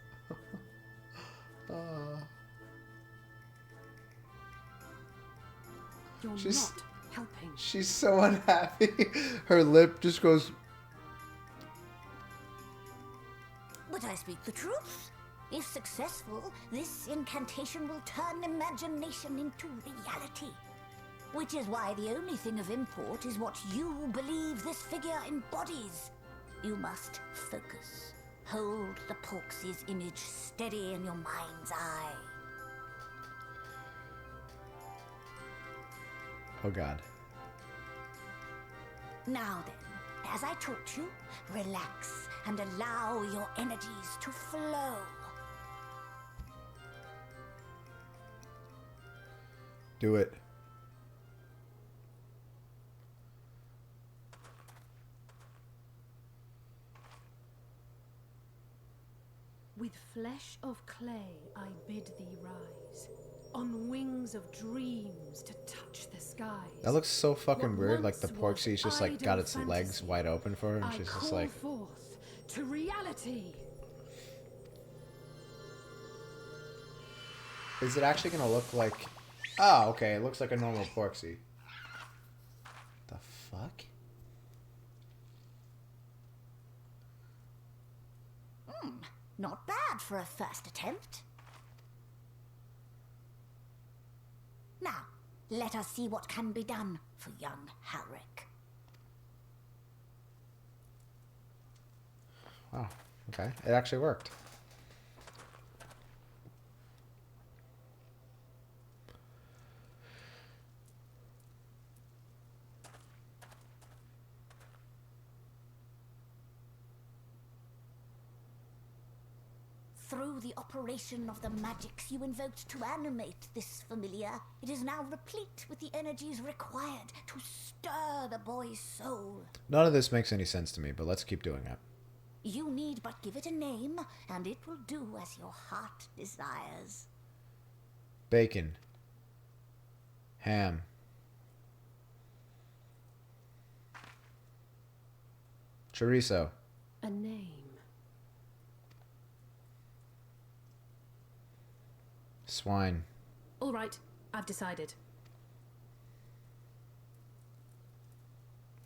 You're She's- not helping. She's so unhappy. Her lip just goes. But I speak the truth. If successful, this incantation will turn imagination into reality. Which is why the only thing of import is what you believe this figure embodies. You must focus. Hold the Porksy's image steady in your mind's eye. Oh god. Now then, as I taught you, relax and allow your energies to flow. Do it. With flesh of clay I bid thee rise, on wings of dreams to touch the skies. That looks so fucking What weird. Like once the Porksy's just like idle got its legs fantasy, wide open for her, and I she's just call like. forth to reality. Is it actually gonna look like? Oh, okay. It looks like a normal Porksy. The fuck? Not bad for a first attempt. Now, let us see what can be done for young Halric. Oh, okay. It actually worked. Through the operation of the magics you invoked to animate this familiar, it is now replete with the energies required to stir the boy's soul. None of this makes any sense to me, but let's keep doing it. You need but give it a name, and it will do as your heart desires. Bacon. Ham. Chorizo. A name. Swine. All right, I've decided.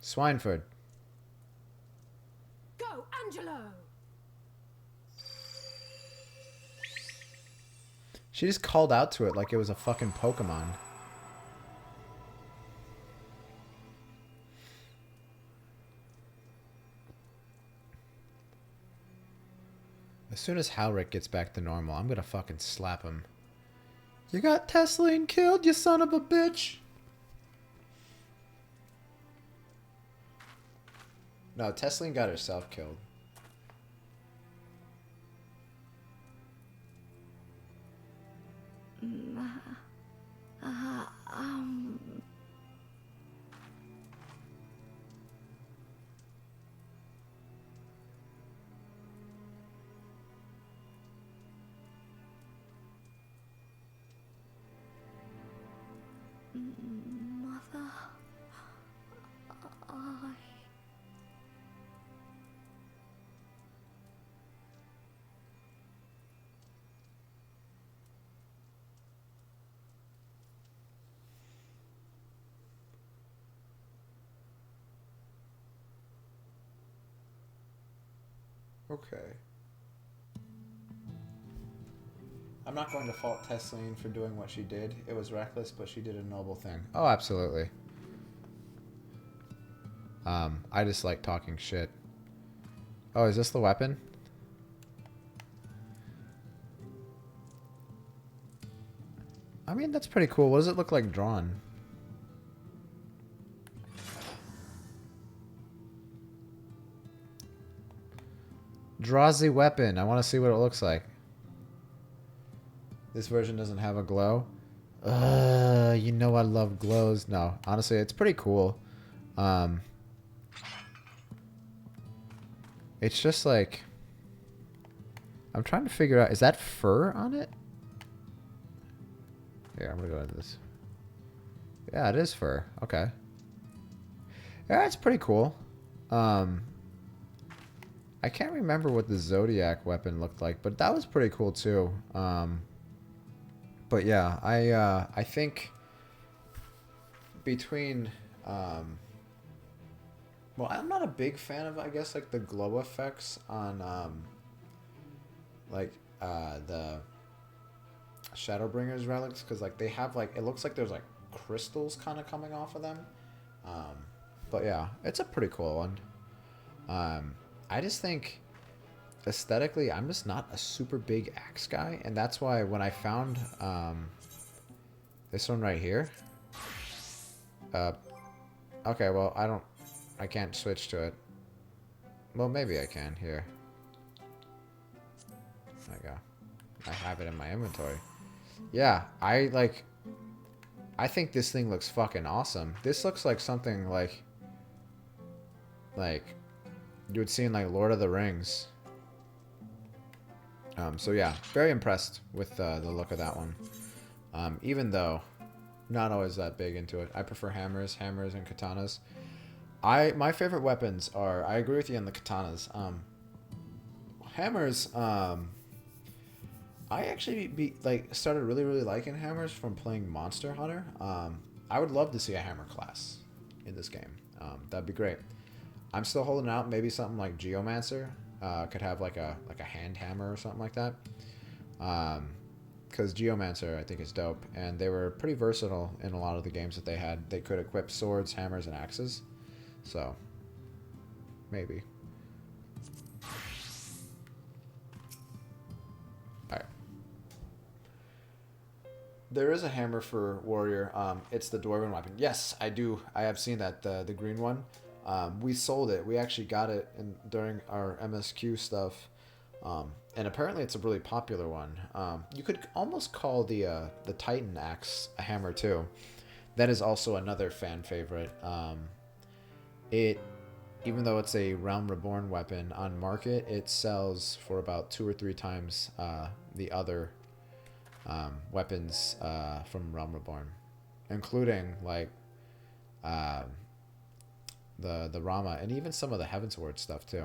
Swineford. Go, Angelo! She just called out to it like it was a fucking Pokemon. As soon as Halric gets back to normal, I'm gonna fucking slap him. You got Tesline killed, you son of a bitch! No, Tesline got herself killed. Mother, I... Okay. I'm not going to fault Tesline for doing what she did. It was reckless, but she did a noble thing. Oh, absolutely. I just like talking shit. Oh, is this the weapon? I mean, that's pretty cool. What does it look like drawn? Draws the weapon. I want to see what it looks like. This version doesn't have a glow. You know I love glows. No, honestly, it's pretty cool. It's just like... I'm trying to figure out... Is that fur on it? Here, I'm going to go into this. Yeah, it is fur. Okay. Yeah, it's pretty cool. I can't remember what the Zodiac weapon looked like, but that was pretty cool too. But yeah, I think between well, I'm not a big fan of, I guess, like the glow effects on the Shadowbringers relics, because like they have like, it looks like there's like crystals kind of coming off of them. But yeah, it's a pretty cool one. I just think aesthetically, I'm just not a super big axe guy, and that's why when I found this one right here, okay, well, I can't switch to it. Well, maybe I can. Here. There we go. I have it in my inventory. Yeah, I think this thing looks fucking awesome. This looks like something like you would see in like Lord of the Rings. So yeah, very impressed with the look of that one. Even though not always that big into it. I prefer hammers and katanas. My favorite weapons are, I agree with you on the katanas. Hammers, I actually started really liking hammers from playing Monster Hunter. I would love to see a hammer class in this game. That'd be great. I'm still holding out. Maybe something like Geomancer could have like a hand hammer or something like that. Because Geomancer I think is dope, and they were pretty versatile in a lot of the games that they had. They could equip swords, hammers, and axes. So maybe. Alright. There is a hammer for warrior. It's the dwarven weapon. Yes, I do. I have seen that, the green one. We sold it. We actually got it during our MSQ stuff. And apparently it's a really popular one. You could almost call the Titan axe a hammer too. That is also another fan favorite. Even though it's a Realm Reborn weapon on market, it sells for about 2 or 3 times the other weapons from Realm Reborn, including like the Rama and even some of the Heavensward stuff too.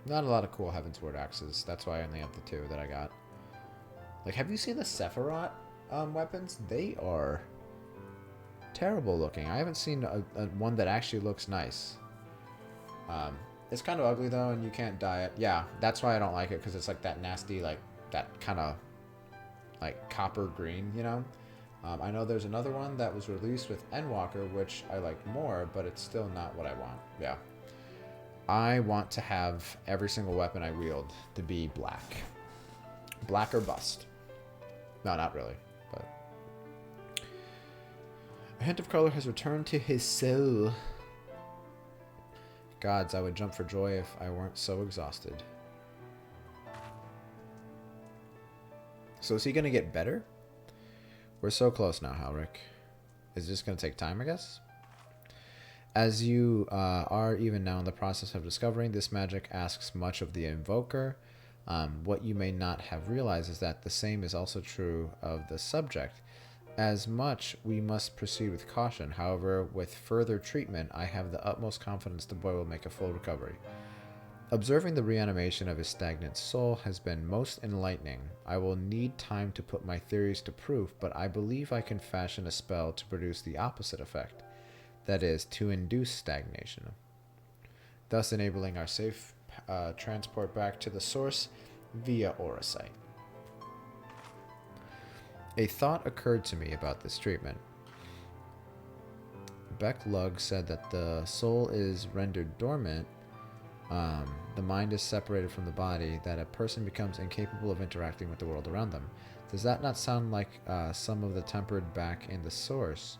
Not a lot of cool Heavensward axes. That's why I only have the 2 that I got. Like, have you seen the Sephiroth weapons? They are terrible looking. I haven't seen a one that actually looks nice. It's kind of ugly though, and you can't dye it. Yeah, that's why I don't like it, because it's like that nasty, like that kind of like copper green, you know. I know there's another one that was released with Endwalker, which I like more, but it's still not what I want. Yeah. I want to have every single weapon I wield to be black. Black or bust. No, not really, but... A hint of color has returned to his soul. Gods, I would jump for joy if I weren't so exhausted. So is he going to get better? We're so close now, Halric. Is this going to take time, I guess? As you are even now in the process of discovering, this magic asks much of the invoker. What you may not have realized is that the same is also true of the subject. As much, we must proceed with caution. However, with further treatment, I have the utmost confidence the boy will make a full recovery. Observing the reanimation of his stagnant soul has been most enlightening. I will need time to put my theories to proof, but I believe I can fashion a spell to produce the opposite effect. That is, to induce stagnation, thus enabling our safe transport back to the source via Oracite. A thought occurred to me about this treatment. Beck Lugg said that the soul is rendered dormant, the mind is separated from the body, that a person becomes incapable of interacting with the world around them. Does that not sound like some of the tempered back in the source?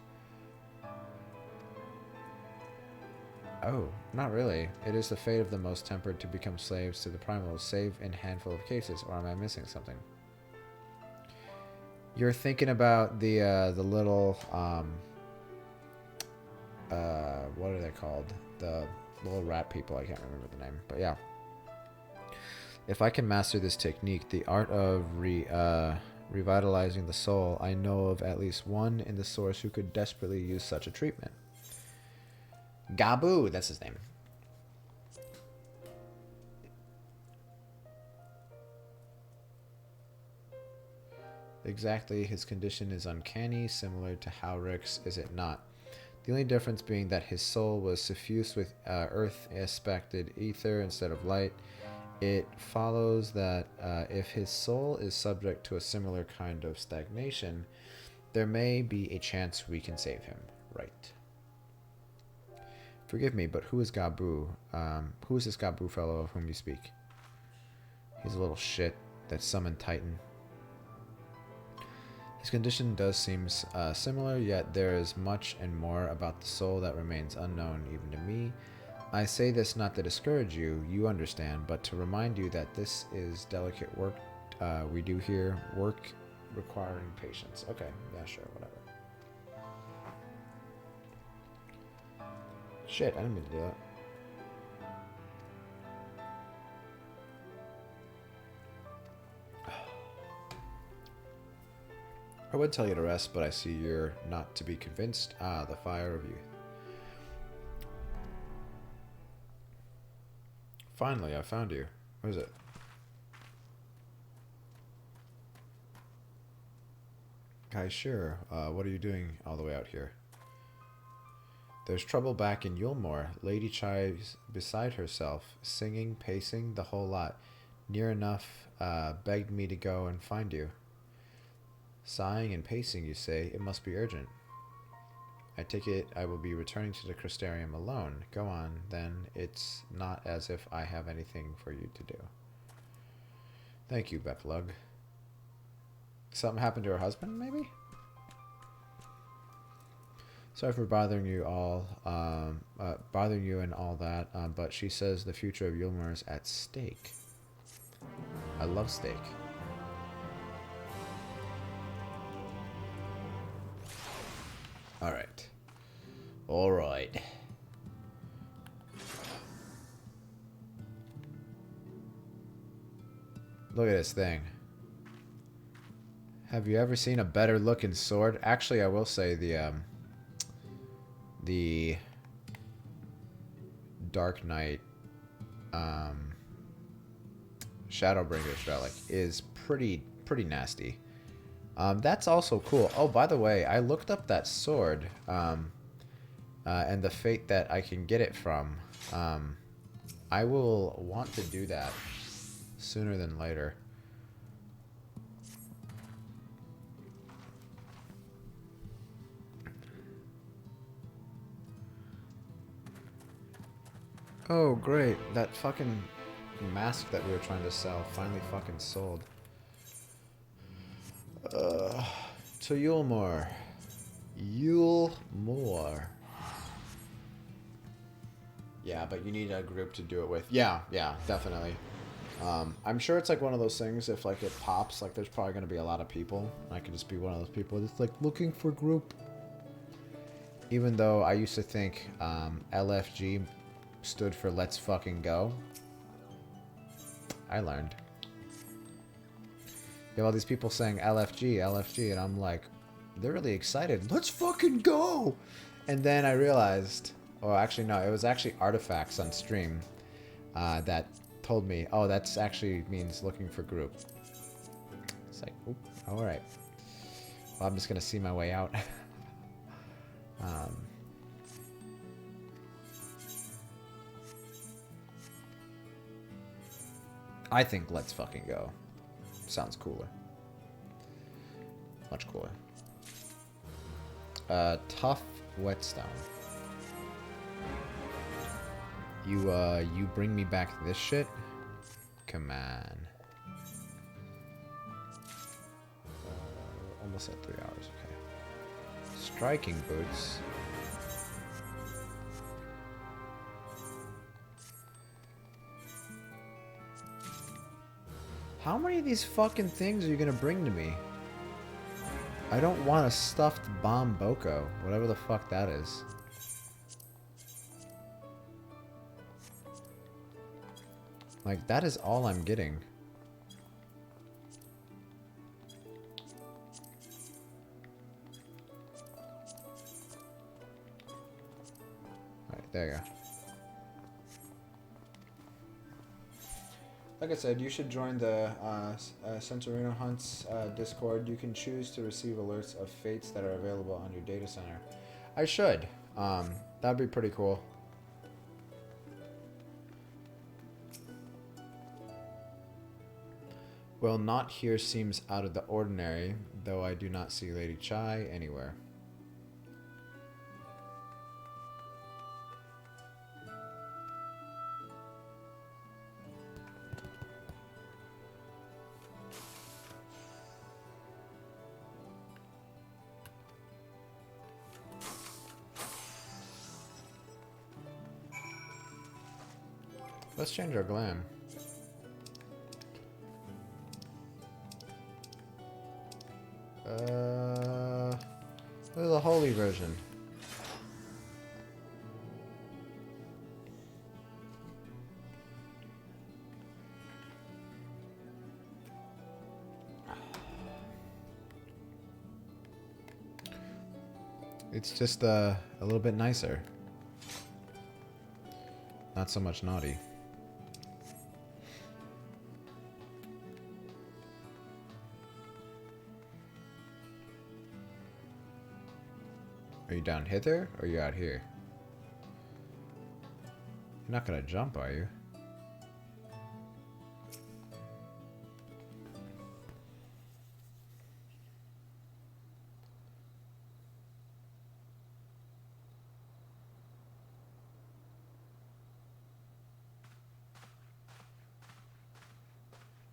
Oh, not really. It is the fate of the most tempered to become slaves to the primals, save in a handful of cases, or am I missing something? You're thinking about the little, what are they called? The little rat people, I can't remember the name, but yeah. If I can master this technique, the art of revitalizing the soul, I know of at least one in the source who could desperately use such a treatment. Gabu, that's his name. Exactly, his condition is uncanny, similar to Halric's, is it not? The only difference being that his soul was suffused with earth-aspected ether instead of light. It follows that if his soul is subject to a similar kind of stagnation, there may be a chance we can save him, right? Forgive me, but who is Gabu? Who is this Gabu fellow of whom you speak? He's a little shit that summoned Titan. His condition does seem similar, yet there is much and more about the soul that remains unknown even to me. I say this not to discourage you, you understand, but to remind you that this is delicate work we do here, work requiring patience. Okay, yeah, sure, whatever. Shit, I didn't mean to do that. I would tell you to rest, but I see you're not to be convinced. Ah, the fire of youth. Finally, I found you. What is it? Guys, sure. What are you doing all the way out here? There's trouble back in Yulmore. Lady Chai's beside herself, singing, pacing, the whole lot. Near enough, begged me to go and find you. Sighing and pacing, you say. It must be urgent. I take it I will be returning to the Crystarium alone. Go on, then. It's not as if I have anything for you to do. Thank you, Beplug. Something happened to her husband, maybe? Sorry for bothering you all, bothering you and all that, but she says the future of Yulmore is at stake. I love steak. Alright. Alright. Look at this thing. Have you ever seen a better looking sword? Actually, I will say the Dark Knight Shadowbringers relic is pretty nasty. That's also cool. Oh, by the way, I looked up that sword and the fate that I can get it from. I will want to do that sooner than later. Oh, great. That fucking mask that we were trying to sell finally fucking sold. To Yulmore. Yulmore. Yeah, but you need a group to do it with. Yeah, definitely. I'm sure it's like one of those things, if like it pops, like there's probably going to be a lot of people. I could just be one of those people that's like looking for group. Even though I used to think LFG stood for Let's Fucking Go. I learned. You have all these people saying LFG, and I'm like, they're really excited. Let's fucking go! And then I realized, oh, actually no, it was actually Artifacts on stream that told me, oh, that's actually means looking for group. It's like, oop, all right. Well, I'm just gonna see my way out. I think Let's Fucking Go sounds cooler. Much cooler. Tough Whetstone. You bring me back this shit? Come on. Almost at 3 hours, okay. Striking boots. How many of these fucking things are you gonna bring to me? I don't want a stuffed bomb boko, whatever the fuck that is. Like, that is all I'm getting. Alright, there you go. Like I said, you should join the Centurino Hunts Discord. You can choose to receive alerts of fates that are available on your data center. I should. That'd be pretty cool. Well, not here seems out of the ordinary, though I do not see Lady Chai anywhere. Let's change our glam. This is the holy version. It's just a little bit nicer. Not so much naughty. Are you down hither or are you out here? You're not gonna jump, are you?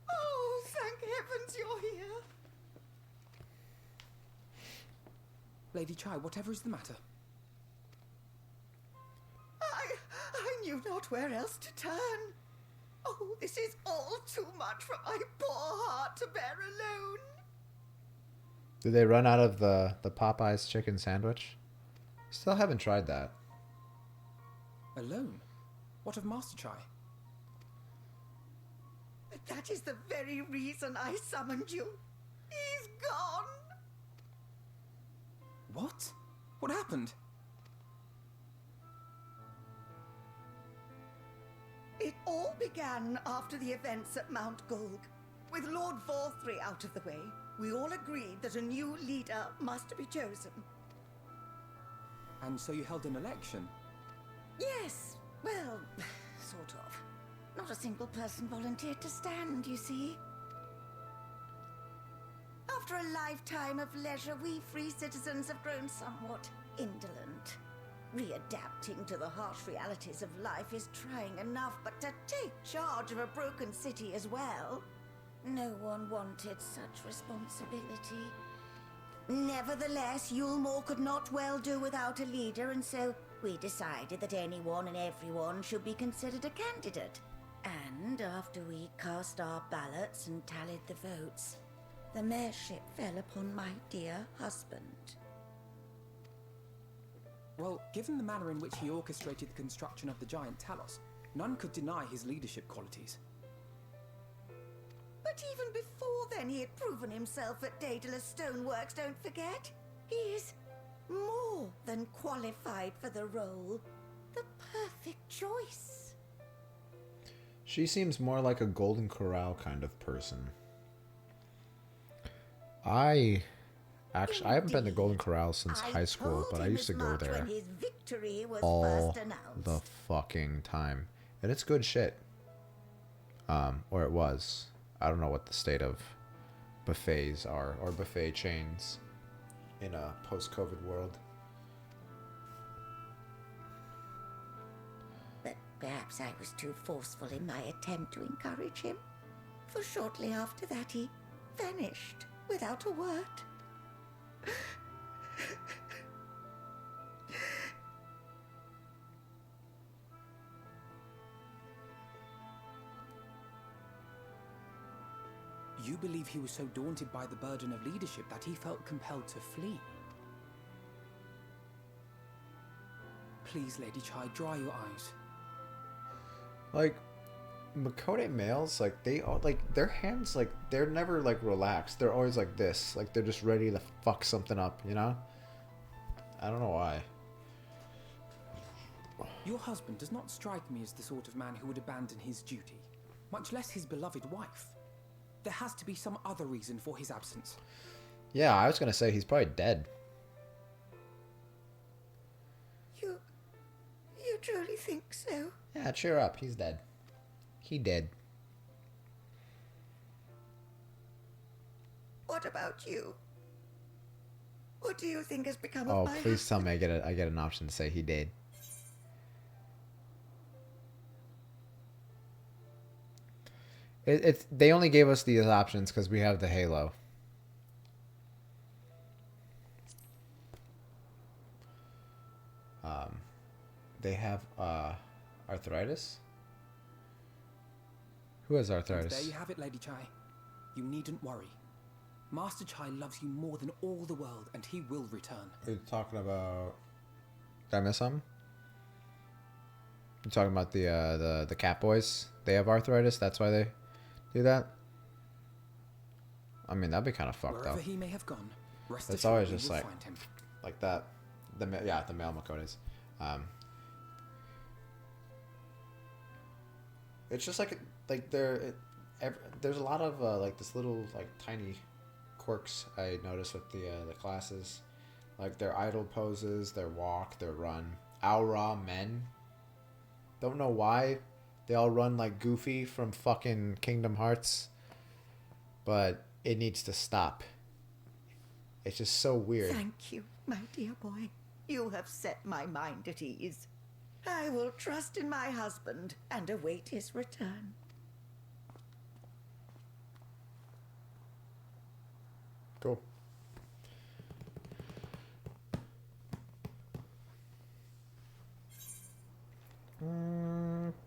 Oh, thank heavens you're here. Lady Chai, whatever is the matter? I knew not where else to turn. Oh, this is all too much for my poor heart to bear alone. Did they run out of the Popeyes chicken sandwich? Still haven't tried that. Alone? What of Master Chai? That is the very reason I summoned you. He's gone. What? What happened? It all began after the events at Mount Gulg. With Lord Vorthry out of the way, we all agreed that a new leader must be chosen. And so you held an election? Yes, well, sort of. Not a single person volunteered to stand, you see. After a lifetime of leisure, we free citizens have grown somewhat indolent. Readapting to the harsh realities of life is trying enough, but to take charge of a broken city as well, no one wanted such responsibility. Nevertheless, Yulmore could not well do without a leader, and so we decided that anyone and everyone should be considered a candidate. And after we cast our ballots and tallied the votes, the mayorship fell upon my dear husband. Well, given the manner in which he orchestrated the construction of the giant Talos, none could deny his leadership qualities. But even before then, he had proven himself at Daedalus Stoneworks, don't forget. He is more than qualified for the role. The perfect choice. She seems more like a Golden Corral kind of person. I haven't been to Golden Corral since high school, but I used to go there all the fucking time. And it's good shit. Or it was. I don't know what the state of buffets are, or buffet chains in a post-COVID world. But perhaps I was too forceful in my attempt to encourage him. For shortly after that, he vanished without a word. You believe he was so daunted by the burden of leadership that he felt compelled to flee? Please, Lady Chai, dry your eyes. Like, Makode males, like, they all, like, their hands, like, they're never, like, relaxed. They're always like this. Like, they're just ready to fuck something up, you know? I don't know why. Your husband does not strike me as the sort of man who would abandon his duty, much less his beloved wife. There has to be some other reason for his absence. Yeah, I was gonna say he's probably dead. You truly think so? Yeah, cheer up. He's dead. He dead. What about you? What do you think has become Oh, of my please tell husband? me I get an option to say he did. They only gave us these options because we have the Halo. They have arthritis. Who has And there arthritis? you have it, Lady Chai. You needn't worry. Master Chai loves you more than all the world, and he will return. Are you talking about... Did I miss something? You talking about the cat boys? They have arthritis. That's why they do that. I mean, that'd be kind of fucked Wherever up. he may have gone, rest It's assured always we just will like find him. that. The male Makotes. It's just like there's a lot of like this little like tiny quirks I noticed with the classes, like their idle poses, their walk, their run. Aura men. Don't know why they all run like Goofy from fucking Kingdom Hearts, but it needs to stop. It's just so weird. Thank you, my dear boy. You have set my mind at ease. I will trust in my husband and await his return. Cool.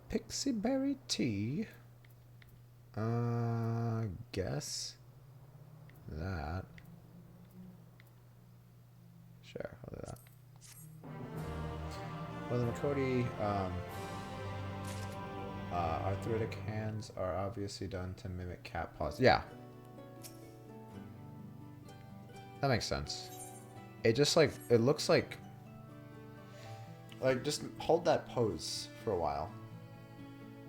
Pixie berry tea. Guess that. Sure, I'll do that. Well, the Makoti arthritic hands are obviously done to mimic cat paws. Yeah. That makes sense. It just like, it looks like just hold that pose for a while.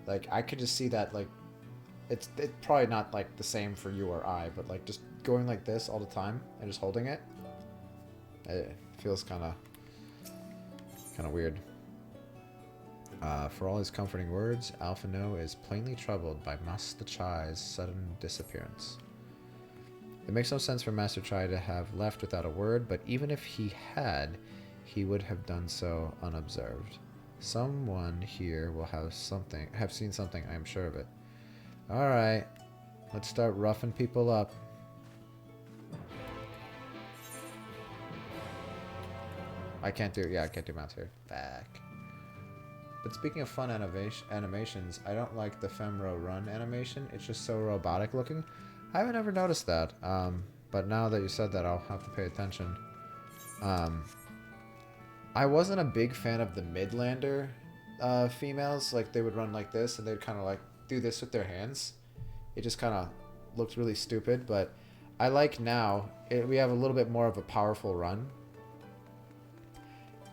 Like, I could just see that, like, it's probably not like the same for you or I, but like just going like this all the time and just holding it, it feels kind of weird. For all his comforting words, Alphino is plainly troubled by Master Chai's sudden disappearance. It makes no sense for Master Chai to have left without a word, but even if he had, he would have done so unobserved. Someone here will have seen something, I am sure of it. Alright, let's start roughing people up. I can't do mounts here. Back. But speaking of fun animations, I don't like the Femro run animation. It's just so robotic looking. I haven't ever noticed that. But now that you said that, I'll have to pay attention. I wasn't a big fan of the Midlander females. Like, they would run like this, and they'd kind of like do this with their hands. It just kind of looked really stupid, but I like now, we have a little bit more of a powerful run.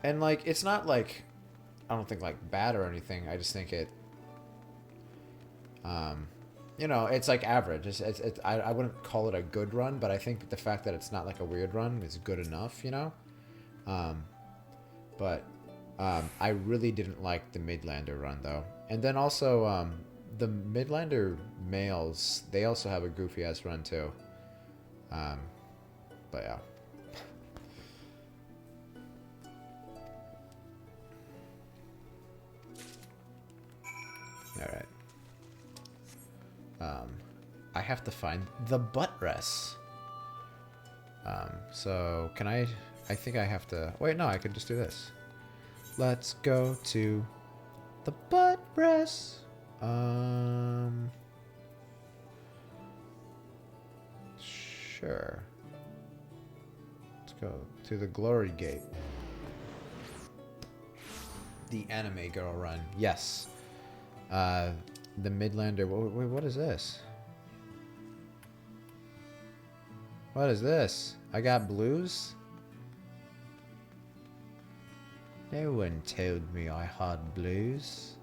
And like, it's not like, I don't think like bad or anything. I just think it, you know, it's like average. I wouldn't call it a good run, but I think the fact that it's not like a weird run is good enough, you know? But I really didn't like the Midlander run though. And then also, the Midlander males, they also have a goofy ass run too. But yeah. Alright. I have to find the buttress. So can I think I have to, wait, no, I could just do this. Let's go to the buttress. Sure. Let's go to the glory gate. The anime girl run. Yes. The Midlander. Wait, what is this? What is this? I got blues? No one told me I had blues.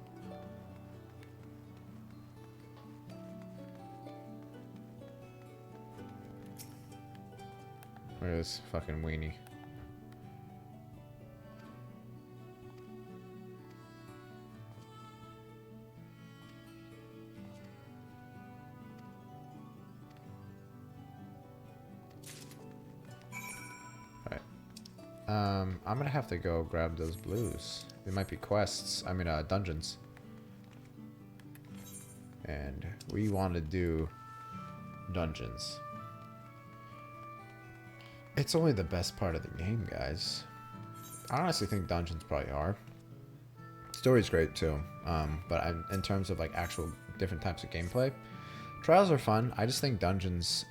Where is fucking weenie? I'm gonna have to go grab those blues. They might be quests. I mean, dungeons. And we want to do dungeons. It's only the best part of the game, guys. I honestly think dungeons probably are. Story's great too. But in terms of like actual different types of gameplay. Trials are fun. I just think dungeons,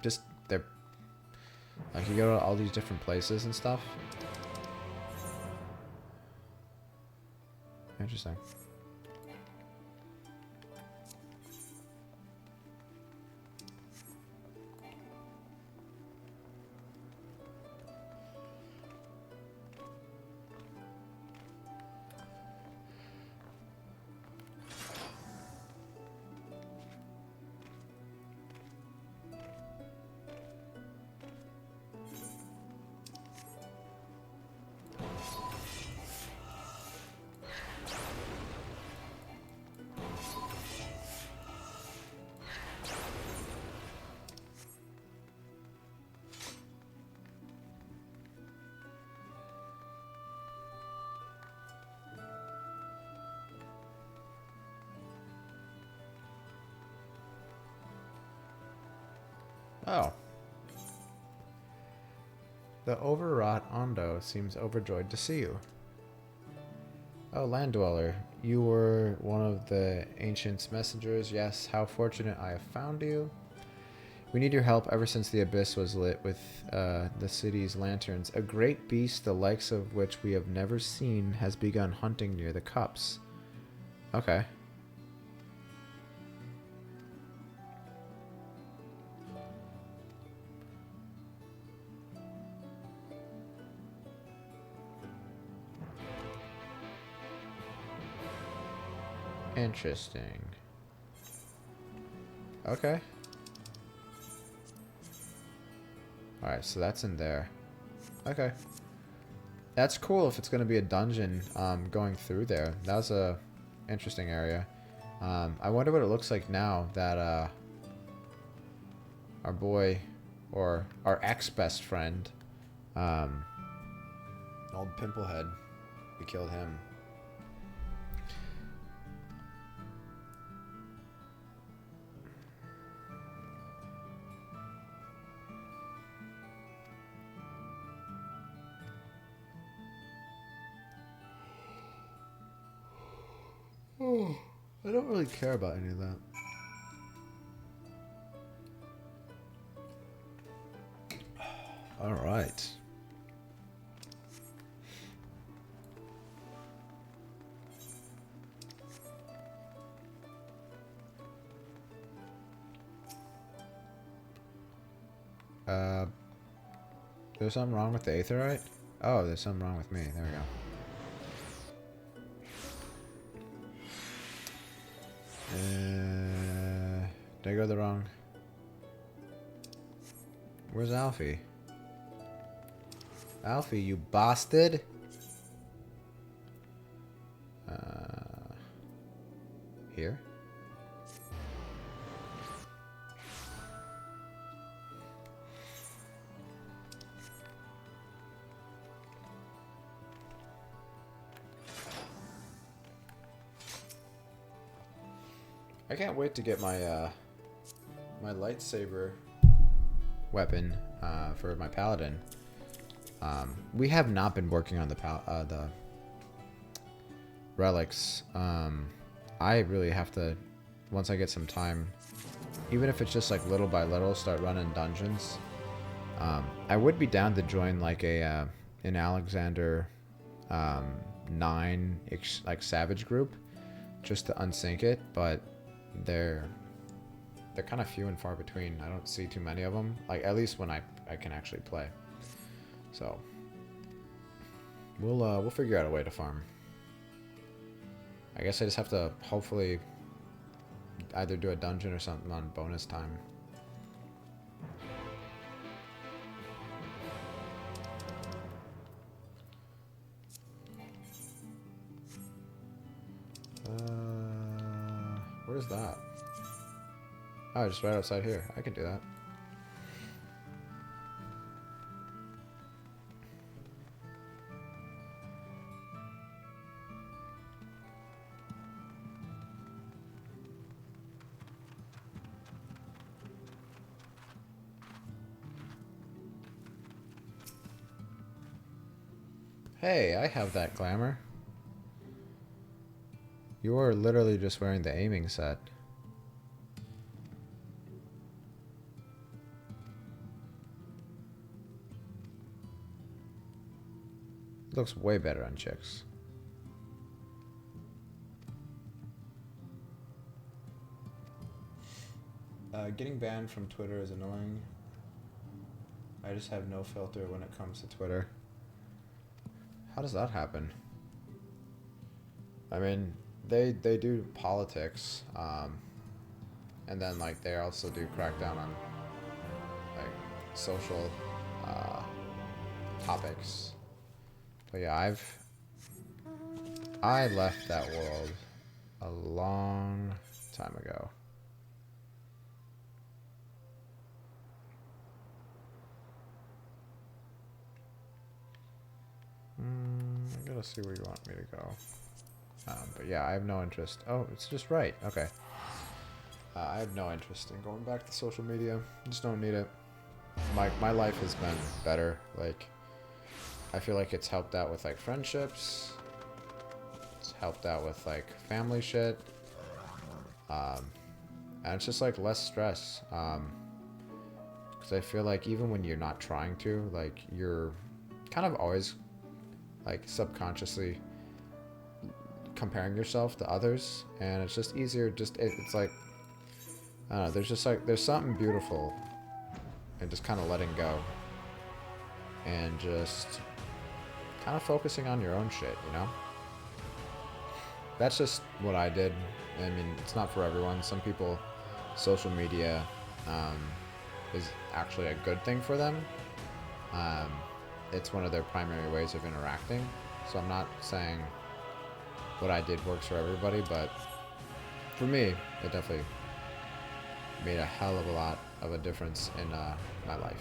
just they're like you go to all these different places and stuff. Interesting. Oh. The overwrought Ondo seems overjoyed to see you. Oh, land dweller, you were one of the ancient's messengers. Yes, how fortunate I have found you. We need your help ever since the abyss was lit with the city's lanterns. A great beast, the likes of which we have never seen, has begun hunting near the cups. Okay. Interesting. Okay. Alright, so that's in there. Okay. That's cool if it's going to be a dungeon going through there. That was a interesting area. I wonder what it looks like now that our boy, or our ex-best friend, old Pimplehead, we killed him. Oh, I don't really care about any of that. All right. There's something wrong with the Aetherite? Oh, there's something wrong with me. There we go. Did I go the wrong? Where's Alfie? Alfie, you bastard! Here? I can't wait to get my my lightsaber weapon for my paladin. We have not been working on the relics. I really have to, once I get some time, even if it's just like little by little, start running dungeons. I would be down to join like a an Alexander 9 like Savage group just to unsync it, but they're kind of few and far between. I don't see too many of them, like at least when I can actually play. So we'll figure out a way to farm. I guess I just have to hopefully either do a dungeon or something on bonus time. Where's that? Oh, just right outside here. I can do that. Hey, I have that glamour. You are literally just wearing the aiming set. Looks way better on chicks. Getting banned from Twitter is annoying. I just have no filter when it comes to Twitter. How does that happen? I mean, they do politics, and then like they also do crack down on like social topics. But yeah, I left that world a long time ago. I gotta see where you want me to go. But yeah, I have no interest. Oh, it's just right. Okay. I have no interest in going back to social media. Just don't need it. My life has been better. Like, I feel like it's helped out with like friendships. It's helped out with like family shit. And it's just like less stress. Because I feel like even when you're not trying to, like you're kind of always like subconsciously comparing yourself to others, and it's just easier. It's like, I don't know, there's just like there's something beautiful and just kind of letting go and just kind of focusing on your own shit, you know. That's just what I did. I mean, it's not for everyone. Some people, social media is actually a good thing for them. It's one of their primary ways of interacting. So I'm not saying what I did works for everybody, but for me, it definitely made a hell of a lot of a difference in my life.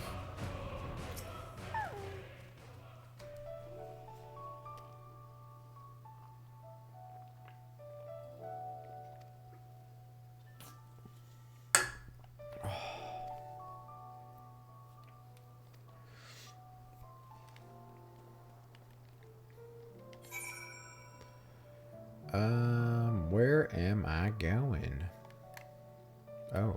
Where am I going? Oh.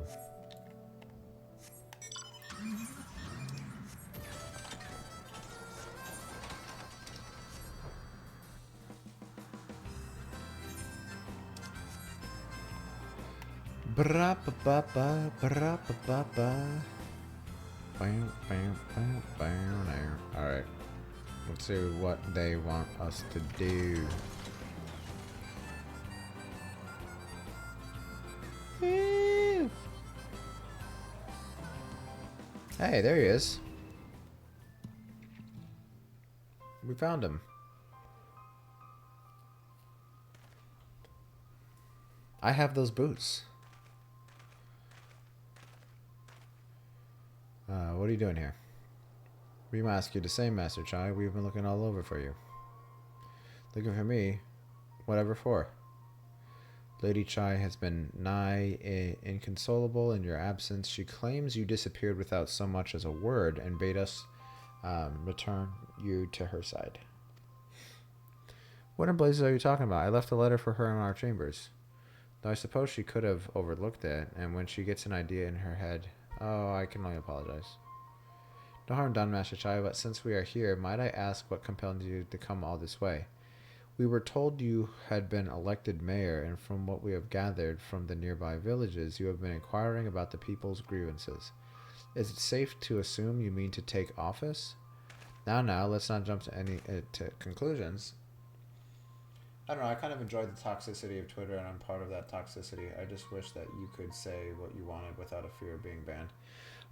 Bra ba ba ba bra ba ba ba. Bam bam bam bam there. Alright. Let's see what they want us to do. Hey, there he is. We found him. I have those boots. What are you doing here? We must ask you the same, Master Chai. We've been looking all over for you. Looking for me? Whatever for? Lady Chai has been nigh inconsolable in your absence. She claims you disappeared without so much as a word and bade us return you to her side. What in blazes are you talking about? I left a letter for her in our chambers. Though I suppose she could have overlooked it, and when she gets an idea in her head... Oh, I can only apologize. No harm done, Master Chai, but since we are here, might I ask what compelled you to come all this way? We were told you had been elected mayor, and from what we have gathered from the nearby villages, you have been inquiring about the people's grievances. Is it safe to assume you mean to take office? Now, let's not jump to any to conclusions. I don't know, I kind of enjoyed the toxicity of Twitter, and I'm part of that toxicity. I just wish that you could say what you wanted without a fear of being banned.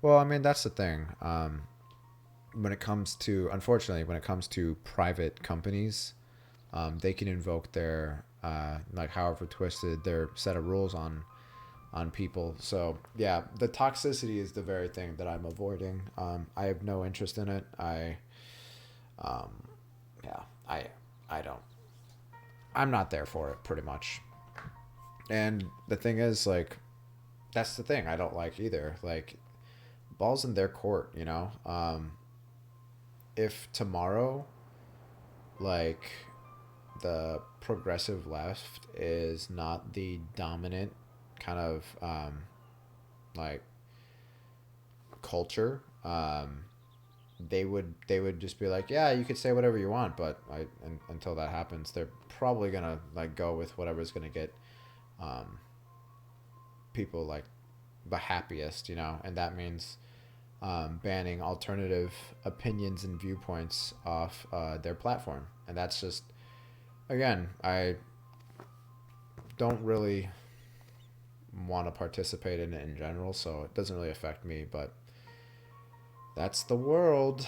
Well, I mean, that's the thing. When it comes to, unfortunately, when it comes to private companies, they can invoke their, like however twisted, their set of rules on people. So, yeah, the toxicity is the very thing that I'm avoiding. I have no interest in it. I don't. I'm not there for it, pretty much. And the thing is, like, that's the thing I don't like either. Like, ball's in their court, you know? If tomorrow, like, the progressive left is not the dominant kind of like culture, they would just be like, yeah, you could say whatever you want, but until that happens, they're probably gonna like go with whatever's gonna get people like the happiest, you know, and that means banning alternative opinions and viewpoints off their platform. And that's just, again, I don't really want to participate in it in general, so it doesn't really affect me, but that's the world.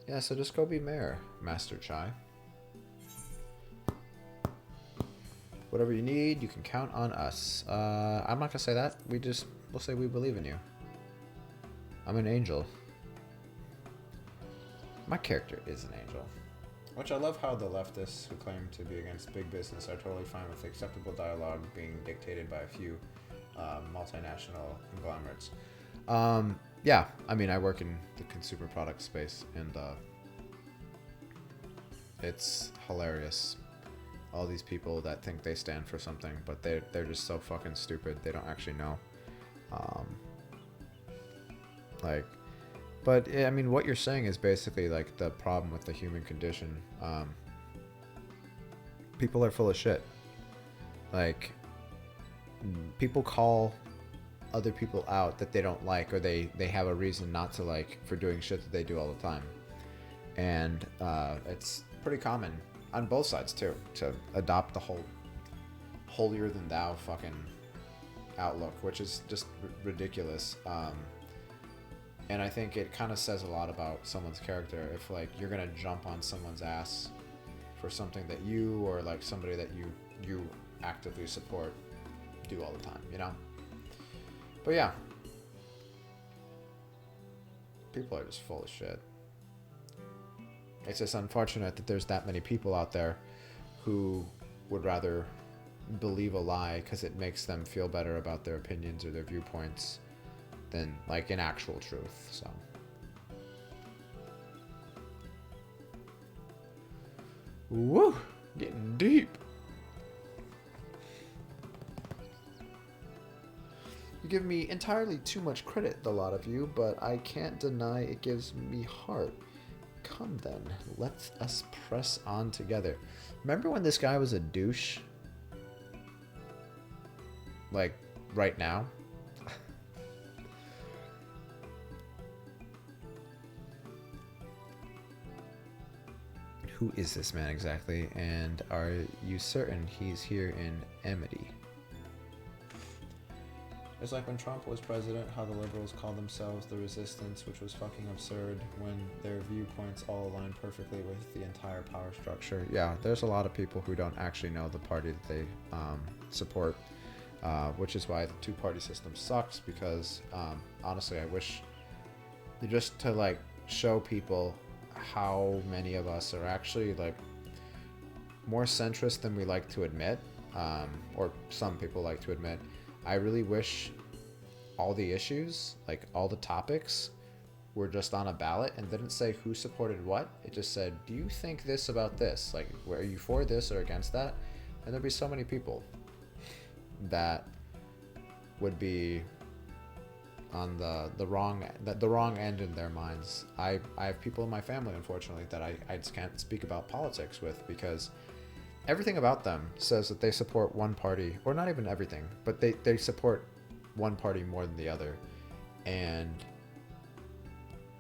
Yeah, so just go be mayor, Master Chai. Whatever you need, you can count on us. I'm not gonna say that. We'll say we believe in you. I'm an angel. My character is an angel. Which I love how the leftists who claim to be against big business are totally fine with acceptable dialogue being dictated by a few multinational conglomerates. Yeah, I mean, I work in the consumer product space, and it's hilarious. All these people that think they stand for something, but they're just so fucking stupid. They don't actually know. But I mean, what you're saying is basically like the problem with the human condition. People are full of shit. Like, people call other people out that they don't like, or they have a reason not to like for doing shit that they do all the time. And it's pretty common on both sides too to adopt the whole holier than thou fucking outlook, which is just ridiculous. And I think it kind of says a lot about someone's character if like you're gonna jump on someone's ass for something that you or like somebody that you actively support do all the time, you know? But yeah, people are just full of shit. It's just unfortunate that there's that many people out there who would rather believe a lie because it makes them feel better about their opinions or their viewpoints than like in actual truth. So woo, getting deep. You give me entirely too much credit, the lot of you, but I can't deny it gives me heart. Come then, let us press on together. Remember when this guy was a douche? Like, right now? Who is this man exactly? And are you certain he's here in Amity? It's like when Trump was president, how the liberals called themselves the resistance, which was fucking absurd when their viewpoints all align perfectly with the entire power structure. Yeah, there's a lot of people who don't actually know the party that they support, which is why the two-party system sucks, because honestly, I wish just to like show people how many of us are actually like more centrist than we like to admit, or some people like to admit. I really wish all the issues, like all the topics, were just on a ballot and didn't say who supported what. It just said, do you think this about this? Like, are you for this or against that? And there'd be so many people that would be on the wrong end in their minds. I have people in my family, unfortunately, that I just can't speak about politics with, because everything about them says that they support one party, or not even everything, but they support one party more than the other, and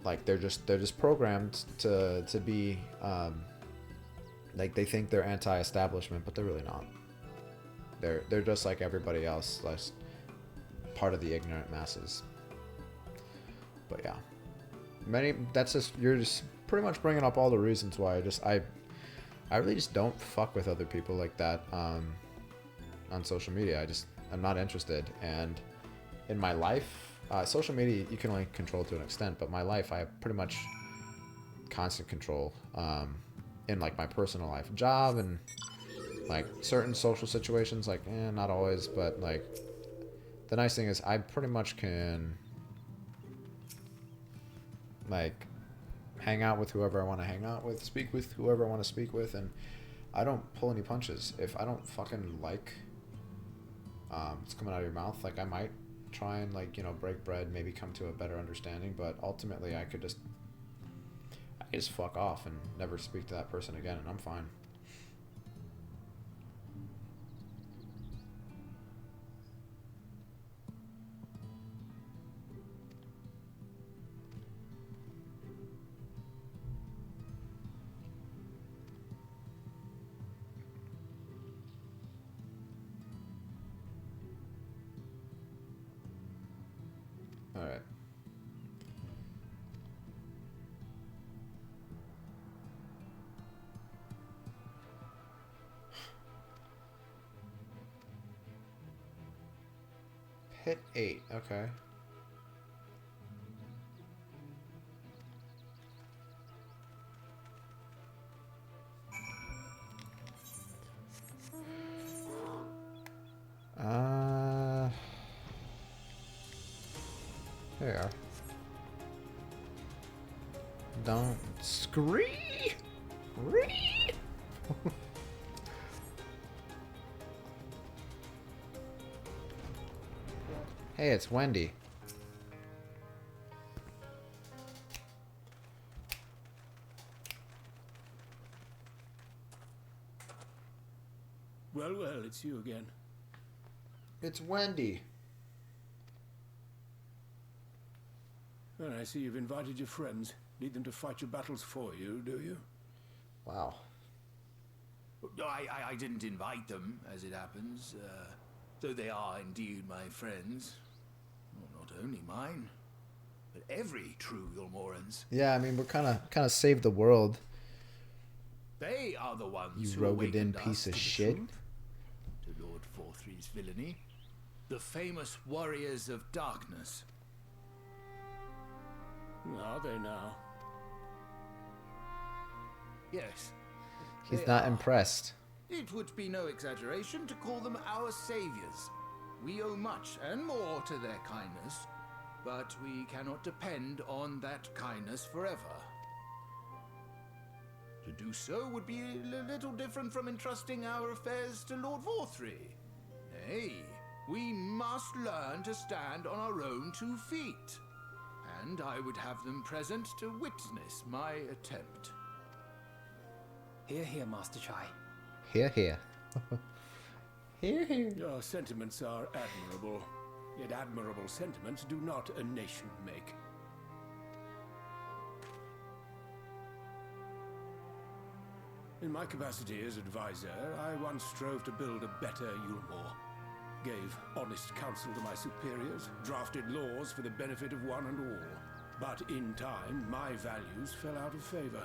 like they're just programmed to be like they think they're anti-establishment, but they're really not. They're just like everybody else, less part of the ignorant masses. But yeah, you're just pretty much bringing up all the reasons why I really just don't fuck with other people like that on social media. I'm not interested. And in my life, social media you can only control to an extent, but my life I have pretty much constant control in like my personal life, job and Like certain social situations, like not always, but like the nice thing is I pretty much can like hang out with whoever I want to hang out with, speak with whoever I want to speak with, and I don't pull any punches. If I don't fucking like what's coming out of your mouth, like I might try and like, you know, break bread, maybe come to a better understanding, but ultimately I could just fuck off and never speak to that person again, and I'm fine. All right. Pit 8, okay. There you are. Don't scream! Hey, it's Wendy. Well, it's you again. It's Wendy. Well, I see you've invited your friends. Need them to fight your battles for you, do you? Wow. I didn't invite them, as it happens, though they are indeed my friends. Well, not only mine, but every true Yulmoran's. Yeah, I mean, we're kind of saved the world. They are the ones You who Rogadin awakened piece us of to the shit. truth, to Lord Forthry's villainy, the famous warriors of darkness. Are they now? Yes. He's they not are. impressed. It would be no exaggeration to call them our saviors. We owe much and more to their kindness, but we cannot depend on that kindness forever. To do so would be a little different from entrusting our affairs to Lord Forthry. Nay, we must learn to stand on our own 2 feet. And I would have them present to witness my attempt. Hear, hear, Master Chai. Here, here. Here, here. Your sentiments are admirable. Yet admirable sentiments do not a nation make. In my capacity as advisor, I once strove to build a better Yulmore. Gave honest counsel to my superiors, drafted laws for the benefit of one and all. But in time, my values fell out of favor.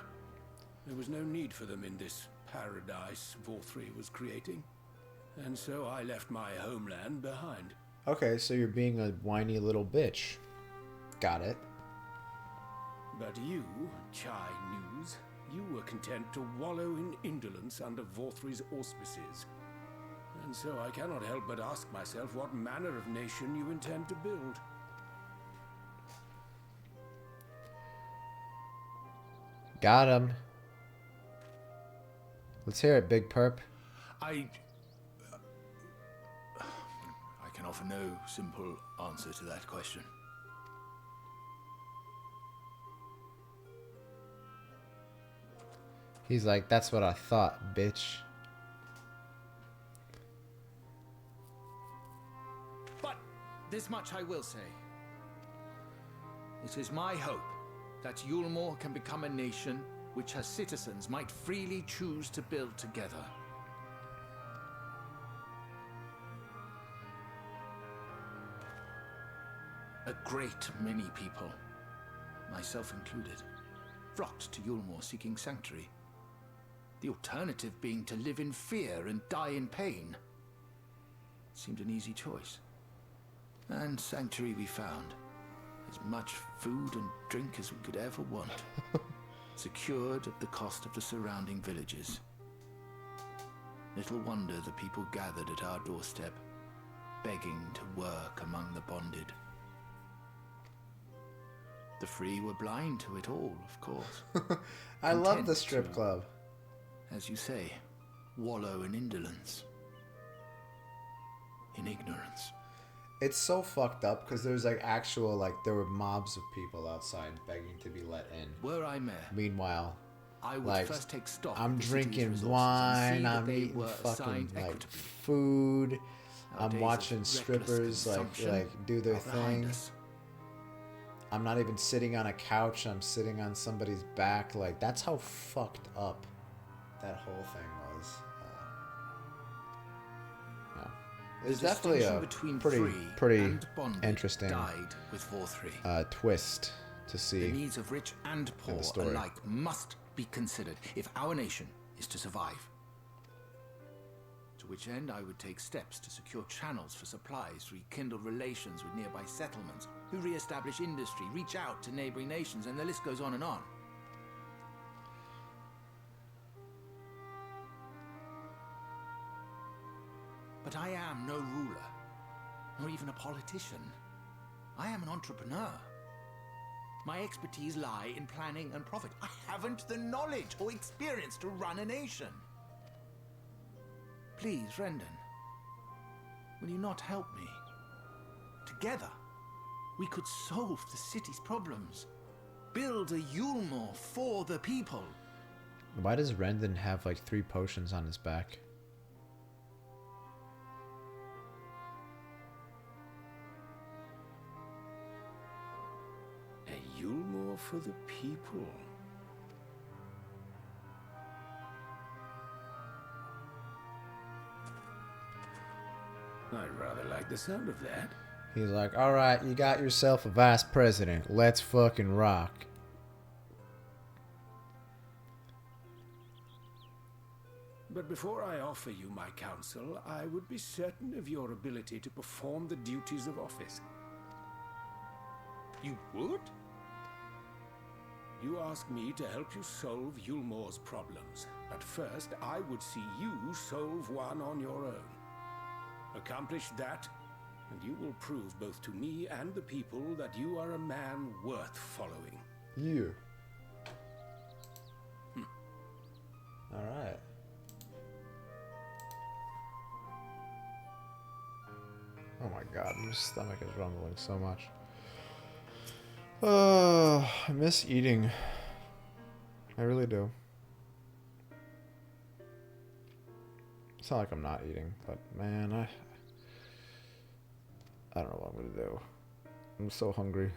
There was no need for them in this paradise Forthry was creating. And so I left my homeland behind. Okay, so you're being a whiny little bitch. Got it. But you, Chai News, you were content to wallow in indolence under Forthry's auspices. And so I cannot help but ask myself what manner of nation you intend to build. Got him. Let's hear it, Big Perp. I can offer no simple answer to that question. He's like, that's what I thought, bitch. But this much I will say. It is my hope that Yulmore can become a nation which her citizens might freely choose to build together. A great many people, myself included, flocked to Yulmore seeking sanctuary. The alternative being to live in fear and die in pain. It seemed an easy choice. And sanctuary we found. As much food and drink as we could ever want. Secured at the cost of the surrounding villages. Little wonder the people gathered at our doorstep, begging to work among the bonded. The free were blind to it all, of course. I love the Content strip to, club. as you say, wallow in indolence. In ignorance. It's so fucked up because there's like actual, like, there were mobs of people outside begging to be let in. Were I mayor, Meanwhile, I would like, first take stock I'm of the city's drinking resources and see wine, that I'm they eating were fucking assigned like equitably. food, Our I'm days watching of strippers reckless like consumption do their are behind thing. us. I'm not even sitting on a couch, I'm sitting on somebody's back. Like, that's how fucked up that whole thing was. No. It's The definitely distinction a between pretty free and bonded interesting died with Vor3. twist to The see. needs of rich and poor story. alike must be considered if our nation is to survive. To which end I would take steps to secure channels for supplies, rekindle relations with nearby settlements, who re-establish industry, reach out to neighboring nations, and the list goes on and on. But I am no ruler, nor even a politician. I am an entrepreneur. My expertise lie in planning and profit. I haven't the knowledge or experience to run a nation. Please, Rendon, will you not help me? Together, we could solve the city's problems. Build a Yulmore for the people. Why does Rendon have like 3 potions on his back? A Yulmore for the people. I rather like the sound of that. He's like, alright, you got yourself a vice president. Let's fucking rock. But before I offer you my counsel, I would be certain of your ability to perform the duties of office. You would? You ask me to help you solve Yulmore's problems, but first I would see you solve one on your own. Accomplish that, and you will prove both to me and the people that you are a man worth following. You. Alright. Oh my god, my stomach is rumbling so much. I miss eating. I really do. It's not like I'm not eating, but man, I don't know what I'm gonna do. I'm so hungry.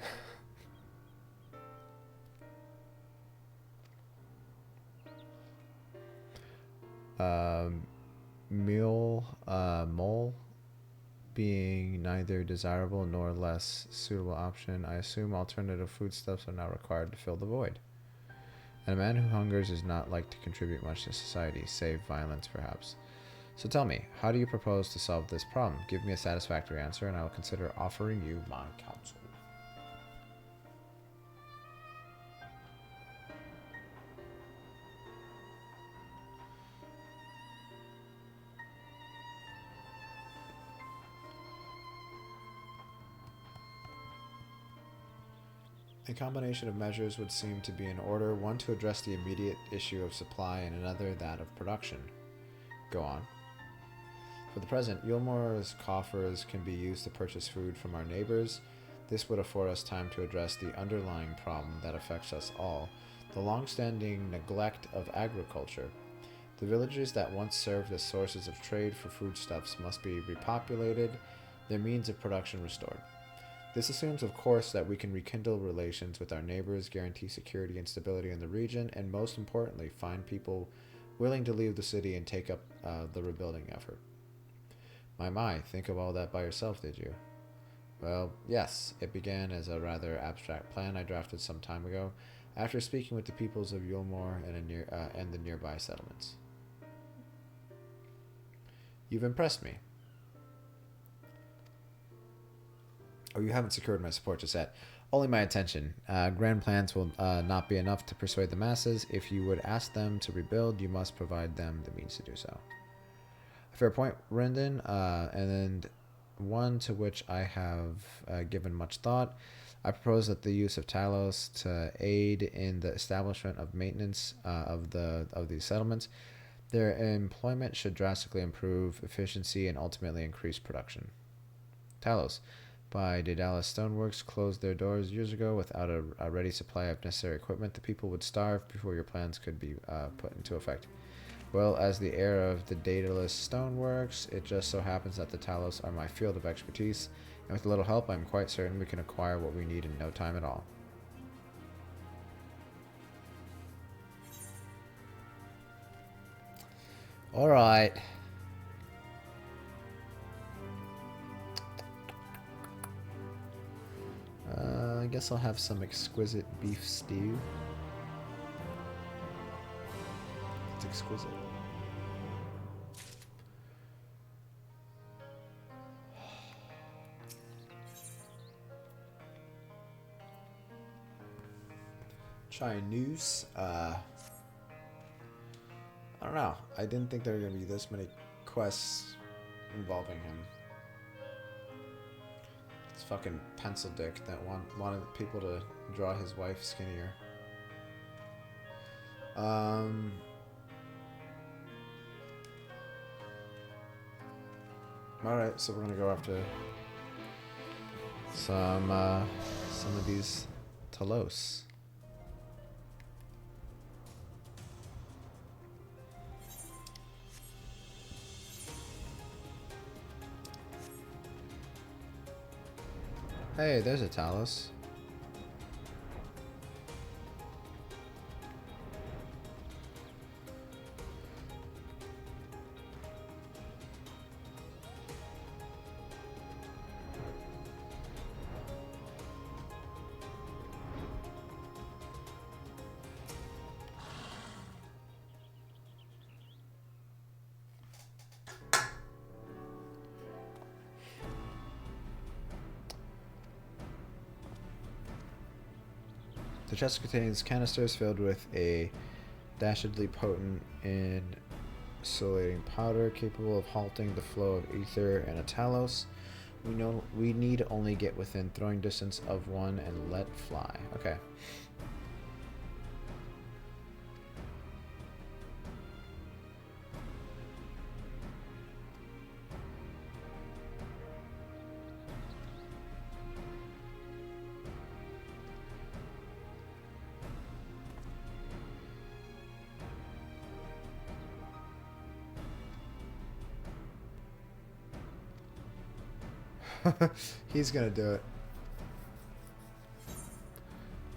Mole being neither desirable nor less suitable option, I assume alternative foodstuffs are now required to fill the void. And a man who hungers is not like to contribute much to society, save violence perhaps. So tell me, how do you propose to solve this problem? Give me a satisfactory answer and I will consider offering you my counsel. A combination of measures would seem to be in order, one to address the immediate issue of supply and another that of production. Go on. For the present, Yulmore's coffers can be used to purchase food from our neighbors. This would afford us time to address the underlying problem that affects us all, the long-standing neglect of agriculture. The villages that once served as sources of trade for foodstuffs must be repopulated, their means of production restored. This assumes, of course, that we can rekindle relations with our neighbors, guarantee security and stability in the region, and most importantly, find people willing to leave the city and take up the rebuilding effort. My, think of all that by yourself, did you? Well, yes, it began as a rather abstract plan I drafted some time ago, after speaking with the peoples of Yulmore and the nearby settlements. You've impressed me. Oh, you haven't secured my support just yet. Only my attention. Grand plans will not be enough to persuade the masses. If you would ask them to rebuild, you must provide them the means to do so. Fair point, Rendon. And then one to which I have given much thought. I propose that the use of Talos to aid in the establishment of maintenance of these settlements. Their employment should drastically improve efficiency and ultimately increase production. Talos. By Daedalus Stoneworks closed their doors years ago without a ready supply of necessary equipment. The people would starve before your plans could be put into effect. Well, as the heir of the Daedalus Stoneworks, it just so happens that the Talos are my field of expertise, and with a little help, I'm quite certain we can acquire what we need in no time at all. Alright. I guess I'll have some exquisite beef stew. It's exquisite. Chinese. I don't know. I didn't think there were going to be this many quests involving him. It's fucking pencil dick that wanted people to draw his wife skinnier. Alright, so we're gonna go after some of these Talos. Hey, there's a Talos. The chest contains canisters filled with a dastardly potent insulating powder capable of halting the flow of ether and a Talos. We need only get within throwing distance of one and let fly. Okay. He's gonna do it.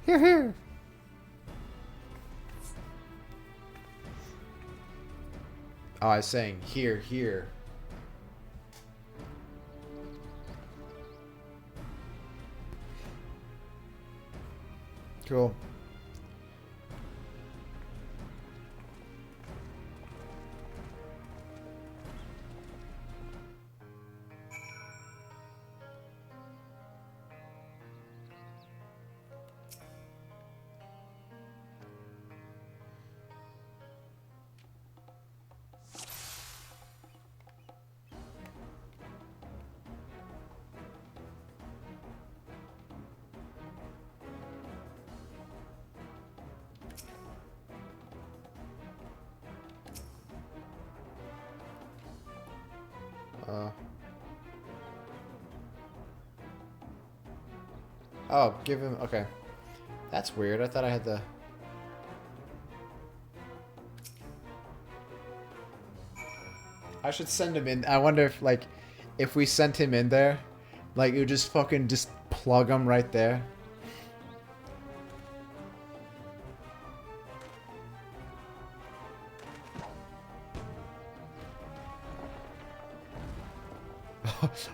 Here, here. Oh, I was saying here, here. Cool. Oh, give him... Okay. That's weird. I thought I had the... I should send him in. I wonder if, like, if we sent him in there, like, it would just fucking just plug him right there.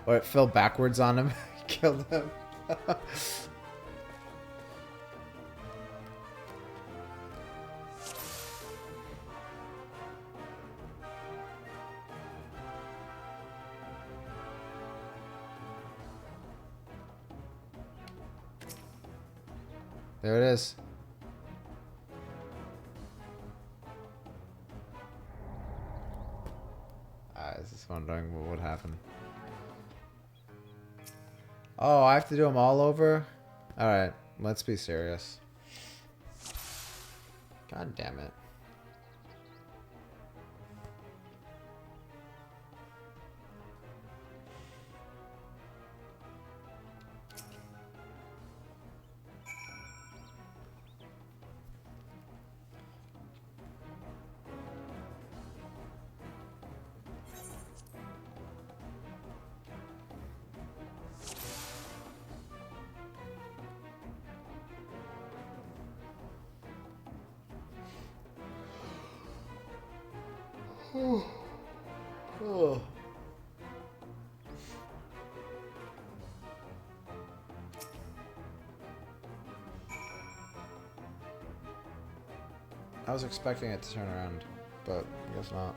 Or it fell backwards on him. Killed him. There it is. was just wondering what would happen. Oh, I have to do them all over? Alright, let's be serious. God damn it. Oh. I was expecting it to turn around, but I guess not.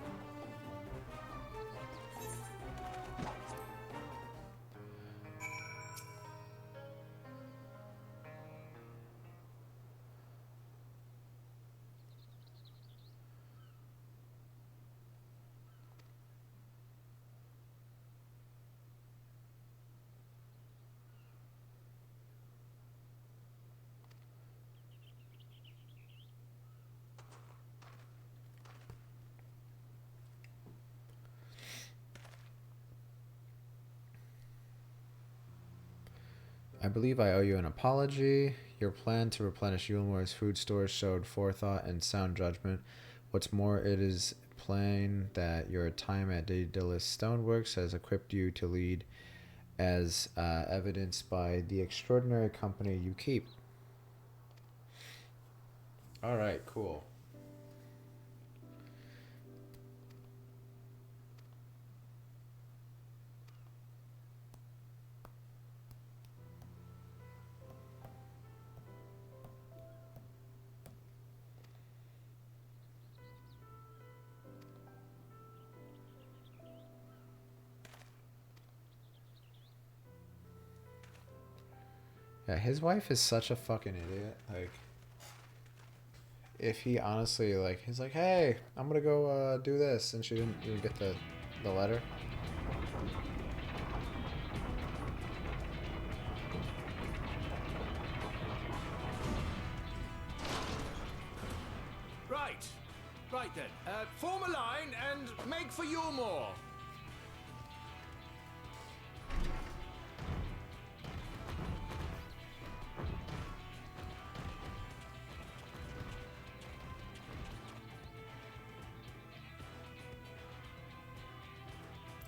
I believe I owe you an apology. Your plan to replenish Yulmore's food stores showed forethought and sound judgment. What's more, it is plain that your time at Daedalus Stoneworks has equipped you to lead, as evidenced by the extraordinary company you keep. Alright, cool. Yeah, his wife is such a fucking idiot. Like, if he honestly, like, he's like, hey, I'm gonna go do this, and she didn't even get the letter. Right then. Form a line and make for Yulmore.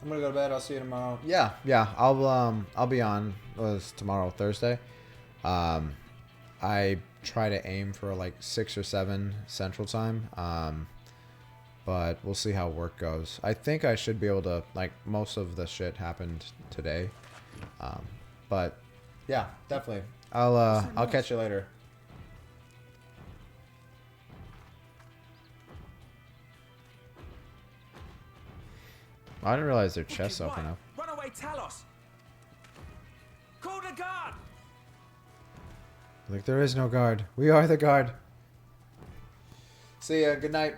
I'm gonna go to bed. I'll see you tomorrow. Yeah. I'll be on. Was tomorrow Thursday? I try to aim for like 6 or 7 Central Time. But we'll see how work goes. I think I should be able to, like, most of the shit happened today. But yeah, definitely. I'll catch you later. I didn't realize their chests open up. Run away, Talos! Call the guard! Like, there is no guard. We are the guard. See ya. Good night.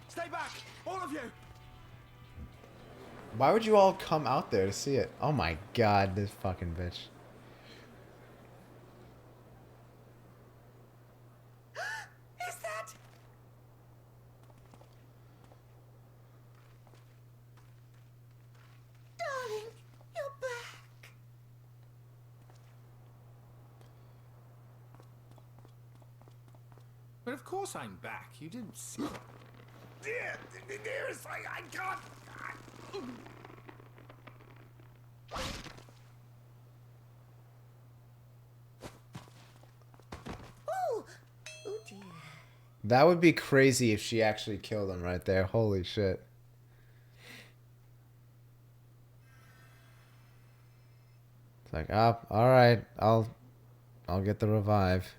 Stay back! All of you! Why would you all come out there to see it? Oh my god, this fucking bitch. Is that? Darling, you're back. But of course I'm back. You didn't see. Dearest, I can't. Oh, oh dear. That would be crazy if she actually killed him right there. Holy shit. It's like, oh, alright, I'll get the revive.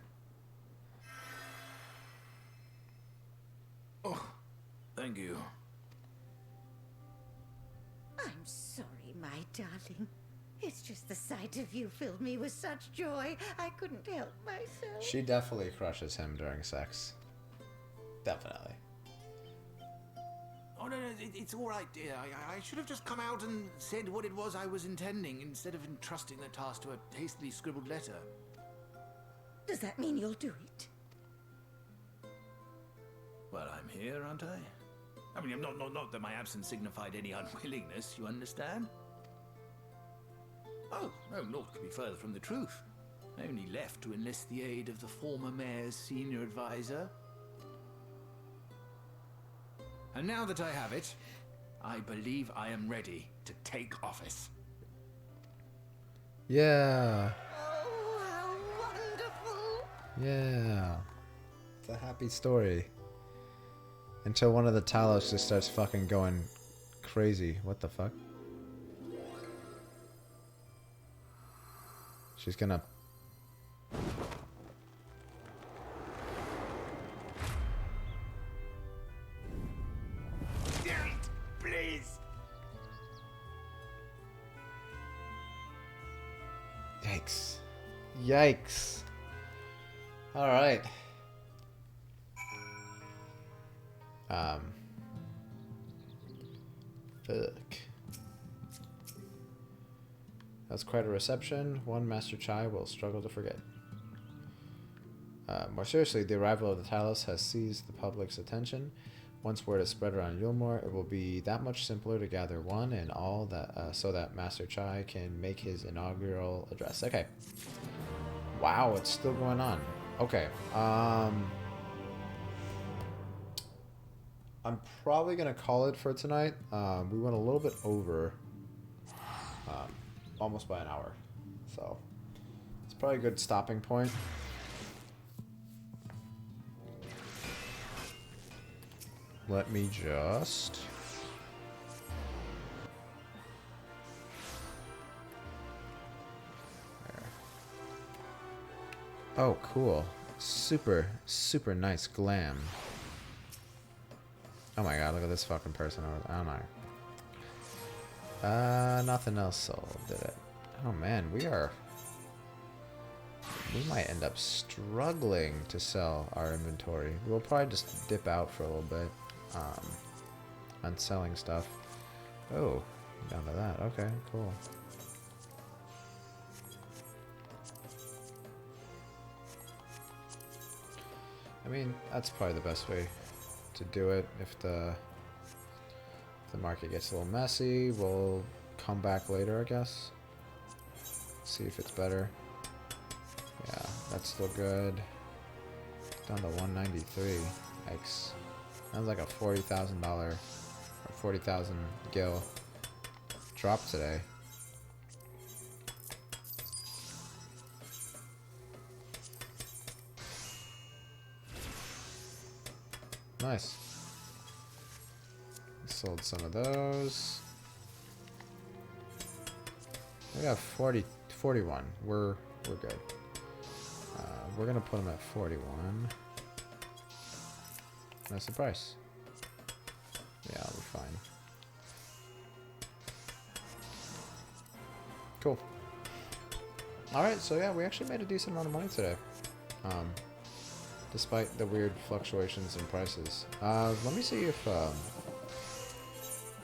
Just the sight of you filled me with such joy, I couldn't help myself. She definitely crushes him during sex. Definitely. Oh, no, it's all right, dear. I should have just come out and said what it was I was intending instead of entrusting the task to a hastily scribbled letter. Does that mean you'll do it? Well, I'm here, aren't I? I mean, not that my absence signified any unwillingness, you understand? Oh, no, naught could be further from the truth. I only left to enlist the aid of the former mayor's senior advisor. And now that I have it, I believe I am ready to take office. Yeah. Oh, how wonderful! Yeah. It's a happy story. Until one of the Talos just starts fucking going crazy. What the fuck? She's gonna... Please! Yikes. Yikes. Alright. Fuck. That's quite a reception. One Master Chai will struggle to forget. More seriously, the arrival of the Talos has seized the public's attention. Once word is spread around Yulmore, it will be that much simpler to gather one and all that, so that Master Chai can make his inaugural address. Okay. Wow, it's still going on. Okay. I'm probably gonna call it for tonight. We went a little bit over, almost by an hour, so it's probably a good stopping point. Let me just... There. Oh, cool. Super, super nice glam. Oh my god, look at this fucking person over there. Oh no. Nothing else sold, did it? Oh man, we might end up struggling to sell our inventory. We'll probably just dip out for a little bit. On selling stuff. Oh, down to that. Okay, cool. I mean, that's probably the best way to do it. If the market gets a little messy, we'll come back later, I guess. See if it's better. Yeah, that's still good. Down to 193. Yikes. Sounds like a $40,000 or 40,000 gil drop today. Nice. Sold some of those. We got 41. We're good. We're gonna put them at 41. That's the price. Yeah, I'll be fine. Cool. Alright, so yeah, we actually made a decent amount of money today. Despite the weird fluctuations in prices. Let me see if,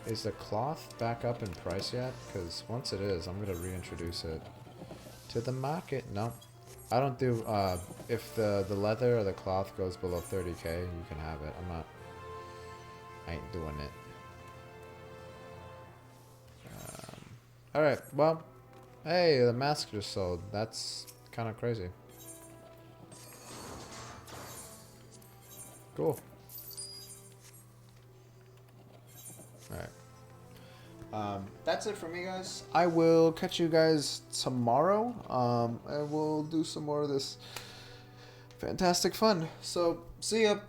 is the cloth back up in price yet? Because once it is, I'm going to reintroduce it to the market. No. I don't do, if the leather or the cloth goes below 30k, you can have it. I ain't doing it. Alright, well, hey, the mask just sold. That's kind of crazy. Cool. Alright. That's it for me, guys. I will catch you guys tomorrow. And we'll do some more of this fantastic fun. So, see ya.